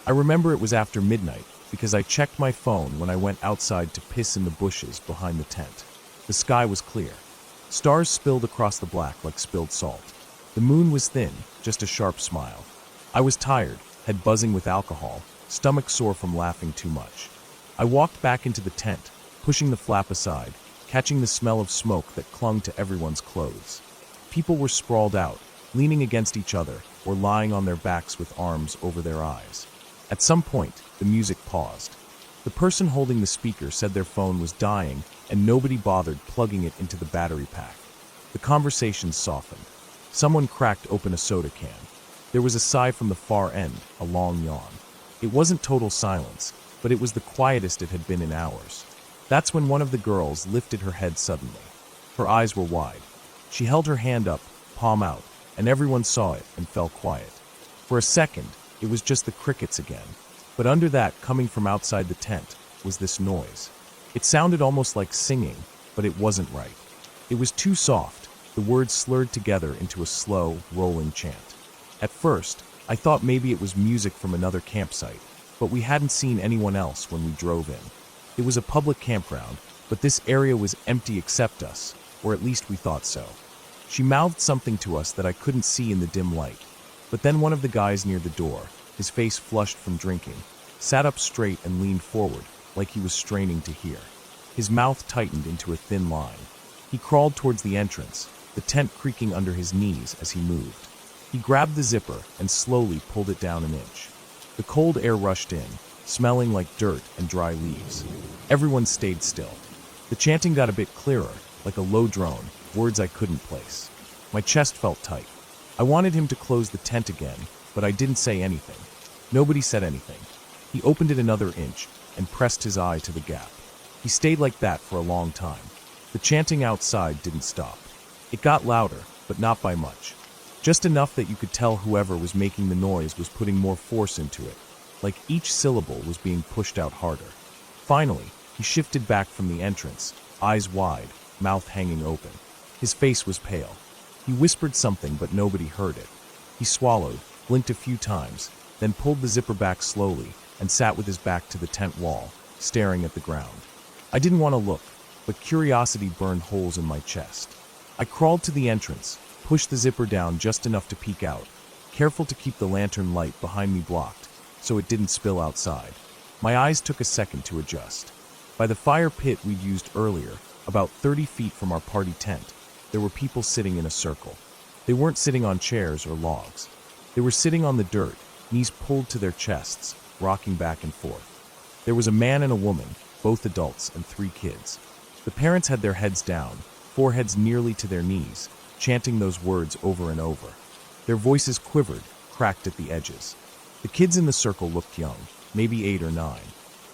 I remember it was after midnight, because I checked my phone when I went outside to piss in the bushes behind the tent. The sky was clear. Stars spilled across the black like spilled salt. The moon was thin, just a sharp smile. I was tired, head buzzing with alcohol, stomach sore from laughing too much. I walked back into the tent, pushing the flap aside, catching the smell of smoke that clung to everyone's clothes. People were sprawled out, leaning against each other or lying on their backs with arms over their eyes. At some point, the music paused. The person holding the speaker said their phone was dying and nobody bothered plugging it into the battery pack. The conversation softened. Someone cracked open a soda can. There was a sigh from the far end, a long yawn. It wasn't total silence, but it was the quietest it had been in hours. That's when one of the girls lifted her head suddenly. Her eyes were wide. She held her hand up, palm out, and everyone saw it and fell quiet. For a second, it was just the crickets again. But under that, coming from outside the tent, was this noise. It sounded almost like singing, but it wasn't right. It was too soft, the words slurred together into a slow, rolling chant. At first, I thought maybe it was music from another campsite, but we hadn't seen anyone else when we drove in. It was a public campground, but this area was empty except us, or at least we thought so. She mouthed something to us that I couldn't see in the dim light, but then one of the guys near the door, his face flushed from drinking, sat up straight and leaned forward, like he was straining to hear. His mouth tightened into a thin line. He crawled towards the entrance, the tent creaking under his knees as he moved. He grabbed the zipper and slowly pulled it down an inch. The cold air rushed in, smelling like dirt and dry leaves. Everyone stayed still. The chanting got a bit clearer, like a low drone, words I couldn't place. My chest felt tight. I wanted him to close the tent again, but I didn't say anything. Nobody said anything. He opened it another inch and pressed his eye to the gap. He stayed like that for a long time. The chanting outside didn't stop. It got louder, but not by much. Just enough that you could tell whoever was making the noise was putting more force into it, like each syllable was being pushed out harder. Finally, he shifted back from the entrance, eyes wide, mouth hanging open. His face was pale. He whispered something, but nobody heard it. He swallowed, blinked a few times, then pulled the zipper back slowly, and sat with his back to the tent wall, staring at the ground. I didn't want to look, but curiosity burned holes in my chest. I crawled to the entrance, pushed the zipper down just enough to peek out, careful to keep the lantern light behind me blocked so it didn't spill outside. My eyes took a second to adjust. By the fire pit we'd used earlier, about 30 feet from our party tent, there were people sitting in a circle. They weren't sitting on chairs or logs. They were sitting on the dirt, knees pulled to their chests, rocking back and forth. There was a man and a woman, both adults and 3 kids. The parents had their heads down, foreheads nearly to their knees, chanting those words over and over. Their voices quivered, cracked at the edges. The kids in the circle looked young, maybe 8 or 9.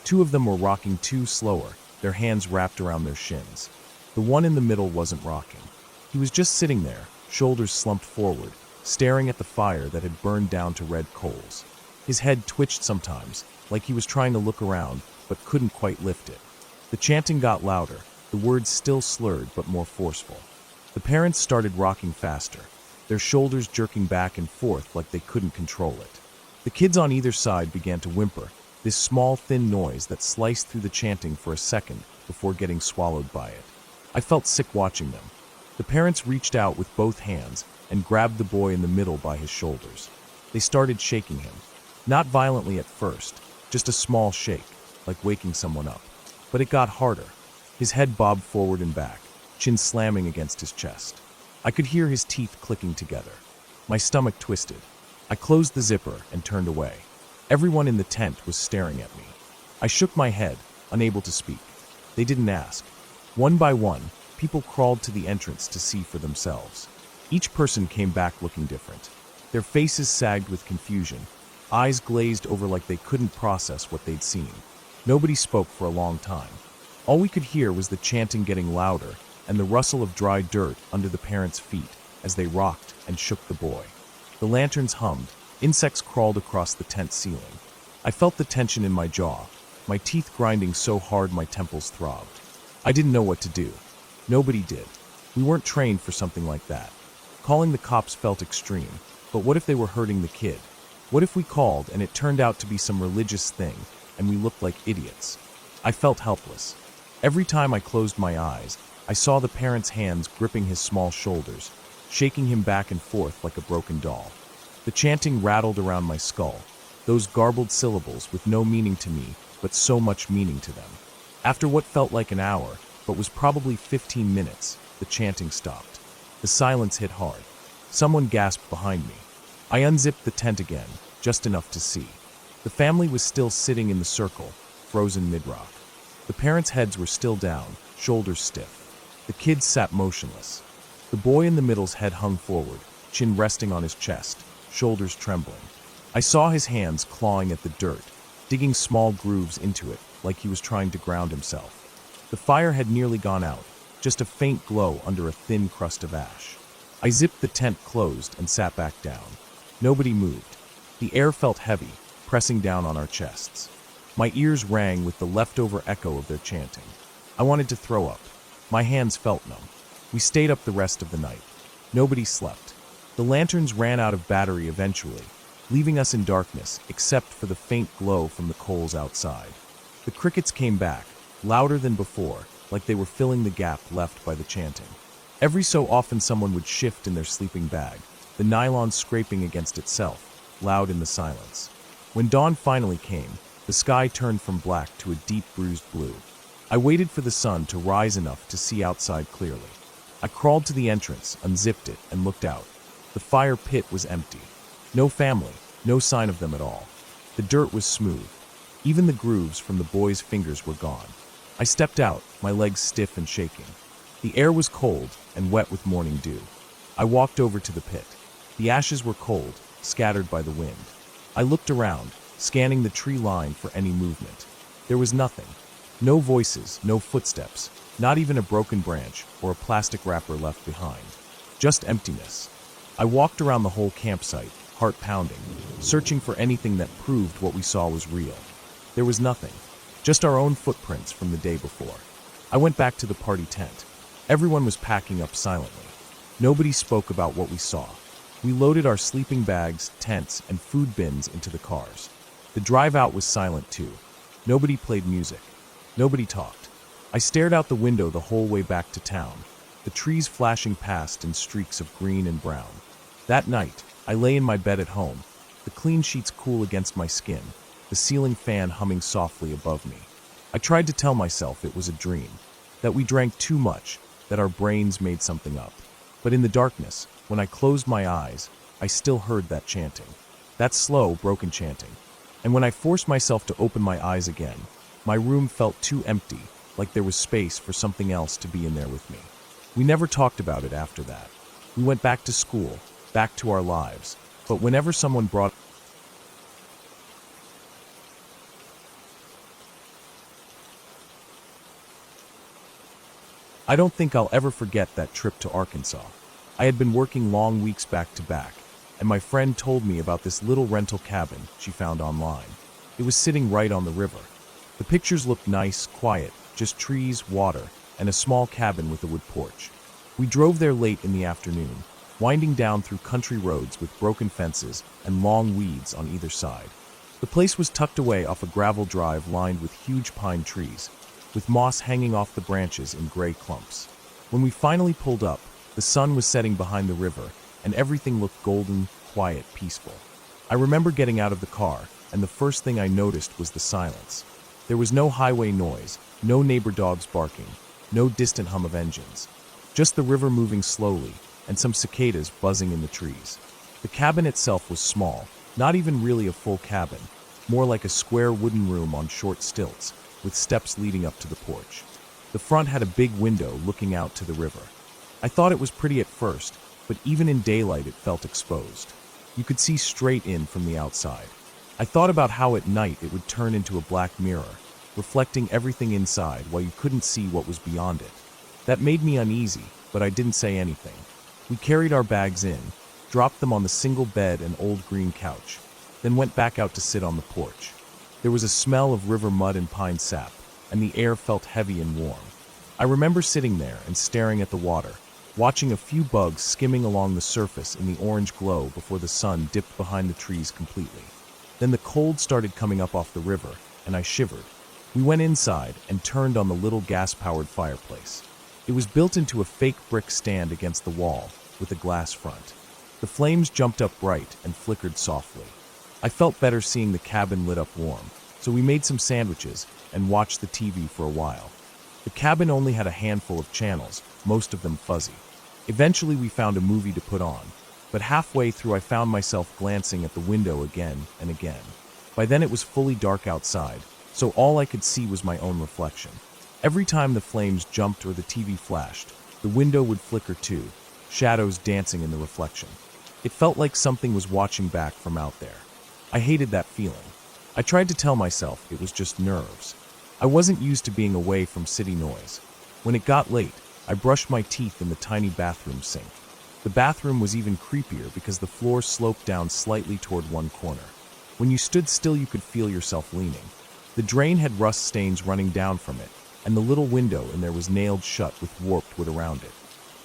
2 of them were rocking too slower, their hands wrapped around their shins. The one in the middle wasn't rocking. He was just sitting there, shoulders slumped forward, staring at the fire that had burned down to red coals. His head twitched sometimes, like he was trying to look around, but couldn't quite lift it. The chanting got louder, the words still slurred but more forceful. The parents started rocking faster, their shoulders jerking back and forth like they couldn't control it. The kids on either side began to whimper, this small, thin noise that sliced through the chanting for a second before getting swallowed by it. I felt sick watching them. The parents reached out with both hands and grabbed the boy in the middle by his shoulders. They started shaking him. Not violently at first, just a small shake, like waking someone up. But it got harder. His head bobbed forward and back, chin slamming against his chest. I could hear his teeth clicking together. My stomach twisted. I closed the zipper and turned away. Everyone in the tent was staring at me. I shook my head, unable to speak. They didn't ask. One by one, people crawled to the entrance to see for themselves. Each person came back looking different. Their faces sagged with confusion, eyes glazed over like they couldn't process what they'd seen. Nobody spoke for a long time. All we could hear was the chanting getting louder and the rustle of dry dirt under the parents' feet as they rocked and shook the boy. The lanterns hummed. Insects crawled across the tent ceiling. I felt the tension in my jaw, my teeth grinding so hard my temples throbbed. I didn't know what to do. Nobody did. We weren't trained for something like that. Calling the cops felt extreme, but what if they were hurting the kid? What if we called and it turned out to be some religious thing and we looked like idiots? I felt helpless. Every time I closed my eyes, I saw the parent's hands gripping his small shoulders, shaking him back and forth like a broken doll. The chanting rattled around my skull, those garbled syllables with no meaning to me, but so much meaning to them. After what felt like an hour, but was probably 15 minutes, the chanting stopped. The silence hit hard. Someone gasped behind me. I unzipped the tent again, just enough to see. The family was still sitting in the circle, frozen mid-rock. The parents' heads were still down, shoulders stiff. The kids sat motionless. The boy in the middle's head hung forward, chin resting on his chest, shoulders trembling. I saw his hands clawing at the dirt, digging small grooves into it like he was trying to ground himself. The fire had nearly gone out, just a faint glow under a thin crust of ash. I zipped the tent closed and sat back down. Nobody moved. The air felt heavy, pressing down on our chests. My ears rang with the leftover echo of their chanting. I wanted to throw up. My hands felt numb. We stayed up the rest of the night. Nobody slept. The lanterns ran out of battery eventually, leaving us in darkness except for the faint glow from the coals outside. The crickets came back, louder than before, like they were filling the gap left by the chanting. Every so often someone would shift in their sleeping bag, the nylon scraping against itself, loud in the silence. When dawn finally came, the sky turned from black to a deep bruised blue. I waited for the sun to rise enough to see outside clearly. I crawled to the entrance, unzipped it, and looked out. The fire pit was empty. No family, no sign of them at all. The dirt was smooth. Even the grooves from the boy's fingers were gone. I stepped out, my legs stiff and shaking. The air was cold and wet with morning dew. I walked over to the pit. The ashes were cold, scattered by the wind. I looked around, scanning the tree line for any movement. There was nothing. No voices, no footsteps, not even a broken branch or a plastic wrapper left behind. Just emptiness. I walked around the whole campsite, heart pounding, searching for anything that proved what we saw was real. There was nothing, just our own footprints from the day before. I went back to the party tent. Everyone was packing up silently. Nobody spoke about what we saw. We loaded our sleeping bags, tents, and food bins into the cars. The drive out was silent too. Nobody played music. Nobody talked. I stared out the window the whole way back to town, the trees flashing past in streaks of green and brown. That night, I lay in my bed at home, the clean sheets cool against my skin, the ceiling fan humming softly above me. I tried to tell myself it was a dream, that we drank too much, that our brains made something up. But in the darkness, when I closed my eyes, I still heard that chanting, that slow, broken chanting. And when I forced myself to open my eyes again, my room felt too empty, like there was space for something else to be in there with me. We never talked about it after that. We went back to school, back to our lives. But whenever someone brought I don't think I'll ever forget that trip to Arkansas. I had been working long weeks back to back, and my friend told me about this little rental cabin she found online. It was sitting right on the river. The pictures looked nice, quiet, just trees, water, and a small cabin with a wood porch. We drove there late in the afternoon, winding down through country roads with broken fences and long weeds on either side. The place was tucked away off a gravel drive lined with huge pine trees, with moss hanging off the branches in gray clumps. When we finally pulled up, the sun was setting behind the river, and everything looked golden, quiet, peaceful. I remember getting out of the car, and the first thing I noticed was the silence. There was no highway noise, no neighbor dogs barking, no distant hum of engines. Just the river moving slowly, and some cicadas buzzing in the trees. The cabin itself was small, not even really a full cabin, more like a square wooden room on short stilts, with steps leading up to the porch. The front had a big window looking out to the river. I thought it was pretty at first, but even in daylight it felt exposed. You could see straight in from the outside. I thought about how at night it would turn into a black mirror, reflecting everything inside while you couldn't see what was beyond it. That made me uneasy, but I didn't say anything. We carried our bags in, dropped them on the single bed and old green couch, then went back out to sit on the porch. There was a smell of river mud and pine sap, and the air felt heavy and warm. I remember sitting there and staring at the water, watching a few bugs skimming along the surface in the orange glow before the sun dipped behind the trees completely. Then the cold started coming up off the river, and I shivered. We went inside and turned on the little gas-powered fireplace. It was built into a fake brick stand against the wall, with a glass front. The flames jumped up bright and flickered softly. I felt better seeing the cabin lit up warm, so we made some sandwiches and watched the TV for a while. The cabin only had a handful of channels, most of them fuzzy. Eventually we found a movie to put on, but halfway through I found myself glancing at the window again and again. By then it was fully dark outside, so all I could see was my own reflection. Every time the flames jumped or the TV flashed, the window would flicker too, shadows dancing in the reflection. It felt like something was watching back from out there. I hated that feeling. I tried to tell myself it was just nerves. I wasn't used to being away from city noise. When it got late, I brushed my teeth in the tiny bathroom sink. The bathroom was even creepier because the floor sloped down slightly toward one corner. When you stood still, you could feel yourself leaning. The drain had rust stains running down from it, and the little window in there was nailed shut with warped wood around it.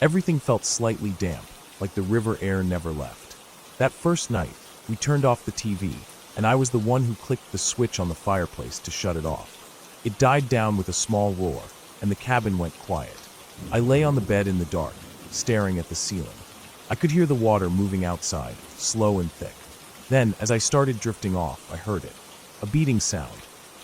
Everything felt slightly damp, like the river air never left. That first night, we turned off the TV, and I was the one who clicked the switch on the fireplace to shut it off. It died down with a small roar, and the cabin went quiet. I lay on the bed in the dark, staring at the ceiling. I could hear the water moving outside, slow and thick. Then, as I started drifting off, I heard it. A beating sound.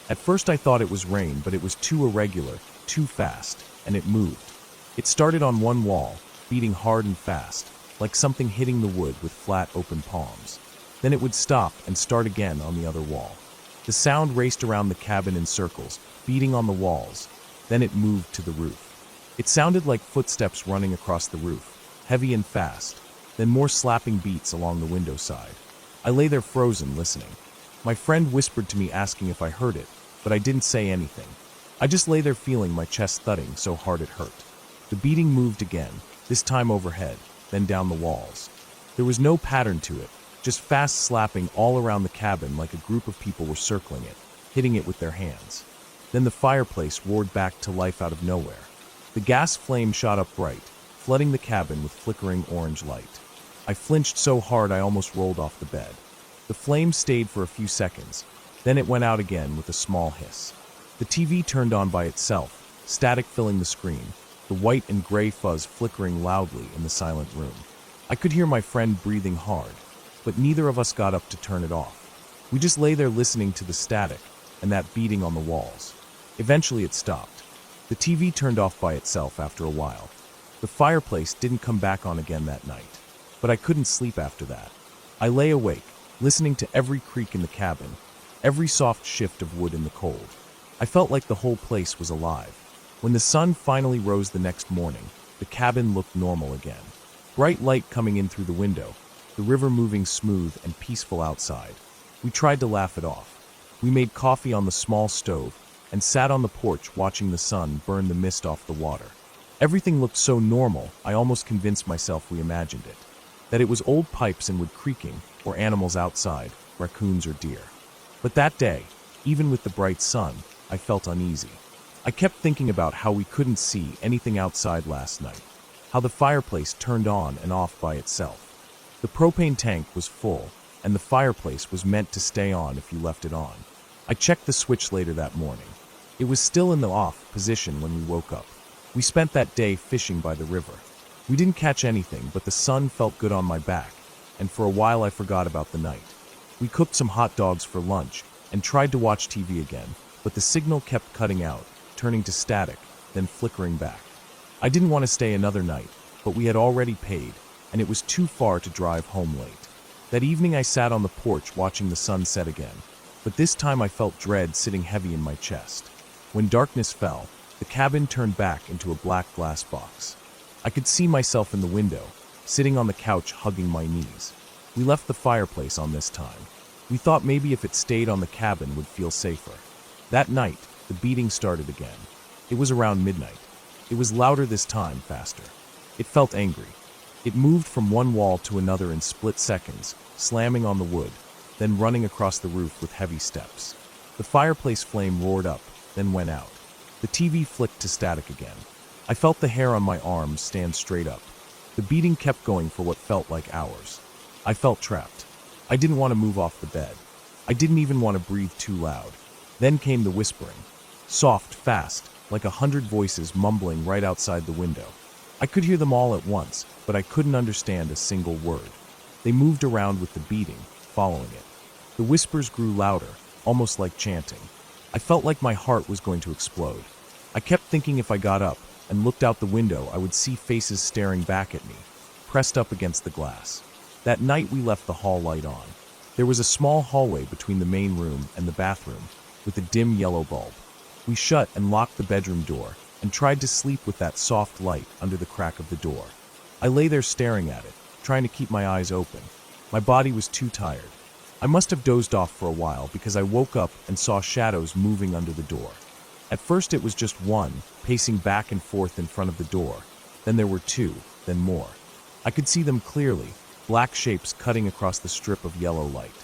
At first I thought it was rain, but it was too irregular, too fast, and it moved. It started on one wall, beating hard and fast, like something hitting the wood with flat, open palms. Then it would stop and start again on the other wall. The sound raced around the cabin in circles, beating on the walls. Then it moved to the roof. It sounded like footsteps running across the roof, heavy and fast, then more slapping beats along the window side. I lay there frozen, listening. My friend whispered to me asking if I heard it, but I didn't say anything. I just lay there feeling my chest thudding so hard it hurt. The beating moved again, this time overhead, then down the walls. There was no pattern to it, just fast slapping all around the cabin like a group of people were circling it, hitting it with their hands. Then the fireplace roared back to life out of nowhere. The gas flame shot up bright, flooding the cabin with flickering orange light. I flinched so hard I almost rolled off the bed. The flame stayed for a few seconds, Then it went out again with a small hiss. The TV turned on by itself, static filling the screen, the white and gray fuzz flickering loudly in the silent room. I could hear my friend breathing hard, but neither of us got up to turn it off. We just lay there listening to the static and that beating on the walls. Eventually it stopped. The TV turned off by itself after a while. The fireplace didn't come back on again that night, but I couldn't sleep after that. I lay awake, listening to every creak in the cabin, every soft shift of wood in the cold. I felt like the whole place was alive. When the sun finally rose the next morning, the cabin looked normal again. Bright light coming in through the window, the river moving smooth and peaceful outside. We tried to laugh it off. We made coffee on the small stove and sat on the porch watching the sun burn the mist off the water. Everything looked so normal, I almost convinced myself we imagined it. That it was old pipes and wood creaking, or animals outside, raccoons or deer. But that day, even with the bright sun, I felt uneasy. I kept thinking about how we couldn't see anything outside last night, how the fireplace turned on and off by itself. The propane tank was full, and the fireplace was meant to stay on if you left it on. I checked the switch later that morning. It was still in the off position when we woke up. We spent that day fishing by the river. We didn't catch anything, but the sun felt good on my back, and for a while I forgot about the night. We cooked some hot dogs for lunch and tried to watch TV again, but the signal kept cutting out, turning to static, then flickering back. I didn't want to stay another night, but we had already paid, and it was too far to drive home late. That evening I sat on the porch watching the sun set again, but this time I felt dread sitting heavy in my chest. When darkness fell, the cabin turned back into a black glass box. I could see myself in the window, sitting on the couch hugging my knees. We left the fireplace on this time. We thought maybe if it stayed on the cabin would feel safer. That night, the beating started again. It was around midnight. It was louder this time, faster. It felt angry. It moved from one wall to another in split seconds, slamming on the wood, then running across the roof with heavy steps. The fireplace flame roared up, then went out. The TV flicked to static again. I felt the hair on my arms stand straight up. The beating kept going for what felt like hours. I felt trapped. I didn't want to move off the bed. I didn't even want to breathe too loud. Then came the whispering. Soft, fast, like 100 voices mumbling right outside the window. I could hear them all at once, but I couldn't understand a single word. They moved around with the beating, following it. The whispers grew louder, almost like chanting. I felt like my heart was going to explode. I kept thinking if I got up and looked out the window, I would see faces staring back at me, pressed up against the glass. That night we left the hall light on. There was a small hallway between the main room and the bathroom, with a dim yellow bulb. We shut and locked the bedroom door and tried to sleep with that soft light under the crack of the door. I lay there staring at it, trying to keep my eyes open. My body was too tired. I must have dozed off for a while because I woke up and saw shadows moving under the door. At first it was just one, pacing back and forth in front of the door. Then there were two, then more. I could see them clearly, black shapes cutting across the strip of yellow light.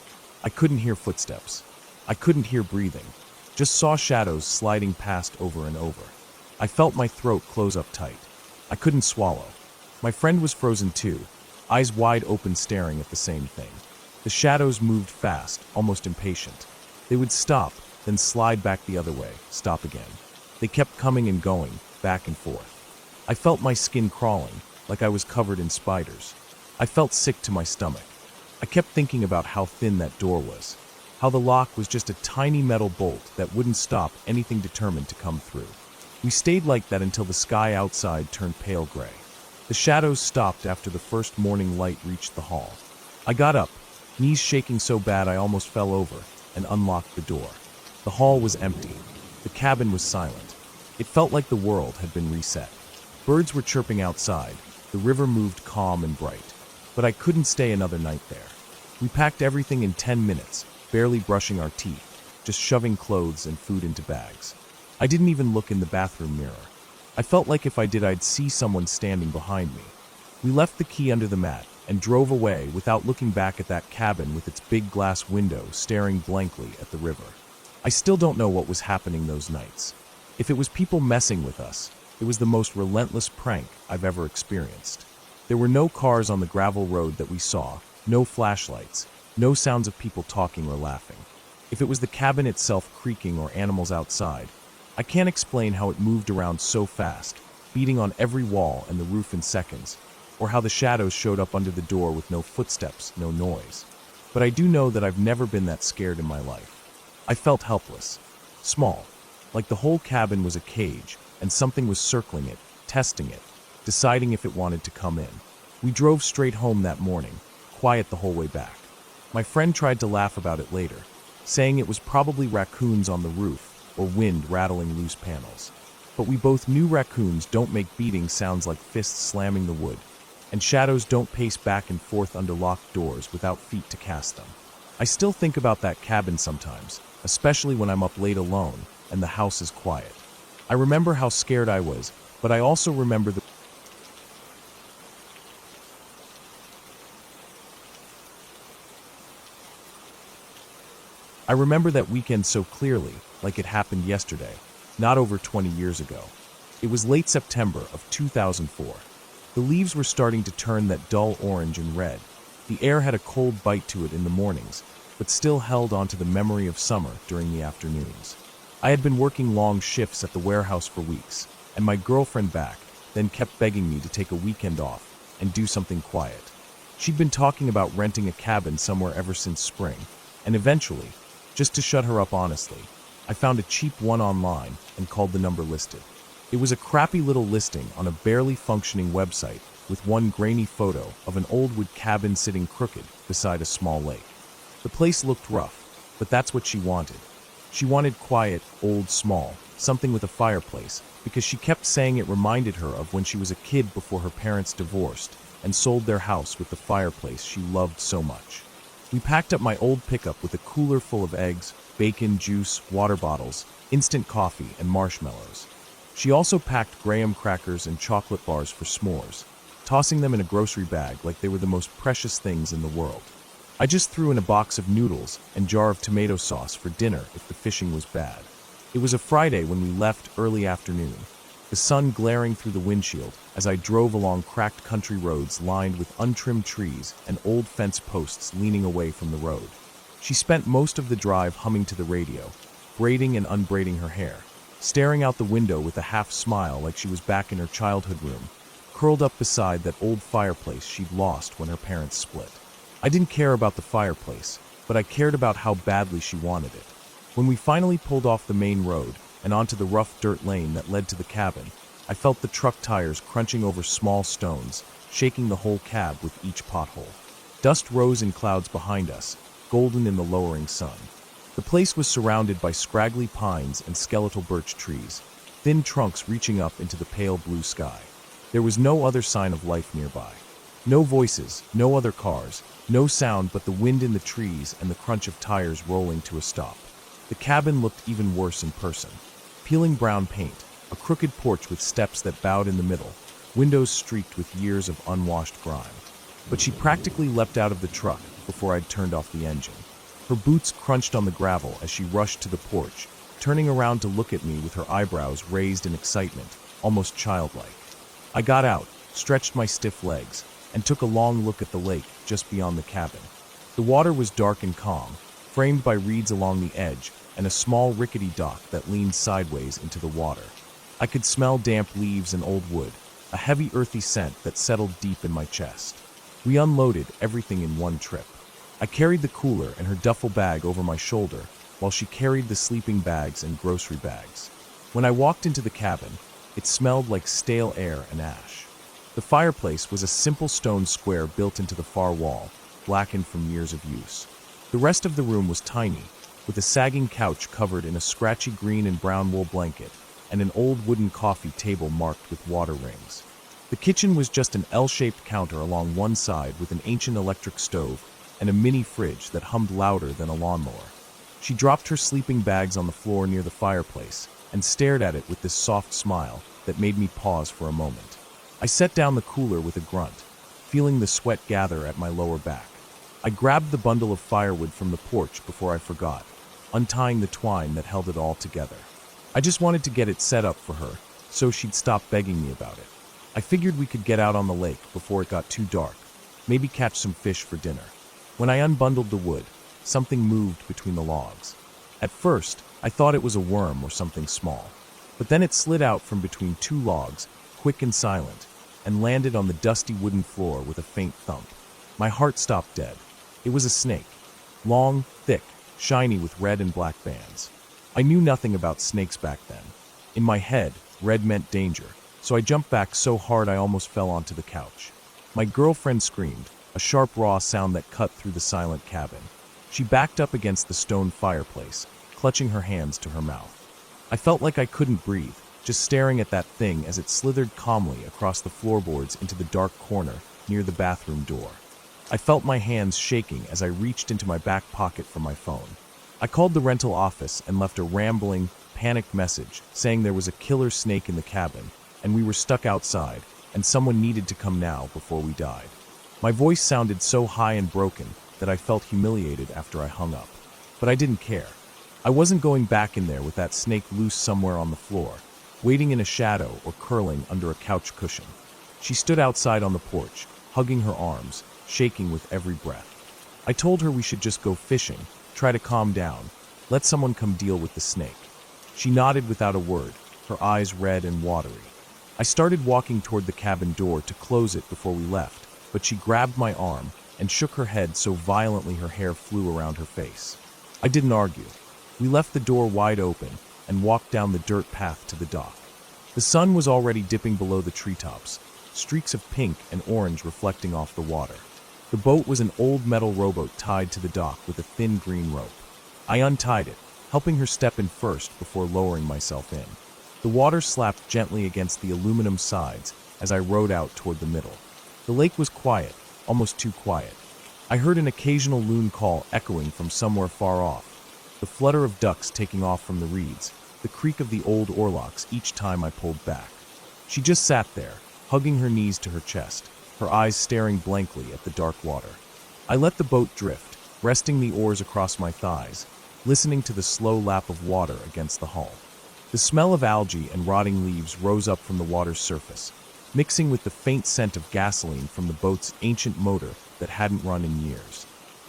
I couldn't hear footsteps. I couldn't hear breathing. Just saw shadows sliding past over and over. I felt my throat close up tight. I couldn't swallow. My friend was frozen too, eyes wide open staring at the same thing. The shadows moved fast, almost impatient. They would stop, then slide back the other way, stop again. They kept coming and going, back and forth. I felt my skin crawling, like I was covered in spiders. I felt sick to my stomach. I kept thinking about how thin that door was, how the lock was just a tiny metal bolt that wouldn't stop anything determined to come through. We stayed like that until the sky outside turned pale gray. The shadows stopped after the first morning light reached the hall. I got up, knees shaking so bad I almost fell over, and unlocked the door. The hall was empty. The cabin was silent. It felt like the world had been reset. Birds were chirping outside. The river moved calm and bright. But I couldn't stay another night there. We packed everything in 10 minutes, barely brushing our teeth, just shoving clothes and food into bags. I didn't even look in the bathroom mirror. I felt like if I did, I'd see someone standing behind me. We left the key under the mat and drove away without looking back at that cabin with its big glass window staring blankly at the river. I still don't know what was happening those nights. If it was people messing with us, it was the most relentless prank I've ever experienced. There were no cars on the gravel road that we saw, no flashlights, no sounds of people talking or laughing. if it was the cabin itself creaking or animals outside. I can't explain how it moved around so fast, beating on every wall and the roof in seconds, or how the shadows showed up under the door with no footsteps, no noise. But I do know that I've never been that scared in my life. I felt helpless, small, like the whole cabin was a cage, and something was circling it, testing it, deciding if it wanted to come in. We drove straight home that morning, quiet the whole way back. My friend tried to laugh about it later, saying it was probably raccoons on the roof or wind rattling loose panels. But we both knew raccoons don't make beating sounds like fists slamming the wood, and shadows don't pace back and forth under locked doors without feet to cast them. I still think about that cabin sometimes, especially when I'm up late alone and the house is quiet. I remember how scared I was, but I also remember that weekend so clearly, like it happened yesterday, not over 20 years ago. It was late September of 2004. The leaves were starting to turn that dull orange and red. The air had a cold bite to it in the mornings, but still held onto the memory of summer during the afternoons. I had been working long shifts at the warehouse for weeks, and my girlfriend back then kept begging me to take a weekend off and do something quiet. She'd been talking about renting a cabin somewhere ever since spring, and eventually, just to shut her up honestly, I found a cheap one online and called the number listed. It was a crappy little listing on a barely functioning website with one grainy photo of an old wood cabin sitting crooked beside a small lake. The place looked rough, but that's what she wanted. She wanted quiet, old, small, something with a fireplace, because she kept saying it reminded her of when she was a kid before her parents divorced and sold their house with the fireplace she loved so much. We packed up my old pickup with a cooler full of eggs, bacon, juice, water bottles, instant coffee, and marshmallows. She also packed graham crackers and chocolate bars for s'mores, tossing them in a grocery bag like they were the most precious things in the world. I just threw in a box of noodles and jar of tomato sauce for dinner if the fishing was bad. It was a Friday when we left early afternoon, the sun glaring through the windshield as I drove along cracked country roads lined with untrimmed trees and old fence posts leaning away from the road. She spent most of the drive humming to the radio, braiding and unbraiding her hair, staring out the window with a half smile like she was back in her childhood room, curled up beside that old fireplace she'd lost when her parents split. I didn't care about the fireplace, but I cared about how badly she wanted it. When we finally pulled off the main road and onto the rough dirt lane that led to the cabin, I felt the truck tires crunching over small stones, shaking the whole cab with each pothole. Dust rose in clouds behind us, golden in the lowering sun. The place was surrounded by scraggly pines and skeletal birch trees, thin trunks reaching up into the pale blue sky. There was no other sign of life nearby. No voices, no other cars, no sound but the wind in the trees and the crunch of tires rolling to a stop. The cabin looked even worse in person. Peeling brown paint, a crooked porch with steps that bowed in the middle, windows streaked with years of unwashed grime. But she practically leapt out of the truck before I'd turned off the engine. Her boots crunched on the gravel as she rushed to the porch, turning around to look at me with her eyebrows raised in excitement, almost childlike. I got out, stretched my stiff legs, and took a long look at the lake just beyond the cabin. The water was dark and calm, framed by reeds along the edge and a small rickety dock that leaned sideways into the water. I could smell damp leaves and old wood, a heavy earthy scent that settled deep in my chest. We unloaded everything in one trip. I carried the cooler and her duffel bag over my shoulder while she carried the sleeping bags and grocery bags. When I walked into the cabin, it smelled like stale air and ash. The fireplace was a simple stone square built into the far wall, blackened from years of use. The rest of the room was tiny, with a sagging couch covered in a scratchy green and brown wool blanket and an old wooden coffee table marked with water rings. The kitchen was just an L-shaped counter along one side with an ancient electric stove and a mini fridge that hummed louder than a lawnmower. She dropped her sleeping bags on the floor near the fireplace and stared at it with this soft smile that made me pause for a moment. I set down the cooler with a grunt, feeling the sweat gather at my lower back. I grabbed the bundle of firewood from the porch before I forgot, untying the twine that held it all together. I just wanted to get it set up for her, so she'd stop begging me about it. I figured we could get out on the lake before it got too dark, maybe catch some fish for dinner. When I unbundled the wood, something moved between the logs. At first, I thought it was a worm or something small. But then it slid out from between two logs, quick and silent, and landed on the dusty wooden floor with a faint thump. My heart stopped dead. It was a snake. Long, thick, shiny with red and black bands. I knew nothing about snakes back then. In my head, red meant danger, so I jumped back so hard I almost fell onto the couch. My girlfriend screamed, a sharp raw sound that cut through the silent cabin. She backed up against the stone fireplace, clutching her hands to her mouth. I felt like I couldn't breathe, just staring at that thing as it slithered calmly across the floorboards into the dark corner near the bathroom door. I felt my hands shaking as I reached into my back pocket for my phone. I called the rental office and left a rambling, panicked message saying there was a killer snake in the cabin, and we were stuck outside, and someone needed to come now before we died. My voice sounded so high and broken that I felt humiliated after I hung up. But I didn't care. I wasn't going back in there with that snake loose somewhere on the floor, waiting in a shadow or curling under a couch cushion. She stood outside on the porch, hugging her arms, shaking with every breath. I told her we should just go fishing, try to calm down, let someone come deal with the snake. She nodded without a word, her eyes red and watery. I started walking toward the cabin door to close it before we left, but she grabbed my arm and shook her head so violently her hair flew around her face. I didn't argue. We left the door wide open and walked down the dirt path to the dock. The sun was already dipping below the treetops, streaks of pink and orange reflecting off the water. The boat was an old metal rowboat tied to the dock with a thin green rope. I untied it, helping her step in first before lowering myself in. The water slapped gently against the aluminum sides as I rowed out toward the middle. The lake was quiet, almost too quiet. I heard an occasional loon call echoing from somewhere far off, the flutter of ducks taking off from the reeds, the creak of the old oarlocks each time I pulled back. She just sat there, hugging her knees to her chest, her eyes staring blankly at the dark water. I let the boat drift, resting the oars across my thighs, listening to the slow lap of water against the hull. The smell of algae and rotting leaves rose up from the water's surface, mixing with the faint scent of gasoline from the boat's ancient motor that hadn't run in years.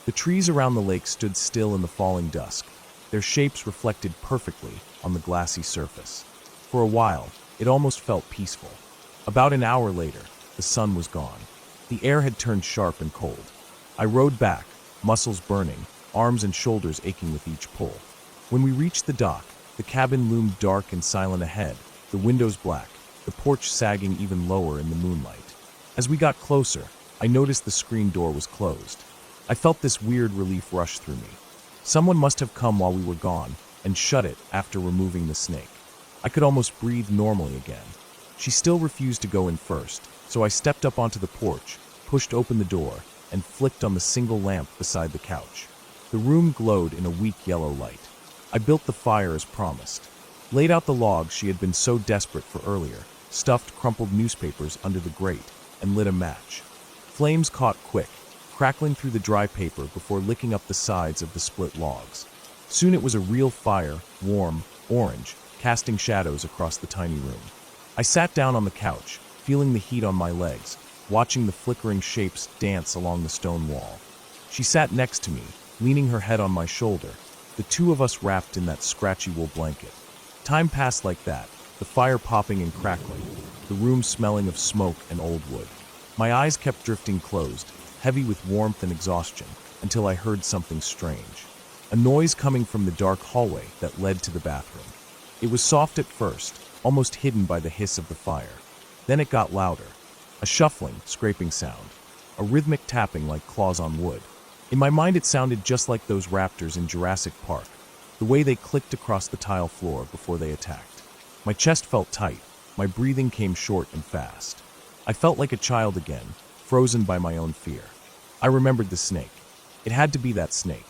The trees around the lake stood still in the falling dusk, their shapes reflected perfectly on the glassy surface. For a while, it almost felt peaceful. About an hour later, the sun was gone. The air had turned sharp and cold. I rowed back, muscles burning, arms and shoulders aching with each pull. When we reached the dock, the cabin loomed dark and silent ahead, the windows black, the porch sagging even lower in the moonlight. As we got closer, I noticed the screen door was closed. I felt this weird relief rush through me. Someone must have come while we were gone and shut it after removing the snake. I could almost breathe normally again. She still refused to go in first, so I stepped up onto the porch, pushed open the door, and flicked on the single lamp beside the couch. The room glowed in a weak yellow light. I built the fire as promised. Laid out the logs she had been so desperate for earlier, stuffed crumpled newspapers under the grate, and lit a match. Flames caught quick, crackling through the dry paper before licking up the sides of the split logs. Soon it was a real fire, warm, orange, casting shadows across the tiny room. I sat down on the couch, feeling the heat on my legs, watching the flickering shapes dance along the stone wall. She sat next to me, leaning her head on my shoulder, the two of us wrapped in that scratchy wool blanket. Time passed like that, the fire popping and crackling, the room smelling of smoke and old wood. My eyes kept drifting closed, heavy with warmth and exhaustion, until I heard something strange. A noise coming from the dark hallway that led to the bathroom. It was soft at first, almost hidden by the hiss of the fire. Then it got louder. A shuffling, scraping sound. A rhythmic tapping like claws on wood. In my mind it sounded just like those raptors in Jurassic Park, the way they clicked across the tile floor before they attacked. My chest felt tight, my breathing came short and fast. I felt like a child again, frozen by my own fear. I remembered the snake. It had to be that snake.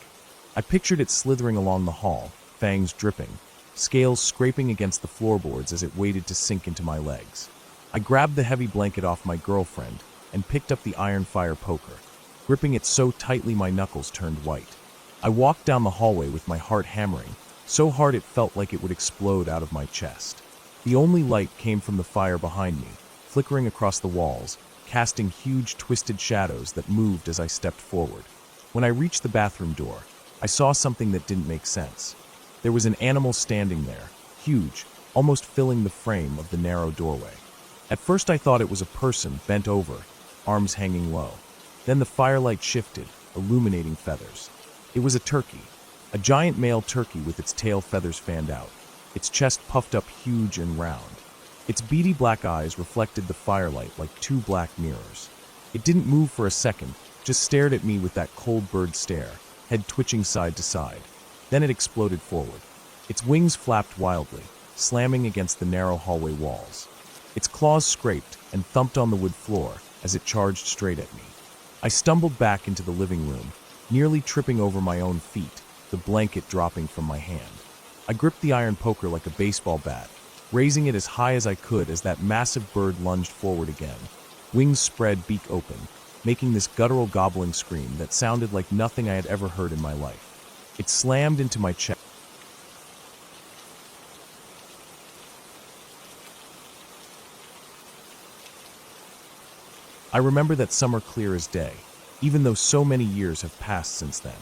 I pictured it slithering along the hall, fangs dripping, scales scraping against the floorboards as it waited to sink into my legs. I grabbed the heavy blanket off my girlfriend and picked up the iron fire poker, gripping it so tightly my knuckles turned white. I walked down the hallway with my heart hammering, so hard it felt like it would explode out of my chest. The only light came from the fire behind me, flickering across the walls, casting huge twisted shadows that moved as I stepped forward. When I reached the bathroom door, I saw something that didn't make sense. There was an animal standing there, huge, almost filling the frame of the narrow doorway. At first I thought it was a person bent over, arms hanging low. Then the firelight shifted, illuminating feathers. It was a turkey, a giant male turkey with its tail feathers fanned out, its chest puffed up huge and round. Its beady black eyes reflected the firelight like two black mirrors. It didn't move for a second, just stared at me with that cold bird stare, head twitching side to side. Then it exploded forward. Its wings flapped wildly, slamming against the narrow hallway walls. Its claws scraped and thumped on the wood floor as it charged straight at me. I stumbled back into the living room, nearly tripping over my own feet, the blanket dropping from my hand. I gripped the iron poker like a baseball bat, raising it as high as I could as that massive bird lunged forward again. Wings spread, beak open, making this guttural gobbling scream that sounded like nothing I had ever heard in my life. It slammed into my chest. I remember that summer clear as day, even though so many years have passed since then.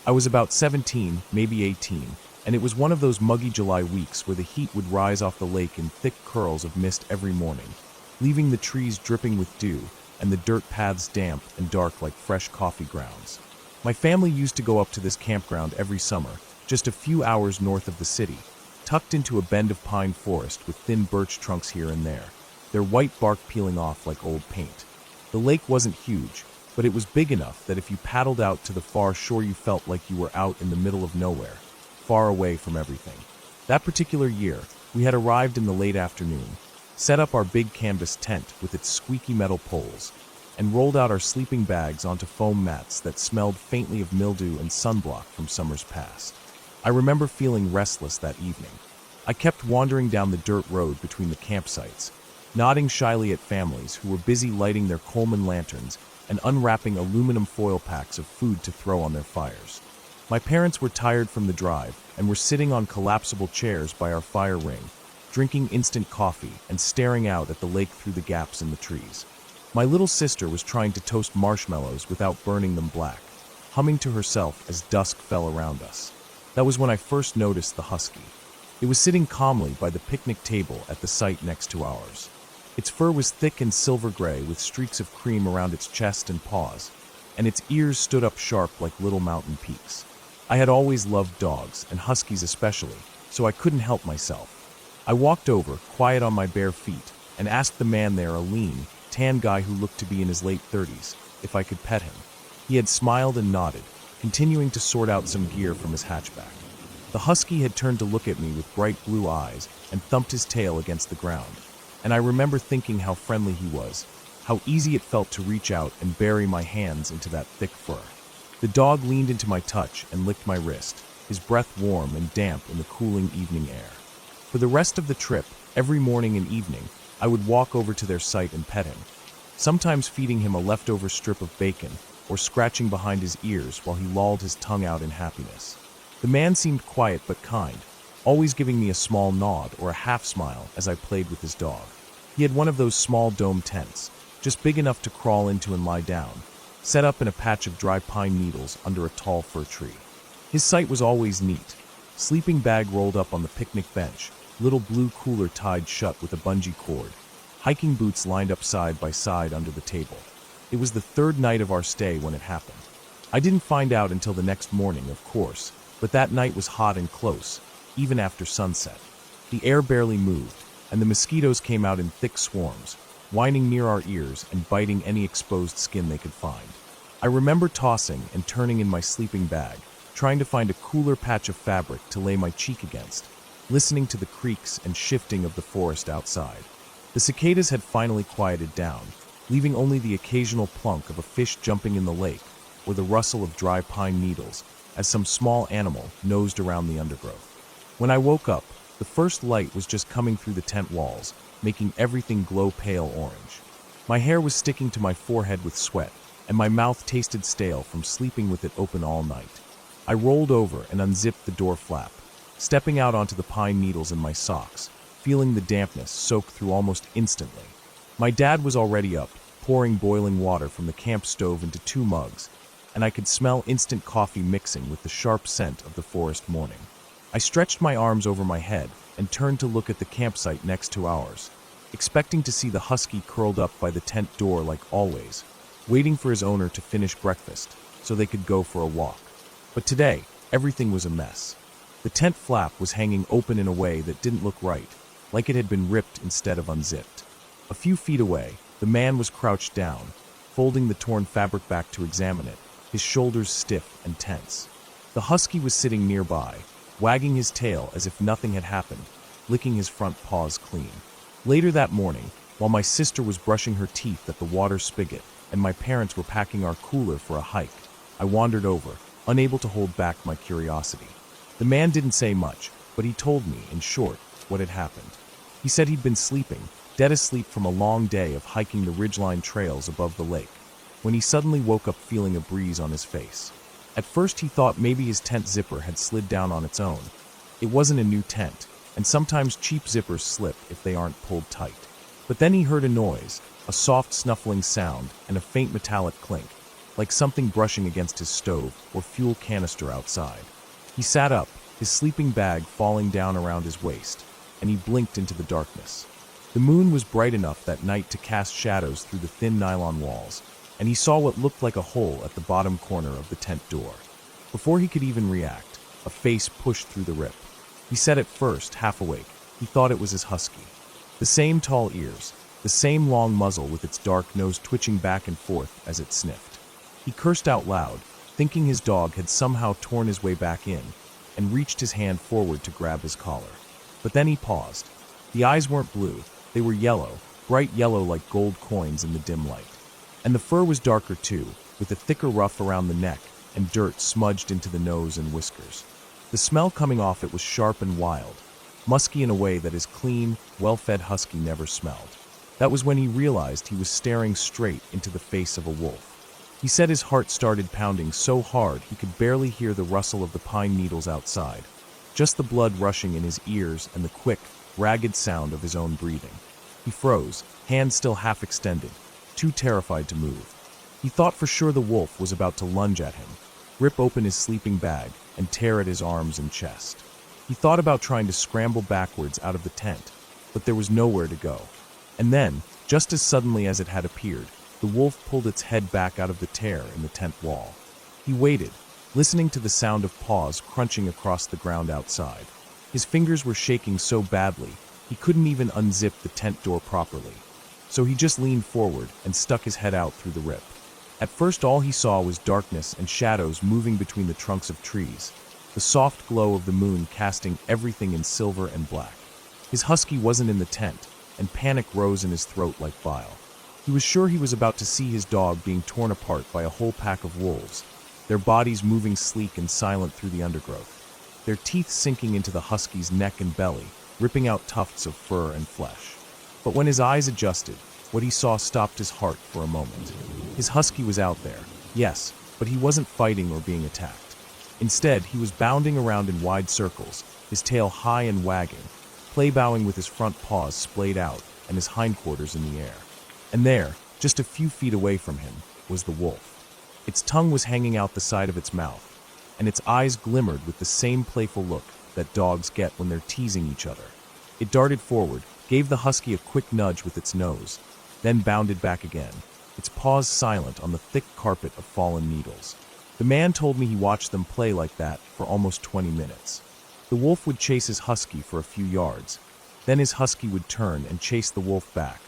I was about 17, maybe 18, and it was one of those muggy July weeks where the heat would rise off the lake in thick curls of mist every morning, leaving the trees dripping with dew and the dirt paths damp and dark like fresh coffee grounds. My family used to go up to this campground every summer, just a few hours north of the city, tucked into a bend of pine forest with thin birch trunks here and there, their white bark peeling off like old paint. The lake wasn't huge, but it was big enough that if you paddled out to the far shore you felt like you were out in the middle of nowhere, far away from everything. That particular year, we had arrived in the late afternoon, set up our big canvas tent with its squeaky metal poles, and rolled out our sleeping bags onto foam mats that smelled faintly of mildew and sunblock from summers past. I remember feeling restless that evening. I kept wandering down the dirt road between the campsites, nodding shyly at families who were busy lighting their Coleman lanterns and unwrapping aluminum foil packs of food to throw on their fires. My parents were tired from the drive and were sitting on collapsible chairs by our fire ring, drinking instant coffee and staring out at the lake through the gaps in the trees. My little sister was trying to toast marshmallows without burning them black, humming to herself as dusk fell around us. That was when I first noticed the husky. It was sitting calmly by the picnic table at the site next to ours. Its fur was thick and silver gray with streaks of cream around its chest and paws, and its ears stood up sharp like little mountain peaks. I had always loved dogs, and huskies especially, so I couldn't help myself. I walked over, quiet on my bare feet, and asked the man there, a lean, tan guy who looked to be in his late 30s, if I could pet him. He had smiled and nodded, continuing to sort out some gear from his hatchback. The husky had turned to look at me with bright blue eyes and thumped his tail against the ground. And I remember thinking how friendly he was, how easy it felt to reach out and bury my hands into that thick fur. The dog leaned into my touch and licked my wrist, his breath warm and damp in the cooling evening air. For the rest of the trip, every morning and evening, I would walk over to their site and pet him, sometimes feeding him a leftover strip of bacon or scratching behind his ears while he lolled his tongue out in happiness. The man seemed quiet but kind, always giving me a small nod or a half smile as I played with his dog. He had one of those small dome tents, just big enough to crawl into and lie down, set up in a patch of dry pine needles under a tall fir tree. His site was always neat, sleeping bag rolled up on the picnic bench, little blue cooler tied shut with a bungee cord, hiking boots lined up side by side under the table. It was the third night of our stay when it happened. I didn't find out until the next morning, of course, but that night was hot and close, even after sunset. The air barely moved, and the mosquitoes came out in thick swarms, whining near our ears and biting any exposed skin they could find. I remember tossing and turning in my sleeping bag, trying to find a cooler patch of fabric to lay my cheek against, listening to the creaks and shifting of the forest outside. The cicadas had finally quieted down, leaving only the occasional plunk of a fish jumping in the lake or the rustle of dry pine needles as some small animal nosed around the undergrowth. When I woke up, the first light was just coming through the tent walls, making everything glow pale orange. My hair was sticking to my forehead with sweat, and my mouth tasted stale from sleeping with it open all night. I rolled over and unzipped the door flap, stepping out onto the pine needles in my socks, feeling the dampness soak through almost instantly. My dad was already up, pouring boiling water from the camp stove into 2 mugs, and I could smell instant coffee mixing with the sharp scent of the forest morning. I stretched my arms over my head and turned to look at the campsite next to ours, expecting to see the husky curled up by the tent door like always, waiting for his owner to finish breakfast so they could go for a walk. But today, everything was a mess. The tent flap was hanging open in a way that didn't look right, like it had been ripped instead of unzipped. A few feet away, the man was crouched down, folding the torn fabric back to examine it, his shoulders stiff and tense. The husky was sitting nearby, wagging his tail as if nothing had happened, licking his front paws clean. Later that morning, while my sister was brushing her teeth at the water spigot and my parents were packing our cooler for a hike, I wandered over, unable to hold back my curiosity. The man didn't say much, but he told me, in short, what had happened. He said he'd been sleeping, dead asleep from a long day of hiking the ridgeline trails above the lake, when he suddenly woke up feeling a breeze on his face. At first he thought maybe his tent zipper had slid down on its own. It wasn't a new tent, and sometimes cheap zippers slip if they aren't pulled tight. But then he heard a noise, a soft snuffling sound, and a faint metallic clink, like something brushing against his stove or fuel canister outside. He sat up, his sleeping bag falling down around his waist, and he blinked into the darkness. The moon was bright enough that night to cast shadows through the thin nylon walls, and he saw what looked like a hole at the bottom corner of the tent door. Before he could even react, a face pushed through the rip. He said at first, half awake, he thought it was his husky. The same tall ears, the same long muzzle with its dark nose twitching back and forth as it sniffed. He cursed out loud, thinking his dog had somehow torn his way back in, and reached his hand forward to grab his collar. But then he paused. The eyes weren't blue, they were yellow, bright yellow like gold coins in the dim light. And the fur was darker too, with a thicker ruff around the neck and dirt smudged into the nose and whiskers. The smell coming off it was sharp and wild, musky in a way that his clean, well-fed husky never smelled. That was when he realized he was staring straight into the face of a wolf. He said his heart started pounding so hard he could barely hear the rustle of the pine needles outside, just the blood rushing in his ears and the quick, ragged sound of his own breathing. He froze, hands still half extended, too terrified to move. He thought for sure the wolf was about to lunge at him, rip open his sleeping bag, and tear at his arms and chest. He thought about trying to scramble backwards out of the tent, but there was nowhere to go. And then, just as suddenly as it had appeared, the wolf pulled its head back out of the tear in the tent wall. He waited, listening to the sound of paws crunching across the ground outside. His fingers were shaking so badly, he couldn't even unzip the tent door properly. So he just leaned forward and stuck his head out through the rip. At first all he saw was darkness and shadows moving between the trunks of trees, the soft glow of the moon casting everything in silver and black. His husky wasn't in the tent, and panic rose in his throat like bile. He was sure he was about to see his dog being torn apart by a whole pack of wolves, their bodies moving sleek and silent through the undergrowth, their teeth sinking into the husky's neck and belly, ripping out tufts of fur and flesh. But when his eyes adjusted, what he saw stopped his heart for a moment. His husky was out there, yes, but he wasn't fighting or being attacked. Instead, he was bounding around in wide circles, his tail high and wagging, play-bowing with his front paws splayed out and his hindquarters in the air. And there, just a few feet away from him, was the wolf. Its tongue was hanging out the side of its mouth, and its eyes glimmered with the same playful look that dogs get when they're teasing each other. It darted forward, gave the husky a quick nudge with its nose, then bounded back again, its paws silent on the thick carpet of fallen needles. The man told me he watched them play like that for almost 20 minutes. The wolf would chase his husky for a few yards, then his husky would turn and chase the wolf back,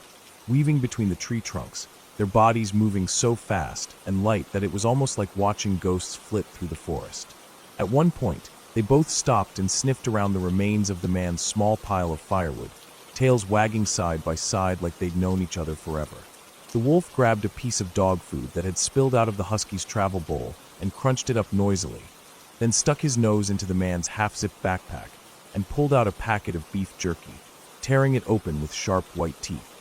weaving between the tree trunks, their bodies moving so fast and light that it was almost like watching ghosts flit through the forest. At one point, they both stopped and sniffed around the remains of the man's small pile of firewood, tails wagging side by side like they'd known each other forever. The wolf grabbed a piece of dog food that had spilled out of the husky's travel bowl and crunched it up noisily, then stuck his nose into the man's half-zipped backpack and pulled out a packet of beef jerky, tearing it open with sharp white teeth.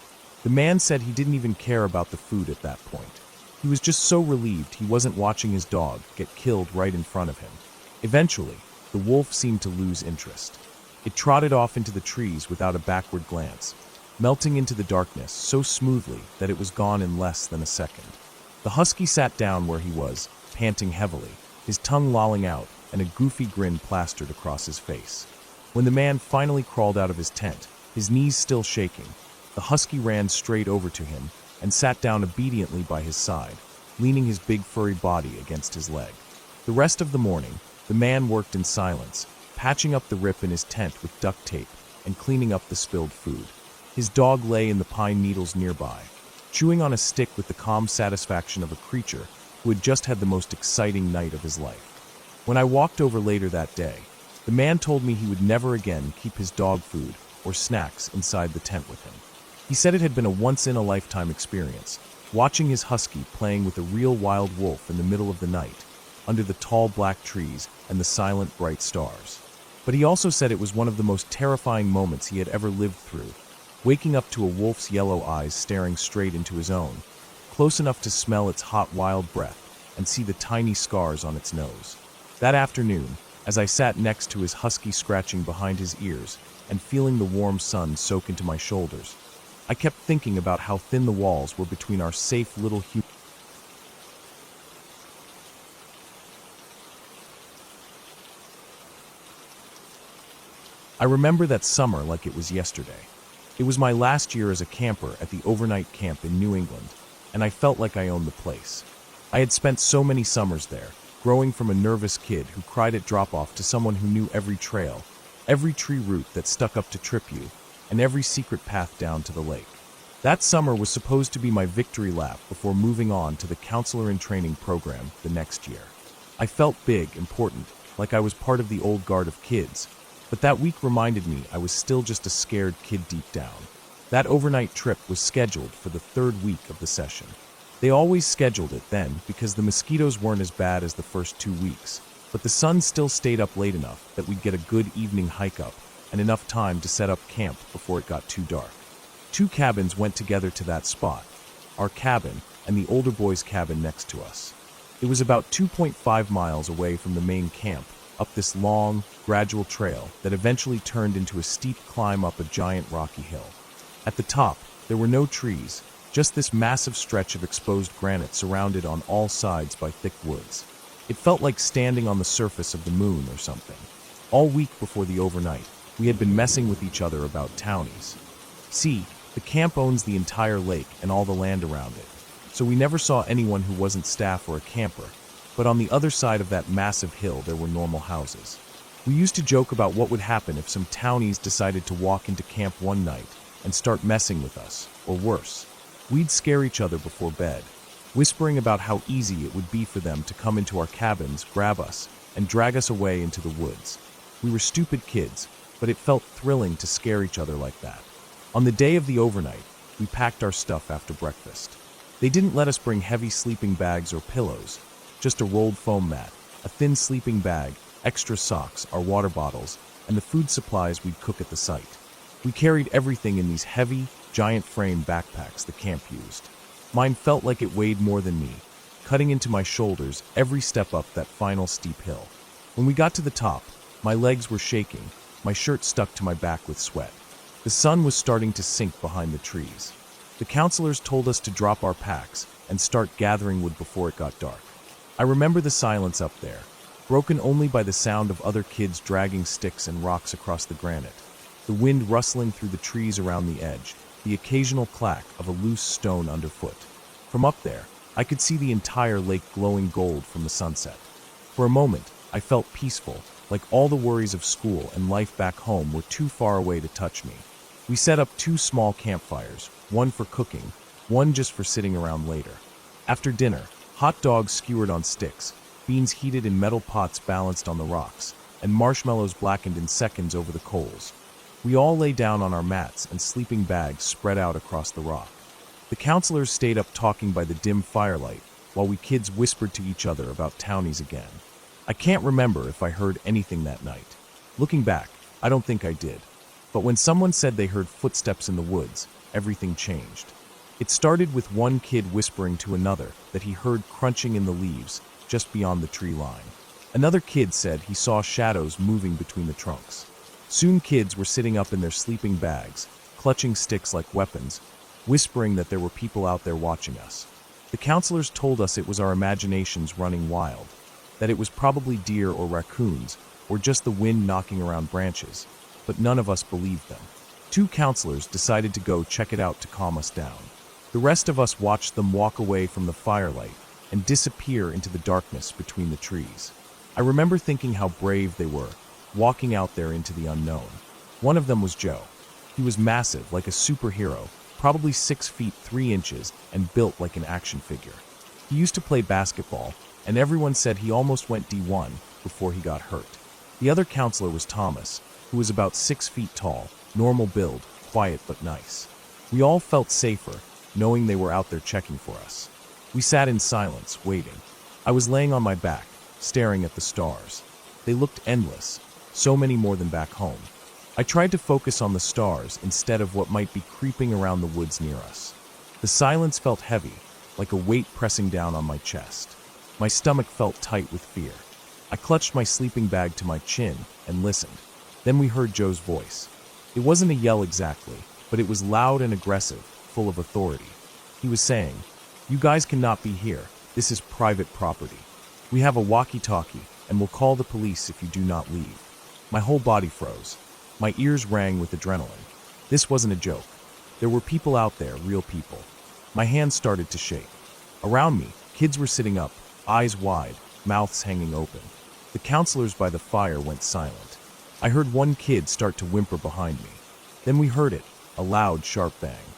The man said he didn't even care about the food at that point. He was just so relieved he wasn't watching his dog get killed right in front of him. Eventually, the wolf seemed to lose interest. It trotted off into the trees without a backward glance, melting into the darkness so smoothly that it was gone in less than a second. The husky sat down where he was, panting heavily, his tongue lolling out and a goofy grin plastered across his face. When the man finally crawled out of his tent, his knees still shaking, the husky ran straight over to him and sat down obediently by his side, leaning his big furry body against his leg. The rest of the morning, the man worked in silence, patching up the rip in his tent with duct tape and cleaning up the spilled food. His dog lay in the pine needles nearby, chewing on a stick with the calm satisfaction of a creature who had just had the most exciting night of his life. When I walked over later that day, the man told me he would never again keep his dog food or snacks inside the tent with him. He said it had been a once-in-a-lifetime experience, watching his husky playing with a real wild wolf in the middle of the night, under the tall black trees and the silent bright stars. But he also said it was one of the most terrifying moments he had ever lived through, waking up to a wolf's yellow eyes staring straight into his own, close enough to smell its hot wild breath and see the tiny scars on its nose. That afternoon, as I sat next to his husky scratching behind his ears and feeling the warm sun soak into my shoulders, I kept thinking about how thin the walls were between our safe little human. I remember that summer like it was yesterday. It was my last year as a camper at the overnight camp in New England, and I felt like I owned the place. I had spent so many summers there, growing from a nervous kid who cried at drop-off to someone who knew every trail, every tree root that stuck up to trip you, and every secret path down to the lake. That summer was supposed to be my victory lap before moving on to the counselor in training program the next year. I felt big, important, like I was part of the old guard of kids, but that week reminded me I was still just a scared kid deep down. That overnight trip was scheduled for the third week of the session. They always scheduled it then because the mosquitoes weren't as bad as the first 2 weeks, but the sun still stayed up late enough that we'd get a good evening hike up and enough time to set up camp before it got too dark. 2 cabins went together to that spot, our cabin and the older boys' cabin next to us. It was about 2.5 miles away from the main camp, up this long, gradual trail that eventually turned into a steep climb up a giant rocky hill. At the top, there were no trees, just this massive stretch of exposed granite surrounded on all sides by thick woods. It felt like standing on the surface of the moon or something. All week before the overnight, we had been messing with each other about townies. See, the camp owns the entire lake and all the land around it, so we never saw anyone who wasn't staff or a camper, but on the other side of that massive hill there were normal houses. We used to joke about what would happen if some townies decided to walk into camp one night and start messing with us, or worse. We'd scare each other before bed, whispering about how easy it would be for them to come into our cabins, grab us, and drag us away into the woods. We were stupid kids, but it felt thrilling to scare each other like that. On the day of the overnight, we packed our stuff after breakfast. They didn't let us bring heavy sleeping bags or pillows, just a rolled foam mat, a thin sleeping bag, extra socks, our water bottles, and the food supplies we'd cook at the site. We carried everything in these heavy, giant frame backpacks the camp used. Mine felt like it weighed more than me, cutting into my shoulders every step up that final steep hill. When we got to the top, my legs were shaking, my shirt stuck to my back with sweat. The sun was starting to sink behind the trees. The counselors told us to drop our packs and start gathering wood before it got dark. I remember the silence up there, broken only by the sound of other kids dragging sticks and rocks across the granite, the wind rustling through the trees around the edge, the occasional clack of a loose stone underfoot. From up there, I could see the entire lake glowing gold from the sunset. For a moment, I felt peaceful, like all the worries of school and life back home were too far away to touch me. We set up 2 small campfires, one for cooking, one just for sitting around later. After dinner, hot dogs skewered on sticks, beans heated in metal pots balanced on the rocks, and marshmallows blackened in seconds over the coals. We all lay down on our mats and sleeping bags spread out across the rock. The counselors stayed up talking by the dim firelight, while we kids whispered to each other about townies again. I can't remember if I heard anything that night. Looking back, I don't think I did. But when someone said they heard footsteps in the woods, everything changed. It started with one kid whispering to another that he heard crunching in the leaves just beyond the tree line. Another kid said he saw shadows moving between the trunks. Soon kids were sitting up in their sleeping bags, clutching sticks like weapons, whispering that there were people out there watching us. The counselors told us it was our imaginations running wild, that it was probably deer or raccoons, or just the wind knocking around branches, but none of us believed them. 2 counselors decided to go check it out to calm us down. The rest of us watched them walk away from the firelight and disappear into the darkness between the trees. I remember thinking how brave they were, walking out there into the unknown. One of them was Joe. He was massive, like a superhero, probably 6 feet 3 inches and built like an action figure. He used to play basketball, and everyone said he almost went D1 before he got hurt. The other counselor was Thomas, who was about 6 feet tall, normal build, quiet but nice. We all felt safer, knowing they were out there checking for us. We sat in silence, waiting. I was laying on my back, staring at the stars. They looked endless, so many more than back home. I tried to focus on the stars instead of what might be creeping around the woods near us. The silence felt heavy, like a weight pressing down on my chest. My stomach felt tight with fear. I clutched my sleeping bag to my chin and listened. Then we heard Joe's voice. It wasn't a yell exactly, but it was loud and aggressive, full of authority. He was saying, "You guys cannot be here. This is private property. We have a walkie-talkie, and we'll call the police if you do not leave." My whole body froze. My ears rang with adrenaline. This wasn't a joke. There were people out there, real people. My hands started to shake. Around me, kids were sitting up, eyes wide, mouths hanging open. The counselors by the fire went silent. I heard one kid start to whimper behind me. Then we heard it, a loud, sharp bang.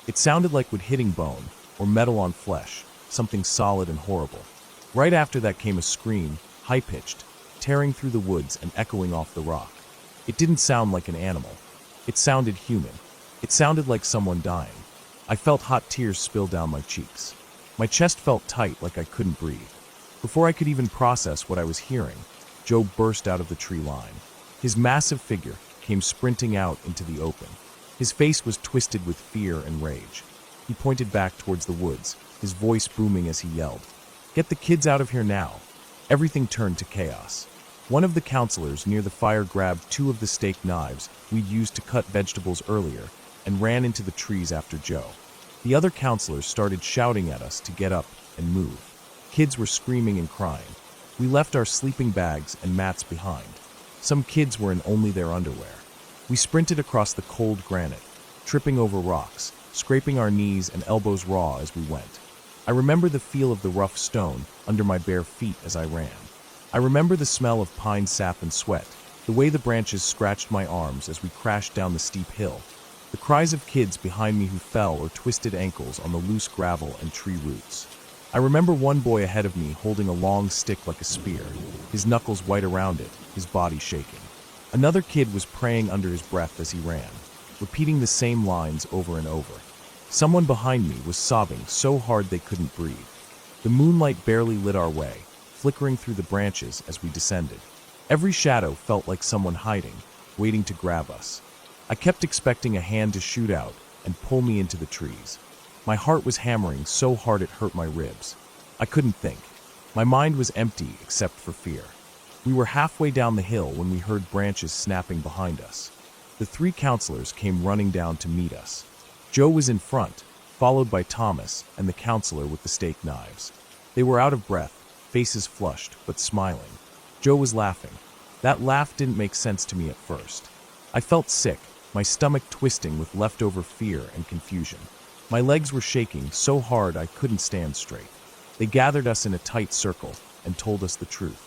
It sounded like wood hitting bone, or metal on flesh, something solid and horrible. Right after that came a scream, high-pitched, tearing through the woods and echoing off the rock. It didn't sound like an animal. It sounded human. It sounded like someone dying. I felt hot tears spill down my cheeks. My chest felt tight, like I couldn't breathe. Before I could even process what I was hearing, Joe burst out of the tree line. His massive figure came sprinting out into the open. His face was twisted with fear and rage. He pointed back towards the woods, his voice booming as he yelled, "Get the kids out of here now!" Everything turned to chaos. One of the counselors near the fire grabbed 2 of the steak knives we'd used to cut vegetables earlier and ran into the trees after Joe. The other counselors started shouting at us to get up and move. Kids were screaming and crying. We left our sleeping bags and mats behind. Some kids were in only their underwear. We sprinted across the cold granite, tripping over rocks, scraping our knees and elbows raw as we went. I remember the feel of the rough stone under my bare feet as I ran. I remember the smell of pine sap and sweat, the way the branches scratched my arms as we crashed down the steep hill, the cries of kids behind me who fell or twisted ankles on the loose gravel and tree roots. I remember one boy ahead of me holding a long stick like a spear, his knuckles white around it, his body shaking. Another kid was praying under his breath as he ran, repeating the same lines over and over. Someone behind me was sobbing so hard they couldn't breathe. The moonlight barely lit our way, flickering through the branches as we descended. Every shadow felt like someone hiding, waiting to grab us. I kept expecting a hand to shoot out and pull me into the trees. My heart was hammering so hard it hurt my ribs. I couldn't think. My mind was empty except for fear. We were halfway down the hill when we heard branches snapping behind us. The 3 counselors came running down to meet us. Joe was in front, followed by Thomas and the counselor with the steak knives. They were out of breath, faces flushed, but smiling. Joe was laughing. That laugh didn't make sense to me at first. I felt sick, my stomach twisting with leftover fear and confusion. My legs were shaking so hard I couldn't stand straight. They gathered us in a tight circle and told us the truth.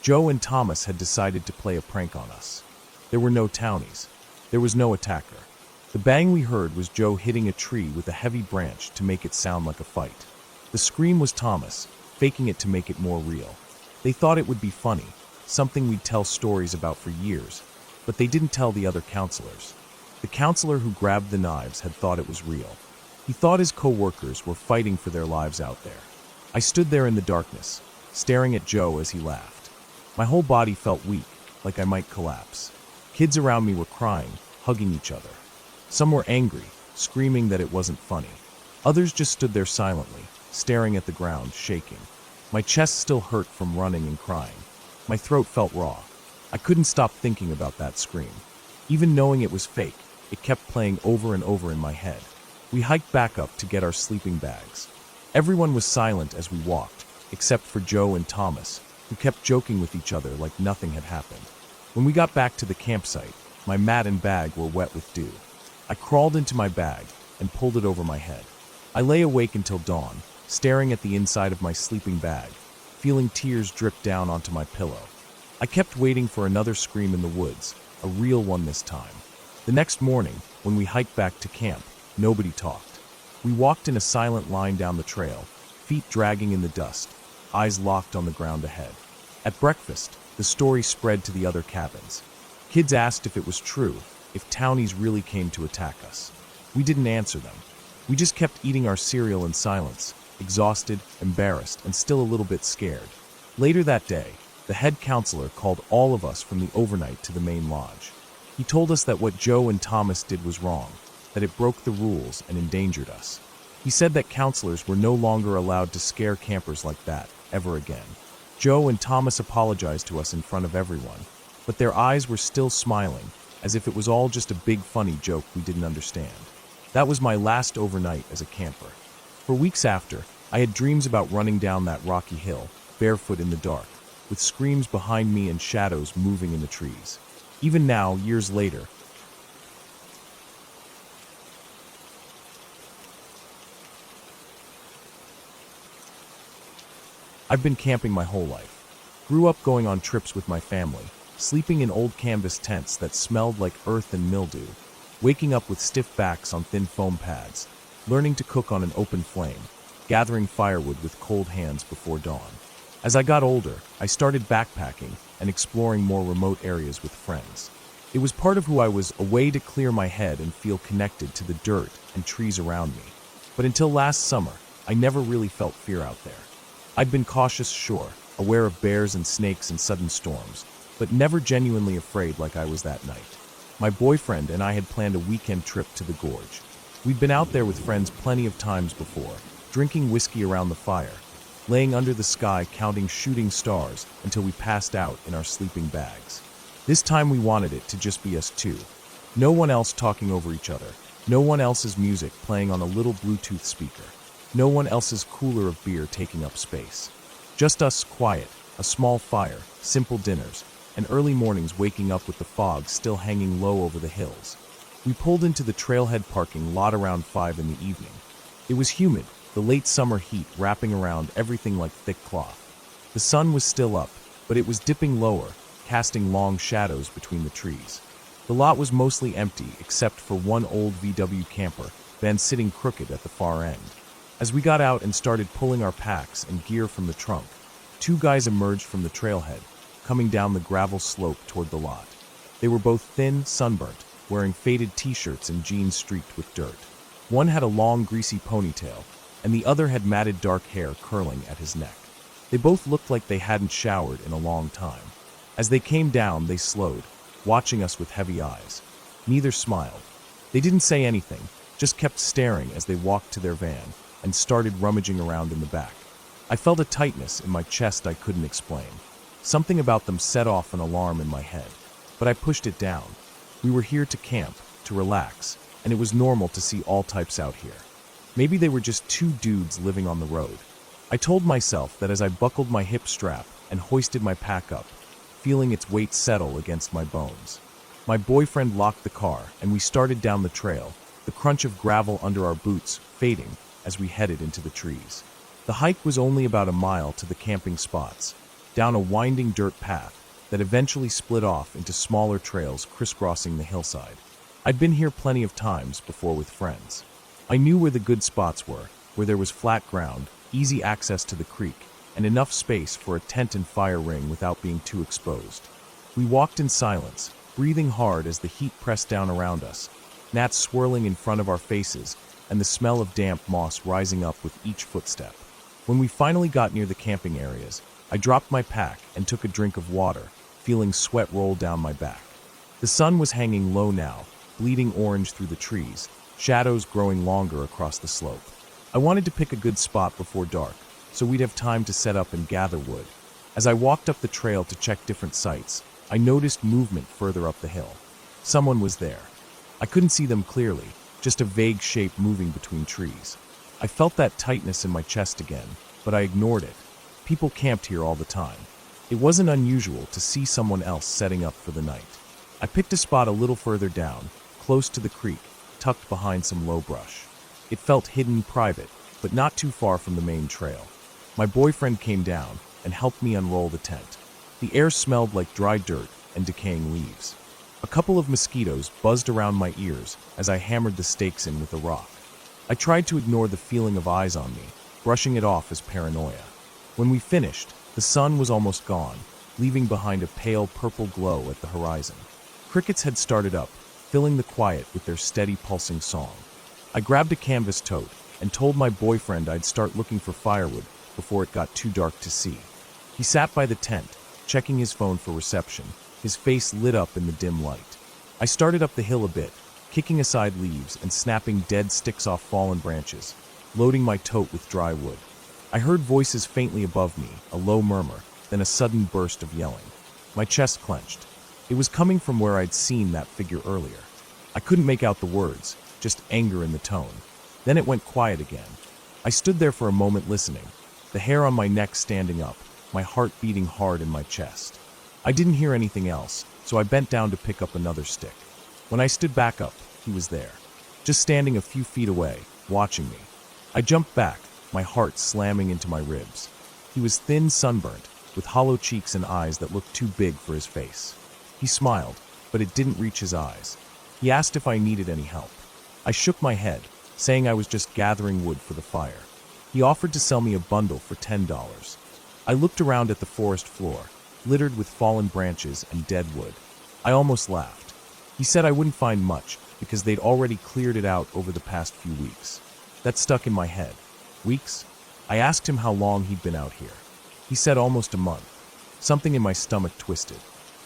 Joe and Thomas had decided to play a prank on us. There were no townies. There was no attacker. The bang we heard was Joe hitting a tree with a heavy branch to make it sound like a fight. The scream was Thomas, faking it to make it more real. They thought it would be funny, something we'd tell stories about for years, but they didn't tell the other counselors. The counselor who grabbed the knives had thought it was real. He thought his co-workers were fighting for their lives out there. I stood there in the darkness, staring at Joe as he laughed. My whole body felt weak, like I might collapse. Kids around me were crying, hugging each other. Some were angry, screaming that it wasn't funny. Others just stood there silently, staring at the ground, shaking. My chest still hurt from running and crying. My throat felt raw. I couldn't stop thinking about that scream. Even knowing it was fake, it kept playing over and over in my head. We hiked back up to get our sleeping bags. Everyone was silent as we walked, except for Joe and Thomas, who kept joking with each other like nothing had happened. When we got back to the campsite, my mat and bag were wet with dew. I crawled into my bag and pulled it over my head. I lay awake until dawn, staring at the inside of my sleeping bag, feeling tears drip down onto my pillow. I kept waiting for another scream in the woods, a real one this time. The next morning, when we hiked back to camp, nobody talked. We walked in a silent line down the trail, feet dragging in the dust, eyes locked on the ground ahead. At breakfast, the story spread to the other cabins. Kids asked if it was true, if townies really came to attack us. We didn't answer them. We just kept eating our cereal in silence, exhausted, embarrassed, and still a little bit scared. Later that day, the head counselor called all of us from the overnight to the main lodge. He told us that what Joe and Thomas did was wrong, that it broke the rules and endangered us. He said that counselors were no longer allowed to scare campers like that, ever again. Joe and Thomas apologized to us in front of everyone, but their eyes were still smiling, as if it was all just a big funny joke we didn't understand. That was my last overnight as a camper. For weeks after, I had dreams about running down that rocky hill, barefoot in the dark, with screams behind me and shadows moving in the trees. Even now, years later, I've been camping my whole life. Grew up going on trips with my family, sleeping in old canvas tents that smelled like earth and mildew, waking up with stiff backs on thin foam pads, learning to cook on an open flame, gathering firewood with cold hands before dawn. As I got older, I started backpacking and exploring more remote areas with friends. It was part of who I was, a way to clear my head and feel connected to the dirt and trees around me. But until last summer, I never really felt fear out there. I'd been cautious, sure, aware of bears and snakes and sudden storms, but never genuinely afraid like I was that night. My boyfriend and I had planned a weekend trip to the gorge. We'd been out there with friends plenty of times before, drinking whiskey around the fire, laying under the sky counting shooting stars until we passed out in our sleeping bags. This time we wanted it to just be us two. No one else talking over each other, no one else's music playing on a little Bluetooth speaker, no one else's cooler of beer taking up space. Just us, quiet, a small fire, simple dinners, and early mornings waking up with the fog still hanging low over the hills. We pulled into the trailhead parking lot around 5 in the evening. It was humid, the late summer heat wrapping around everything like thick cloth. The sun was still up, but it was dipping lower, casting long shadows between the trees. The lot was mostly empty except for one old VW camper, then sitting crooked at the far end. As we got out and started pulling our packs and gear from the trunk, two guys emerged from the trailhead, coming down the gravel slope toward the lot. They were both thin, sunburnt, wearing faded t-shirts and jeans streaked with dirt. One had a long, greasy ponytail, and the other had matted dark hair curling at his neck. They both looked like they hadn't showered in a long time. As they came down, they slowed, watching us with heavy eyes. Neither smiled. They didn't say anything, just kept staring as they walked to their van and started rummaging around in the back. I felt a tightness in my chest I couldn't explain. Something about them set off an alarm in my head, but I pushed it down. We were here to camp, to relax, and it was normal to see all types out here. Maybe they were just two dudes living on the road. I told myself that as I buckled my hip strap and hoisted my pack up, feeling its weight settle against my bones. My boyfriend locked the car, and we started down the trail, the crunch of gravel under our boots fading as we headed into the trees. The hike was only about a mile to the camping spots, down a winding dirt path that eventually split off into smaller trails crisscrossing the hillside. I'd been here plenty of times before with friends. I knew where the good spots were, where there was flat ground, easy access to the creek, and enough space for a tent and fire ring without being too exposed. We walked in silence, breathing hard as the heat pressed down around us, gnats swirling in front of our faces, and the smell of damp moss rising up with each footstep. When we finally got near the camping areas, I dropped my pack and took a drink of water, feeling sweat roll down my back. The sun was hanging low now, bleeding orange through the trees, shadows growing longer across the slope. I wanted to pick a good spot before dark, so we'd have time to set up and gather wood. As I walked up the trail to check different sites, I noticed movement further up the hill. Someone was there. I couldn't see them clearly, just a vague shape moving between trees. I felt that tightness in my chest again, but I ignored it. People camped here all the time. It wasn't unusual to see someone else setting up for the night. I picked a spot a little further down, close to the creek, tucked behind some low brush. It felt hidden, private, but not too far from the main trail. My boyfriend came down and helped me unroll the tent. The air smelled like dry dirt and decaying leaves. A couple of mosquitoes buzzed around my ears as I hammered the stakes in with a rock. I tried to ignore the feeling of eyes on me, brushing it off as paranoia. When we finished, the sun was almost gone, leaving behind a pale purple glow at the horizon. Crickets had started up, filling the quiet with their steady pulsing song. I grabbed a canvas tote and told my boyfriend I'd start looking for firewood before it got too dark to see. He sat by the tent, checking his phone for reception, his face lit up in the dim light. I started up the hill a bit, kicking aside leaves and snapping dead sticks off fallen branches, loading my tote with dry wood. I heard voices faintly above me, a low murmur, then a sudden burst of yelling. My chest clenched. It was coming from where I'd seen that figure earlier. I couldn't make out the words, just anger in the tone. Then it went quiet again. I stood there for a moment listening, the hair on my neck standing up, my heart beating hard in my chest. I didn't hear anything else, so I bent down to pick up another stick. When I stood back up, he was there, just standing a few feet away, watching me. I jumped back, my heart slamming into my ribs. He was thin, sunburnt, with hollow cheeks and eyes that looked too big for his face. He smiled, but it didn't reach his eyes. He asked if I needed any help. I shook my head, saying I was just gathering wood for the fire. He offered to sell me a bundle for $10. I looked around at the forest floor, littered with fallen branches and dead wood. I almost laughed. He said I wouldn't find much because they'd already cleared it out over the past few weeks. That stuck in my head. Weeks? I asked him how long he'd been out here. He said almost a month. Something in my stomach twisted.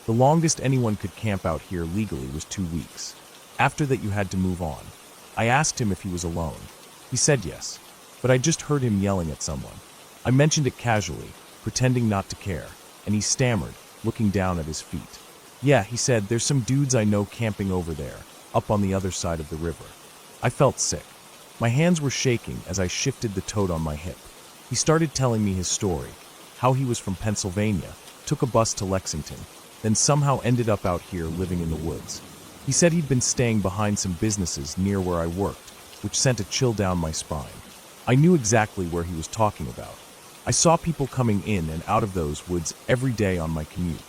The longest anyone could camp out here legally was 2 weeks. After that, you had to move on. I asked him if he was alone. He said yes, but I just heard him yelling at someone. I mentioned it casually, pretending not to care, and he stammered, looking down at his feet. Yeah, he said, there's some dudes I know camping over there, up on the other side of the river. I felt sick. My hands were shaking as I shifted the tote on my hip. He started telling me his story, how he was from Pennsylvania, took a bus to Lexington, then somehow ended up out here living in the woods. He said he'd been staying behind some businesses near where I worked, which sent a chill down my spine. I knew exactly where he was talking about. I saw people coming in and out of those woods every day on my commute.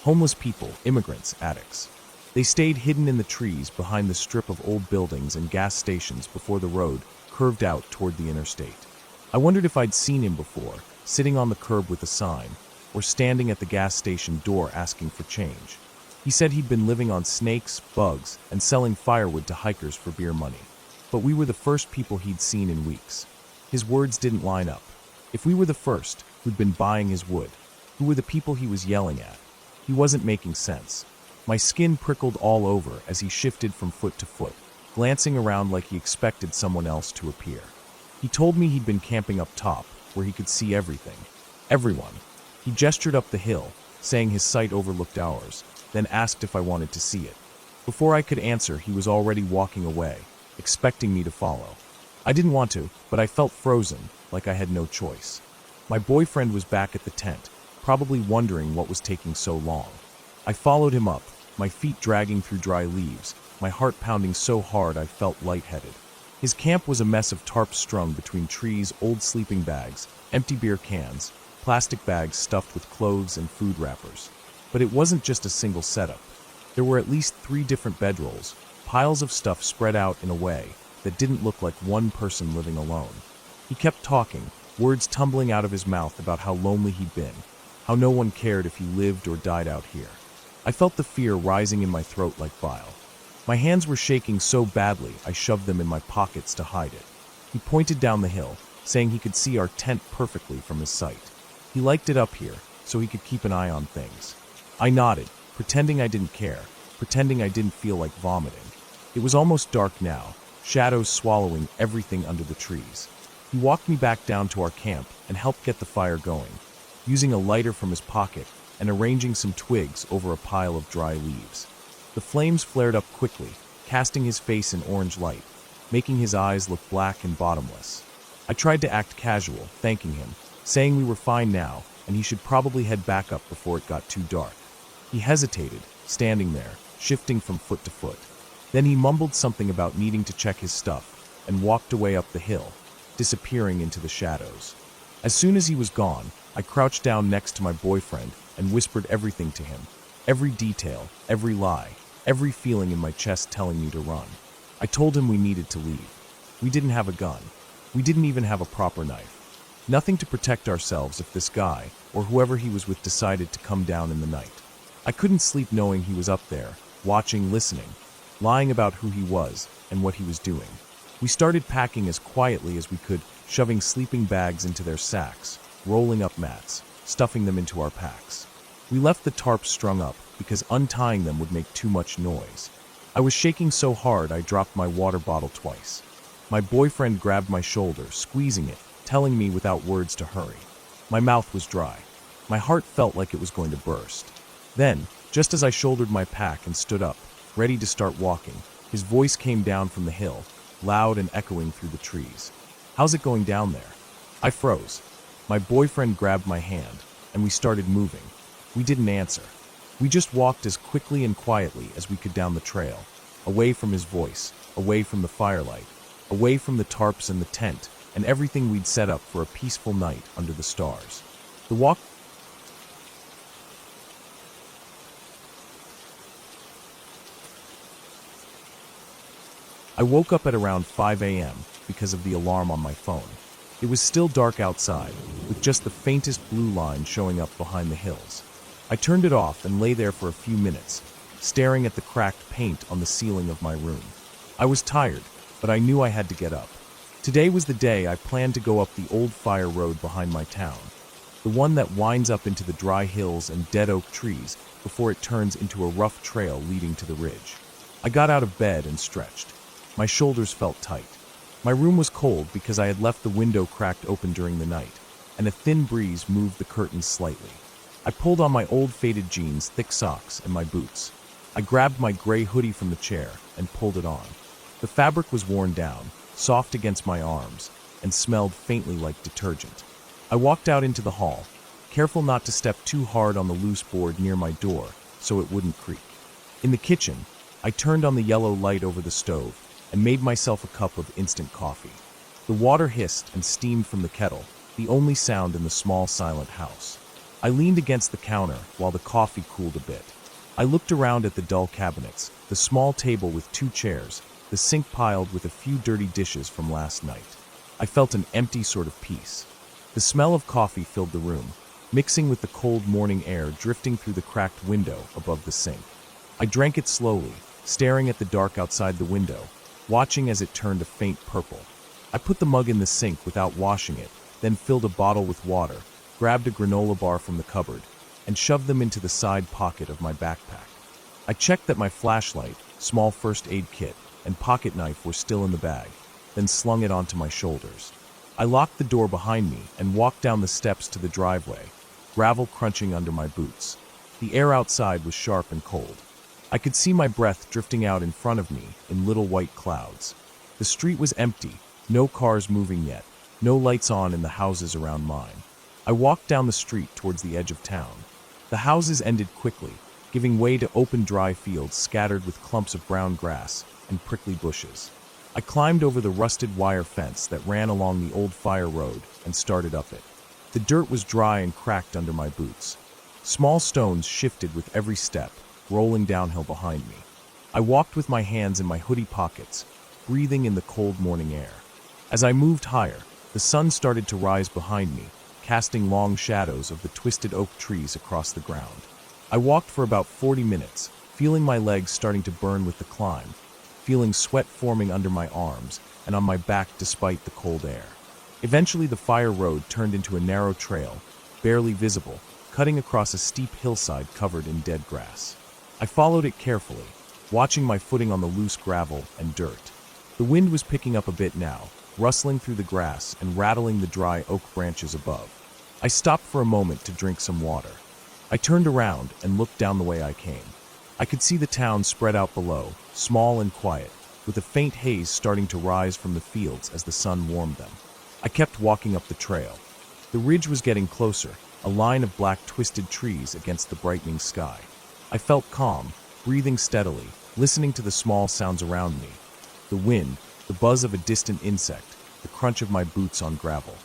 Homeless people, immigrants, addicts. They stayed hidden in the trees behind the strip of old buildings and gas stations before the road curved out toward the interstate. I wondered if I'd seen him before, sitting on the curb with a sign, or standing at the gas station door asking for change. He said he'd been living on snakes, bugs, and selling firewood to hikers for beer money. But we were the first people he'd seen in weeks. His words didn't line up. If we were the first who'd been buying his wood, who were the people he was yelling at? He wasn't making sense. My skin prickled all over as he shifted from foot to foot, glancing around like he expected someone else to appear. He told me he'd been camping up top, where he could see everything. Everyone. He gestured up the hill, saying his site overlooked ours, then asked if I wanted to see it. Before I could answer, he was already walking away, expecting me to follow. I didn't want to, but I felt frozen, like I had no choice. My boyfriend was back at the tent, probably wondering what was taking so long. I followed him up, my feet dragging through dry leaves, my heart pounding so hard I felt lightheaded. His camp was a mess of tarps strung between trees, old sleeping bags, empty beer cans, plastic bags stuffed with clothes and food wrappers. But it wasn't just a single setup. There were at least 3 different bedrolls, piles of stuff spread out in a way that didn't look like one person living alone. He kept talking, words tumbling out of his mouth about how lonely he'd been, how no one cared if he lived or died out here. I felt the fear rising in my throat like bile. My hands were shaking so badly I shoved them in my pockets to hide it. He pointed down the hill, saying he could see our tent perfectly from his sight. He liked it up here, so he could keep an eye on things. I nodded, pretending I didn't care, pretending I didn't feel like vomiting. It was almost dark now, shadows swallowing everything under the trees. He walked me back down to our camp and helped get the fire going, using a lighter from his pocket and arranging some twigs over a pile of dry leaves. The flames flared up quickly, casting his face in orange light, making his eyes look black and bottomless. I tried to act casual, thanking him, saying we were fine now and he should probably head back up before it got too dark. He hesitated, standing there, shifting from foot to foot. Then he mumbled something about needing to check his stuff and walked away up the hill, disappearing into the shadows. As soon as he was gone, I crouched down next to my boyfriend and whispered everything to him. Every detail, every lie, every feeling in my chest telling me to run. I told him we needed to leave. We didn't have a gun. We didn't even have a proper knife. Nothing to protect ourselves if this guy, or whoever he was with, decided to come down in the night. I couldn't sleep knowing he was up there, watching, listening, lying about who he was and what he was doing. We started packing as quietly as we could, shoving sleeping bags into their sacks, rolling up mats, stuffing them into our packs. We left the tarps strung up because untying them would make too much noise. I was shaking so hard I dropped my water bottle twice. My boyfriend grabbed my shoulder, squeezing it, telling me without words to hurry. My mouth was dry. My heart felt like it was going to burst. Then, just as I shouldered my pack and stood up, ready to start walking, his voice came down from the hill, loud and echoing through the trees. "How's it going down there?" I froze. My boyfriend grabbed my hand, and we started moving. We didn't answer. We just walked as quickly and quietly as we could down the trail, away from his voice, away from the firelight, away from the tarps and the tent, and everything we'd set up for a peaceful night under the stars. The walk I woke up at around 5 a.m. because of the alarm on my phone. It was still dark outside, with just the faintest blue line showing up behind the hills. I turned it off and lay there for a few minutes, staring at the cracked paint on the ceiling of my room. I was tired, but I knew I had to get up. Today was the day I planned to go up the old fire road behind my town, the one that winds up into the dry hills and dead oak trees before it turns into a rough trail leading to the ridge. I got out of bed and stretched. My shoulders felt tight. My room was cold because I had left the window cracked open during the night, and a thin breeze moved the curtains slightly. I pulled on my old faded jeans, thick socks, and my boots. I grabbed my gray hoodie from the chair and pulled it on. The fabric was worn down, soft against my arms, and smelled faintly like detergent. I walked out into the hall, careful not to step too hard on the loose board near my door so it wouldn't creak. In the kitchen, I turned on the yellow light over the stove and made myself a cup of instant coffee. The water hissed and steamed from the kettle, the only sound in the small, silent house. I leaned against the counter while the coffee cooled a bit. I looked around at the dull cabinets, the small table with 2 chairs, the sink piled with a few dirty dishes from last night. I felt an empty sort of peace. The smell of coffee filled the room, mixing with the cold morning air drifting through the cracked window above the sink. I drank it slowly, staring at the dark outside the window, watching as it turned a faint purple. I put the mug in the sink without washing it, then filled a bottle with water, grabbed a granola bar from the cupboard, and shoved them into the side pocket of my backpack. I checked that my flashlight, small first aid kit, and pocket knife were still in the bag, then slung it onto my shoulders. I locked the door behind me and walked down the steps to the driveway, gravel crunching under my boots. The air outside was sharp and cold. I could see my breath drifting out in front of me in little white clouds. The street was empty, no cars moving yet, no lights on in the houses around mine. I walked down the street towards the edge of town. The houses ended quickly, giving way to open dry fields scattered with clumps of brown grass and prickly bushes. I climbed over the rusted wire fence that ran along the old fire road and started up it. The dirt was dry and cracked under my boots. Small stones shifted with every step, rolling downhill behind me. I walked with my hands in my hoodie pockets, breathing in the cold morning air. As I moved higher, the sun started to rise behind me, casting long shadows of the twisted oak trees across the ground. I walked for about 40 minutes, feeling my legs starting to burn with the climb, feeling sweat forming under my arms and on my back despite the cold air. Eventually the fire road turned into a narrow trail, barely visible, cutting across a steep hillside covered in dead grass. I followed it carefully, watching my footing on the loose gravel and dirt. The wind was picking up a bit now, rustling through the grass and rattling the dry oak branches above. I stopped for a moment to drink some water. I turned around and looked down the way I came. I could see the town spread out below, small and quiet, with a faint haze starting to rise from the fields as the sun warmed them. I kept walking up the trail. The ridge was getting closer, a line of black twisted trees against the brightening sky. I felt calm, breathing steadily, listening to the small sounds around me. The wind, the buzz of a distant insect, the crunch of my boots on gravel.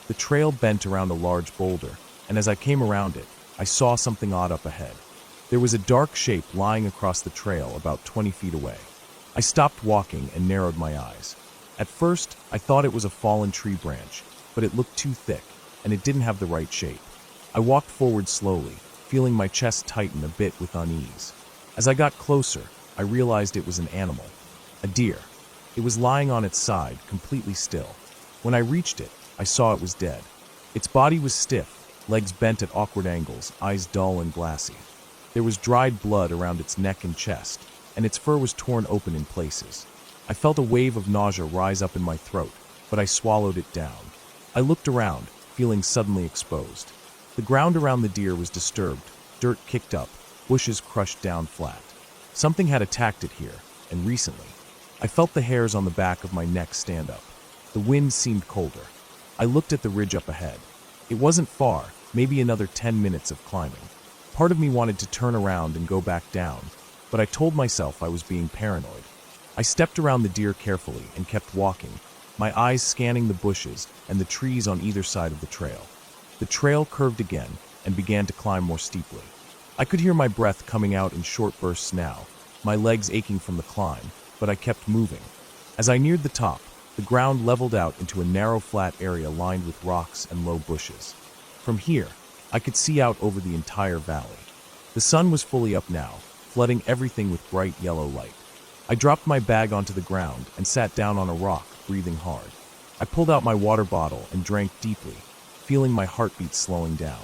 The trail bent around a large boulder, and as I came around it, I saw something odd up ahead. There was a dark shape lying across the trail about 20 feet away. I stopped walking and narrowed my eyes. At first, I thought it was a fallen tree branch, but it looked too thick, and it didn't have the right shape. I walked forward slowly, feeling my chest tighten a bit with unease. As I got closer, I realized it was an animal. A deer. It was lying on its side, completely still. When I reached it, I saw it was dead. Its body was stiff, legs bent at awkward angles, eyes dull and glassy. There was dried blood around its neck and chest, and its fur was torn open in places. I felt a wave of nausea rise up in my throat, but I swallowed it down. I looked around, feeling suddenly exposed. The ground around the deer was disturbed, dirt kicked up, bushes crushed down flat. Something had attacked it here, and recently. I felt the hairs on the back of my neck stand up. The wind seemed colder. I looked at the ridge up ahead. It wasn't far, maybe another 10 minutes of climbing. Part of me wanted to turn around and go back down, but I told myself I was being paranoid. I stepped around the deer carefully and kept walking, my eyes scanning the bushes and the trees on either side of the trail. The trail curved again and began to climb more steeply. I could hear my breath coming out in short bursts now, my legs aching from the climb, but I kept moving. As I neared the top, the ground leveled out into a narrow flat area lined with rocks and low bushes. From here, I could see out over the entire valley. The sun was fully up now, flooding everything with bright yellow light. I dropped my bag onto the ground and sat down on a rock, breathing hard. I pulled out my water bottle and drank deeply, feeling my heartbeat slowing down.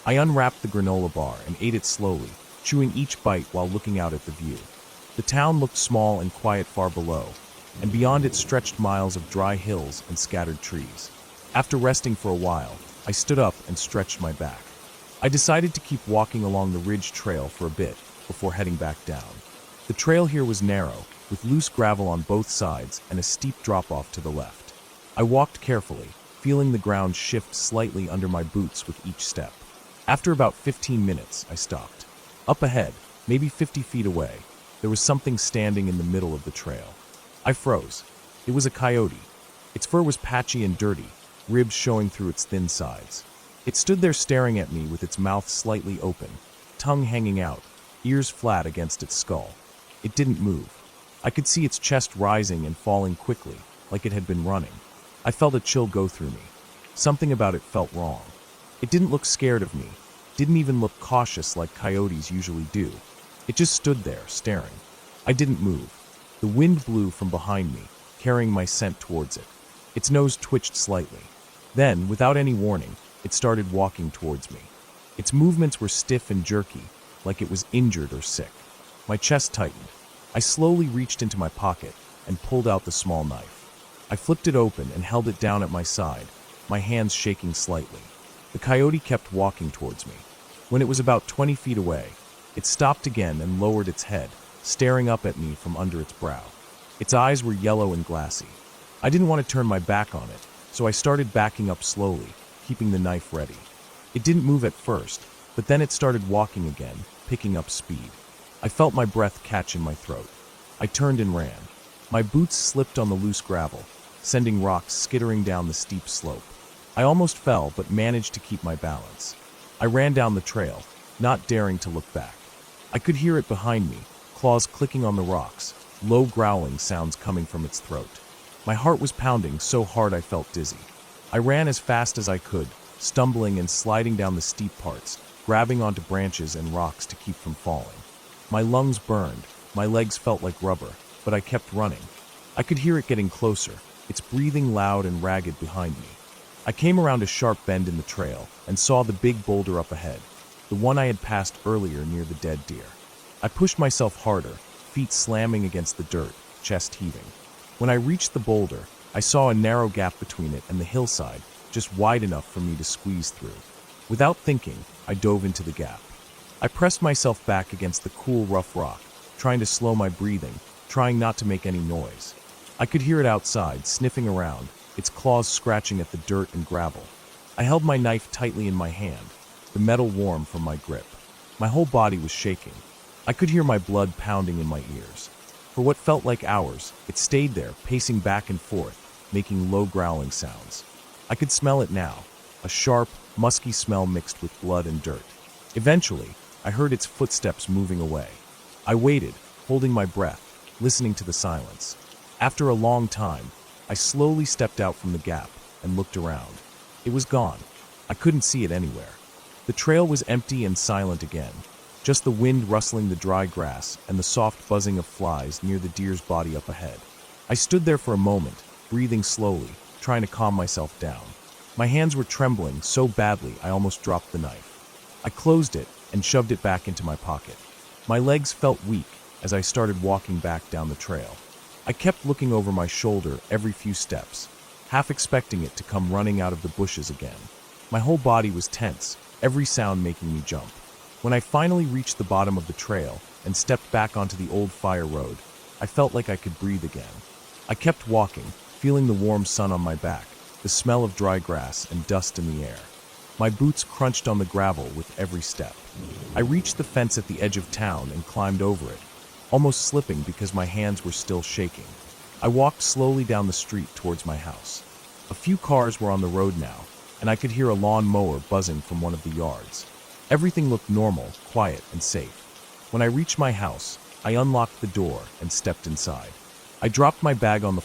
I unwrapped the granola bar and ate it slowly, chewing each bite while looking out at the view. The town looked small and quiet far below, and beyond it stretched miles of dry hills and scattered trees. After resting for a while, I stood up and stretched my back. I decided to keep walking along the ridge trail for a bit before heading back down. The trail here was narrow, with loose gravel on both sides and a steep drop-off to the left. I walked carefully, feeling the ground shift slightly under my boots with each step. After about 15 minutes, I stopped. Up ahead, maybe 50 feet away, there was something standing in the middle of the trail. I froze. It was a coyote. Its fur was patchy and dirty, ribs showing through its thin sides. It stood there staring at me with its mouth slightly open, tongue hanging out, ears flat against its skull. It didn't move. I could see its chest rising and falling quickly, like it had been running. I felt a chill go through me. Something about it felt wrong. It didn't look scared of me, didn't even look cautious like coyotes usually do. It just stood there, staring. I didn't move. The wind blew from behind me, carrying my scent towards it. Its nose twitched slightly. Then, without any warning, it started walking towards me. Its movements were stiff and jerky, like it was injured or sick. My chest tightened. I slowly reached into my pocket and pulled out the small knife. I flipped it open and held it down at my side, my hands shaking slightly. The coyote kept walking towards me. When it was about 20 feet away, it stopped again and lowered its head, staring up at me from under its brow. Its eyes were yellow and glassy. I didn't want to turn my back on it, so I started backing up slowly, keeping the knife ready. It didn't move at first, but then it started walking again, picking up speed. I felt my breath catch in my throat. I turned and ran. My boots slipped on the loose gravel, sending rocks skittering down the steep slope. I almost fell, but managed to keep my balance. I ran down the trail, not daring to look back. I could hear it behind me, claws clicking on the rocks, low growling sounds coming from its throat. My heart was pounding so hard I felt dizzy. I ran as fast as I could, stumbling and sliding down the steep parts, grabbing onto branches and rocks to keep from falling. My lungs burned, my legs felt like rubber, but I kept running. I could hear it getting closer, its breathing loud and ragged behind me. I came around a sharp bend in the trail and saw the big boulder up ahead, the one I had passed earlier near the dead deer. I pushed myself harder, feet slamming against the dirt, chest heaving. When I reached the boulder, I saw a narrow gap between it and the hillside, just wide enough for me to squeeze through. Without thinking, I dove into the gap. I pressed myself back against the cool, rough rock, trying to slow my breathing, trying not to make any noise. I could hear it outside, sniffing around, its claws scratching at the dirt and gravel. I held my knife tightly in my hand, the metal warm from my grip. My whole body was shaking. I could hear my blood pounding in my ears. For what felt like hours, it stayed there, pacing back and forth, making low growling sounds. I could smell it now, a sharp, musky smell mixed with blood and dirt. Eventually, I heard its footsteps moving away. I waited, holding my breath, listening to the silence. After a long time, I slowly stepped out from the gap and looked around. It was gone. I couldn't see it anywhere. The trail was empty and silent again, just the wind rustling the dry grass and the soft buzzing of flies near the deer's body up ahead. I stood there for a moment, breathing slowly, trying to calm myself down. My hands were trembling so badly I almost dropped the knife. I closed it and shoved it back into my pocket. My legs felt weak as I started walking back down the trail. I kept looking over my shoulder every few steps, half expecting it to come running out of the bushes again. My whole body was tense, every sound making me jump. When I finally reached the bottom of the trail and stepped back onto the old fire road, I felt like I could breathe again. I kept walking, feeling the warm sun on my back, the smell of dry grass and dust in the air. My boots crunched on the gravel with every step. I reached the fence at the edge of town and climbed over it, almost slipping because my hands were still shaking. I walked slowly down the street towards my house. A few cars were on the road now, and I could hear a lawn mower buzzing from one of the yards. Everything looked normal, quiet, and safe. When I reached my house, I unlocked the door and stepped inside. I dropped my bag on the